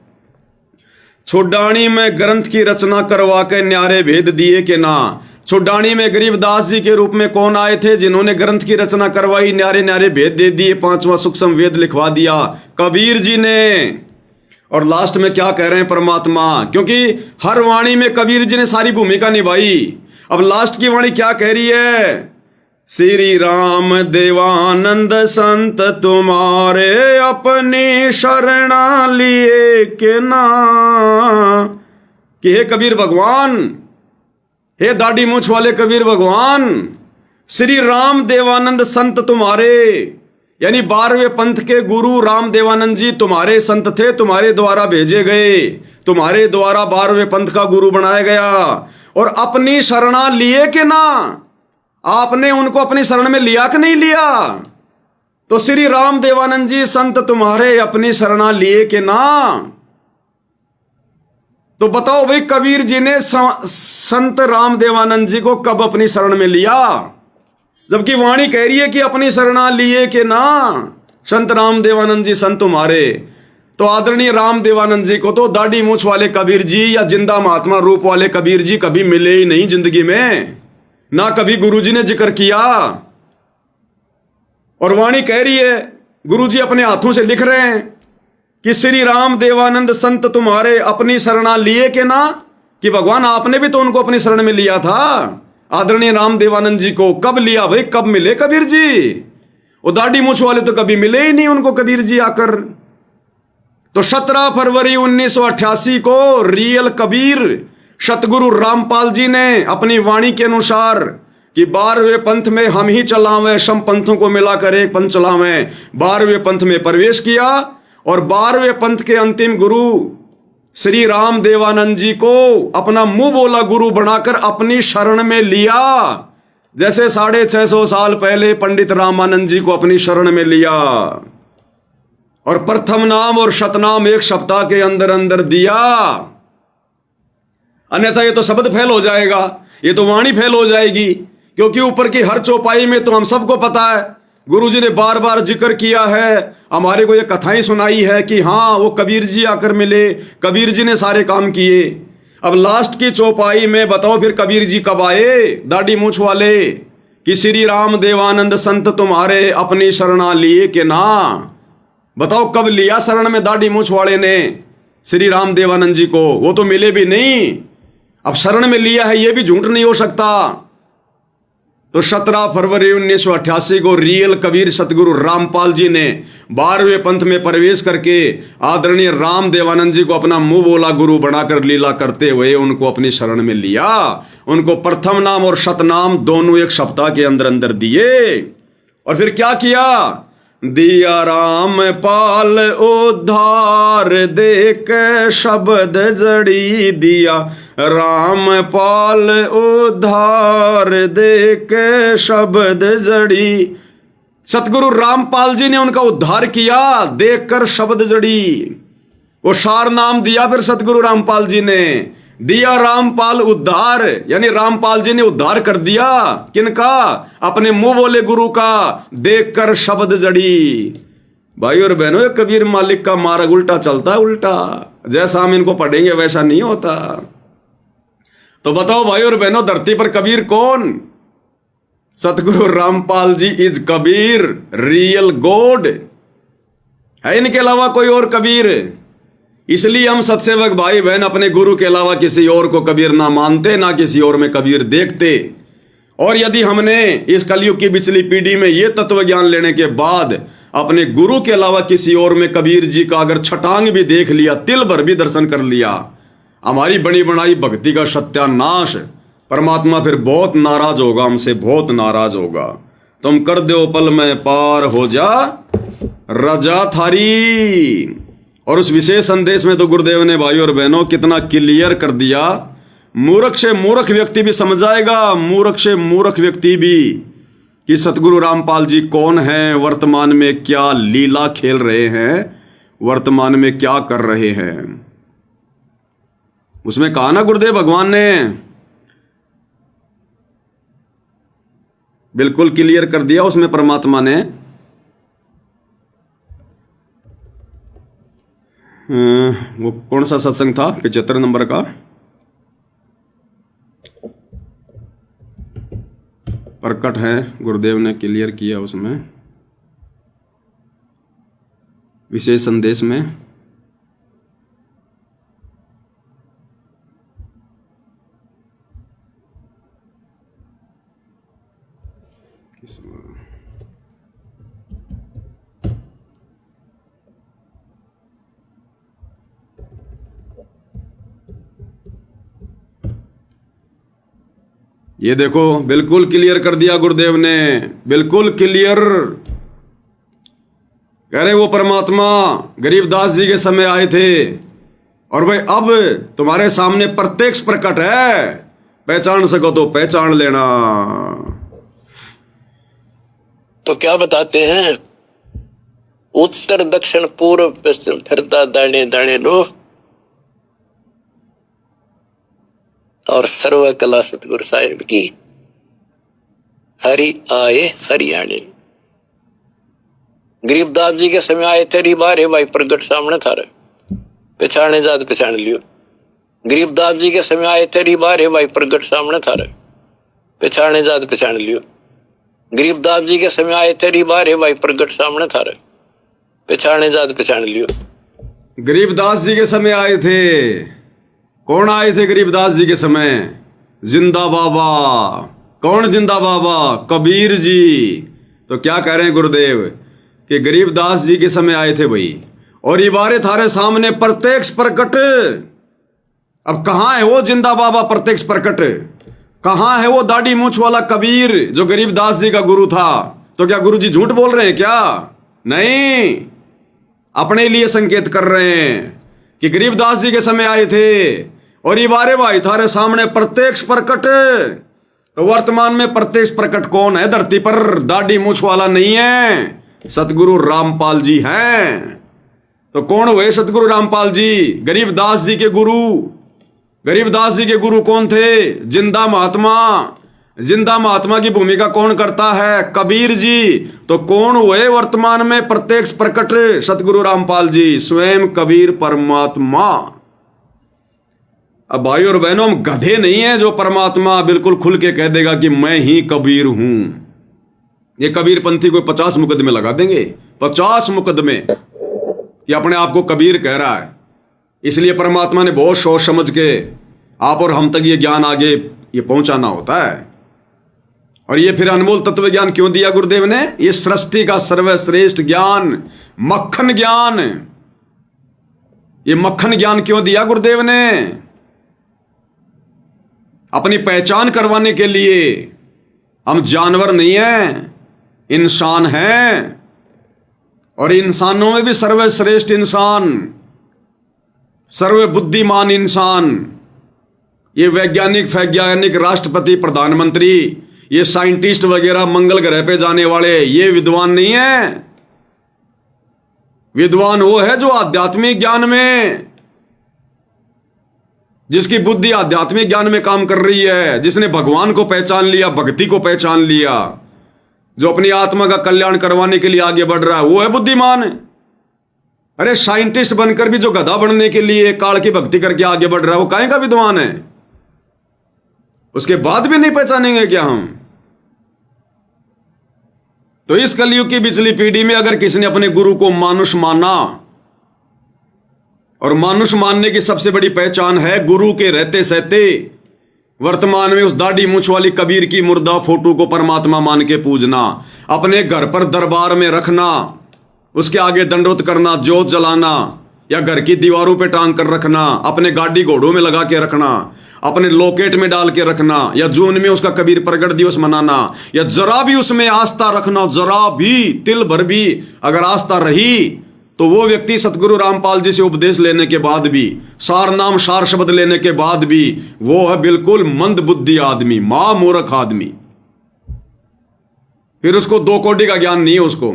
Speaker 1: छोड़ानी में ग्रंथ की रचना करवा के न्यारे भेद दिए के ना। छोड़ानी में गरीबदास जी के रूप में कौन आए थे जिन्होंने ग्रंथ की रचना करवाई, न्यारे न्यारे भेद दे दिए, 5वां सूक्ष्म वेद लिखवा दिया? कबीर जी ने। और लास्ट में क्या कह रहे हैं परमात्मा? क्योंकि हर वाणी में कबीर जी ने सारी भूमिका निभाई। अब लास्ट की वाणी क्या कह रही है? श्री राम देवानंद संत तुम्हारे, अपनी शरणा लिए के ना। कि हे कबीर भगवान, हे दाढ़ी मूछ वाले कबीर भगवान, श्री राम देवानंद संत तुम्हारे, यानी 12वें पंथ के गुरु राम देवानंद जी तुम्हारे संत थे, तुम्हारे द्वारा भेजे गए, तुम्हारे द्वारा 12वें पंथ का गुरु बनाया गया। और अपनी शरणा लिए के ना, आपने उनको अपनी शरण में लिया कि नहीं लिया? तो श्री राम देवानंद जी संत तुम्हारे अपनी शरणा लिए के ना। तो बताओ भाई, कबीर जी ने संत राम देवानंद जी को कब अपनी शरण में लिया? जबकि वाणी कह रही है कि अपनी शरणा लिए के ना, संत राम देवानंद जी संत तुम्हारे। तो आदरणीय राम देवानंद जी को तो दाढ़ी मूछ वाले कबीर जी या जिंदा महात्मा रूप वाले कबीर जी कभी मिले ही नहीं जिंदगी में, ना कभी गुरु जी ने जिक्र किया। और वाणी कह रही है, गुरुजी अपने हाथों से लिख रहे हैं कि श्री राम देवानंद संत तुम्हारे अपनी शरणा लिए के ना, कि भगवान आपने भी तो उनको अपनी शरण में लिया था। आदरणीय राम देवानंद जी को कब लिया भाई, कब मिले कबीर जी? वो दाढ़ी मूछ वाले तो कभी मिले ही नहीं उनको कबीर जी आकर। तो 17 फरवरी 1988 को रियल कबीर सतगुरु रामपाल जी ने अपनी वाणी के अनुसार कि 12वें पंथ में हम ही चलावें, सम पंथों को मिलाकर एक पंथ चलावें, 12वें पंथ में प्रवेश किया और 12वें पंथ के अंतिम गुरु श्री राम देवानंद जी को अपना मुंह बोला गुरु बनाकर अपनी शरण में लिया, जैसे 650 साल पहले पंडित रामानंद जी को अपनी शरण में लिया और प्रथम नाम और शतनाम एक सप्ताह के अंदर अंदर दिया। अन्यथा ये तो शब्द फेल हो जाएगा, ये तो वाणी फेल हो जाएगी, क्योंकि ऊपर की हर चौपाई में तो हम सबको पता है गुरुजी ने बार बार जिक्र किया है, हमारे को ये कथाएं सुनाई है कि हाँ वो कबीर जी आकर मिले, कबीर जी ने सारे काम किए। अब लास्ट की चौपाई में बताओ फिर कबीर जी कब आए, दाढ़ी मूछ वाले, कि श्री राम देवानंद संत तुम्हारे अपनी शरणा लिए के ना। बताओ कब लिया शरण में दाढ़ी मूछ वाले ने श्री राम देवानंद जी को? वो तो मिले भी नहीं, अब शरण में लिया है ये भी झूठ नहीं हो सकता। तो 17 फरवरी 1988 को रियल कबीर सतगुरु रामपाल जी ने 12वें पंथ में प्रवेश करके आदरणीय राम देवानंद जी को अपना मुंह बोला गुरु बनाकर लीला करते हुए उनको अपनी शरण में लिया। उनको प्रथम नाम और शतनाम दोनों एक सप्ताह के अंदर अंदर दिए और फिर क्या किया? दिया रामपाल उद्धार देख शब्द जड़ी दिया, रामपाल उद्धार देख शब्द जड़ी। सतगुरु रामपाल जी ने उनका उद्धार किया देखकर शब्द जड़ी। वो सार नाम दिया फिर सतगुरु रामपाल जी ने, दिया रामपाल उद्धार, यानी रामपाल जी ने उद्धार कर दिया किनका? अपने मुंह बोले गुरु का, देखकर शब्द जड़ी। भाई और बहनों, ये कबीर मालिक का मार्ग उल्टा चलता है, उल्टा, जैसा हम इनको पढ़ेंगे वैसा नहीं होता। तो बताओ भाई और बहनों, धरती पर कबीर कौन? सतगुरु Rampal ji is Kabir, real God. है इनके अलावा कोई और कबीर? इसलिए हम सत्सेवक भाई बहन अपने गुरु के अलावा किसी और को कबीर ना मानते, ना किसी और में कबीर देखते। और यदि हमने इस कलयुग की पिछली पीढ़ी में यह तत्व ज्ञान लेने के बाद अपने गुरु के अलावा किसी और में कबीर जी का अगर छटांग भी देख लिया, तिल भर भी दर्शन कर लिया, हमारी बनी बनाई भक्ति का सत्यानाश। परमात्मा फिर बहुत नाराज होगा हमसे, बहुत नाराज होगा। तुम कर दो पल में पार हो जा रजा थारी। और उस विशेष संदेश में तो गुरुदेव ने भाई और बहनों कितना क्लियर कर दिया, मूर्ख से मूर्ख व्यक्ति भी समझ जाएगा, मूर्ख से मूर्ख व्यक्ति भी, कि सतगुरु रामपाल जी कौन हैं, वर्तमान में क्या लीला खेल रहे हैं, वर्तमान में क्या कर रहे हैं। उसमें कहा ना गुरुदेव भगवान ने, बिल्कुल क्लियर कर दिया उसमें परमात्मा ने। वो कौन सा सत्संग था? 75 नंबर का। प्रकट है, गुरुदेव ने क्लियर किया उसमें विशेष संदेश में। ये देखो, बिल्कुल क्लियर कर दिया गुरुदेव ने, बिल्कुल क्लियर। कह रहे वो परमात्मा गरीबदास जी के समय आए थे और भाई अब तुम्हारे सामने प्रत्यक्ष प्रकट है, पहचान सको तो पहचान लेना।
Speaker 3: तो क्या बताते हैं? उत्तर दक्षिण पूर्व पश्चिम फिरता दाने दाने लो, और सर्व कला सतगुरु साहिब की। हरि आए हरियाणे। गरीबदास जी के समय आए थे, रे भाई प्रगट सामने था, पहचाने जात पहचान लियो। गरीबदास जी के समय आए थे, रे भाई प्रगट सामने था, पहचाने जात पहचान लियो। गरीबदास जी के समय आए थे, रे भाई प्रगट सामने था रे, पहचाने जात पहचान लियो।
Speaker 1: गरीबदास जी के समय आए थे। कौन आए थे गरीबदास जी के समय? जिंदा बाबा। कौन जिंदा बाबा? कबीर जी। तो क्या कह रहे हैं गुरुदेव कि गरीबदास जी के समय आए थे भाई, और ये बारे थारे सामने प्रत्यक्ष प्रकट। अब कहां है वो जिंदा बाबा प्रत्यक्ष प्रकट? कहां है वो दाढ़ी मूंछ वाला कबीर जो गरीबदास जी का गुरु था? तो क्या गुरु जी झूठ बोल रहे हैं क्या? नहीं, अपने लिए संकेत कर रहे हैं कि गरीबदास जी के समय आए थे और ये बारे भाई थारे सामने प्रत्यक्ष प्रकट। तो वर्तमान में प्रत्यक्ष प्रकट कौन है धरती पर? दाढ़ी मूंछ वाला नहीं है, सतगुरु रामपाल जी हैं। तो कौन हुए सतगुरु रामपाल जी? गरीबदास जी के गुरु। गरीबदास जी के गुरु कौन थे? जिंदा महात्मा। जिंदा महात्मा की भूमिका कौन करता है? कबीर जी। तो कौन हुए वर्तमान में प्रत्यक्ष प्रकट? सतगुरु रामपाल जी, स्वयं कबीर परमात्मा। अब भाई और बहनों, हम गधे नहीं है जो परमात्मा बिल्कुल खुल के कह देगा कि मैं ही कबीर हूं। ये कबीर पंथी को 50 मुकदमे लगा देंगे, 50 मुकदमे, कि अपने आप को कबीर कह रहा है। इसलिए परमात्मा ने बहुत सोच समझ के आप और हम तक ये ज्ञान आगे ये पहुंचाना होता है। और ये फिर अनमोल तत्व ज्ञान क्यों दिया गुरुदेव ने? ये सृष्टि का सर्वश्रेष्ठ ज्ञान, मक्खन ज्ञान। ये मक्खन ज्ञान क्यों दिया गुरुदेव ने? अपनी पहचान करवाने के लिए। हम जानवर नहीं हैं, इंसान हैं, और इंसानों में भी सर्वश्रेष्ठ इंसान, सर्वबुद्धिमान इंसान, ये वैज्ञानिक राष्ट्रपति, प्रधानमंत्री, ये साइंटिस्ट वगैरह, मंगल ग्रह पे जाने वाले, ये विद्वान नहीं है। विद्वान वो है जो आध्यात्मिक ज्ञान में, जिसकी बुद्धि आध्यात्मिक ज्ञान में काम कर रही है, जिसने भगवान को पहचान लिया, भक्ति को पहचान लिया, जो अपनी आत्मा का कल्याण करवाने के लिए आगे बढ़ रहा है, वो है बुद्धिमान। अरे साइंटिस्ट बनकर भी जो गधा बनने के लिए काल की भक्ति करके आगे बढ़ रहा है, वो काहे का विद्वान है? उसके बाद भी नहीं पहचानेंगे क्या हम? तो इस कलयुग की पिछली पीढ़ी में अगर किसी ने अपने गुरु को मानुष माना, और मानुष मानने की सबसे बड़ी पहचान है गुरु के रहते सहते वर्तमान में उस दाढ़ी मूंछ वाली कबीर की मुर्दा फोटो को परमात्मा मान के पूजना, अपने घर पर दरबार में रखना, उसके आगे दंडवत करना, जोत जलाना, या घर की दीवारों पे टांग कर रखना, अपने गाड़ी घोड़ों में लगा के रखना, अपने लॉकेट में डाल के रखना, या जून में उसका कबीर प्रगट दिवस मनाना, या जरा भी उसमें आस्था रखना, जरा भी तिल भर भी अगर आस्था रही, तो वो व्यक्ति सतगुरु रामपाल जी से उपदेश लेने के बाद भी, सार नाम सार शब्द लेने के बाद भी, वो है बिल्कुल मंद बुद्धि आदमी, मूर्ख आदमी। फिर उसको 2 कोटि का ज्ञान नहीं है। उसको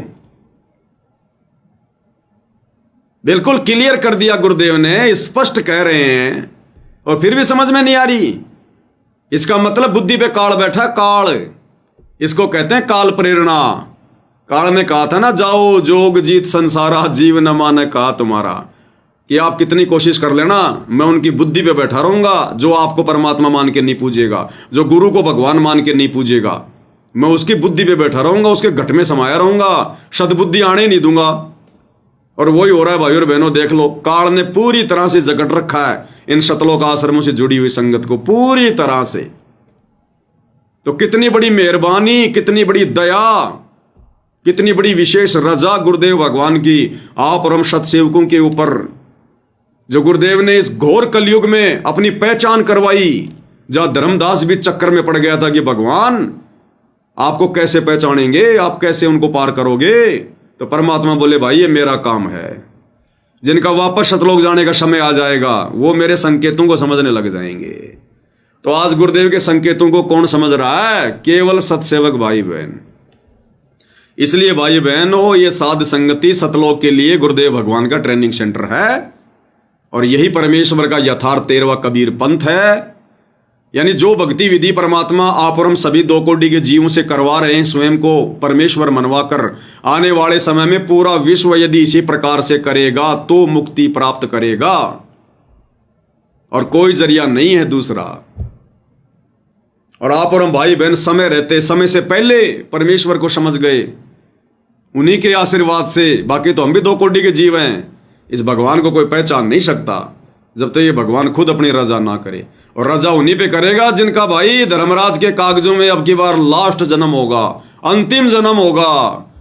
Speaker 1: बिल्कुल क्लियर कर दिया गुरुदेव ने, स्पष्ट कह रहे हैं, और फिर भी समझ में नहीं आ रही। इसका मतलब बुद्धि पे काल बैठा, काल। इसको कहते हैं काल प्रेरणा। काल ने कहा था ना, जाओ जोग जीत संसारा, जीव न माने कहा तुम्हारा, कि आप कितनी कोशिश कर लेना, मैं उनकी बुद्धि पे बैठा रहूंगा जो आपको परमात्मा मान के नहीं पूजेगा, जो गुरु को भगवान मान के नहीं पूजेगा, मैं उसकी बुद्धि पे बैठा रहूंगा, उसके घट में समाया रहूंगा, सदबुद्धि आने नहीं दूंगा। और वही हो रहा है भाई और बहनों, देख लो, काल ने पूरी तरह से जकट रखा है इन शतलोक आश्रमों से जुड़ी हुई संगत को, पूरी तरह से। तो कितनी बड़ी मेहरबानी, कितनी बड़ी दया, कितनी बड़ी विशेष रजा गुरुदेव भगवान की आप और हम सत्सेवकों के ऊपर, जो गुरुदेव ने इस घोर कलयुग में अपनी पहचान करवाई, जहां धर्मदास भी चक्कर में पड़ गया था कि भगवान आपको कैसे पहचानेंगे, आप कैसे उनको पार करोगे? तो परमात्मा बोले, भाई ये मेरा काम है। जिनका वापस सतलोक जाने का समय आ जाएगा, वो मेरे संकेतों को समझने लग जाएंगे। तो आज गुरुदेव के संकेतों को कौन समझ रहा है? केवल सत्सेवक भाई बहन। इसलिए भाई बहनों, ये साध संगति सतलोक के लिए गुरुदेव भगवान का ट्रेनिंग सेंटर है, और यही परमेश्वर का यथार्थ 13वां कबीर पंथ है। यानी जो भक्ति विधि परमात्मा आप और हम सभी 2 कोटि के जीवों से करवा रहे हैं, स्वयं को परमेश्वर मनवाकर, आने वाले समय में पूरा विश्व यदि इसी प्रकार से करेगा तो मुक्ति प्राप्त करेगा, और कोई जरिया नहीं है दूसरा। और आप और हम भाई बहन समय रहते, समय से पहले परमेश्वर को समझ गए, उन्हीं के आशीर्वाद से। बाकी तो हम भी 2 कोटि के जीव हैं, इस भगवान को कोई पहचान नहीं सकता जब तक ये भगवान खुद अपनी रजा ना करे। और रजा उन्हीं पे करेगा जिनका भाई धर्मराज के कागजों में अब की बार लास्ट जन्म होगा, अंतिम जन्म होगा,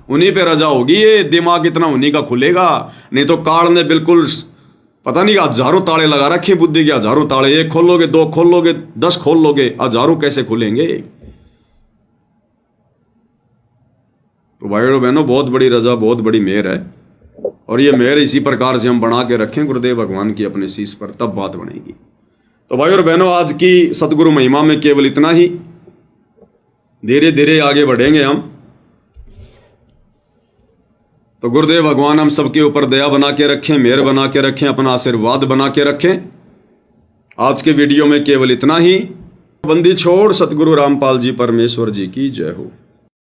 Speaker 1: उन्हीं पे रजा होगी। ये दिमाग इतना उन्हीं का खुलेगा, नहीं तो काल ने बिल्कुल पता नहीं हजारों ताले लगा रखे बुद्धि के, हजारों ताले, 1 खोल लोगे, 2 खोल लोगे, 10 खोल लोगे, हजारों कैसे खुलेंगे। तो भाइयों और बहनों, बहुत बड़ी रजा, बहुत बड़ी मेहर है, और ये मेहर इसी प्रकार से हम बना के रखें गुरुदेव भगवान की अपने शीश पर, तब बात बनेगी। तो भाइयों और बहनों, आज की सतगुरु महिमा में केवल इतना ही। धीरे धीरे आगे बढ़ेंगे हम। तो गुरुदेव भगवान हम सबके ऊपर दया बना के रखें, मेहर बना के रखें, अपना आशीर्वाद बना के रखें। आज के वीडियो में केवल इतना ही। बंदी छोड़ सतगुरु रामपाल जी परमेश्वर जी की जय हो।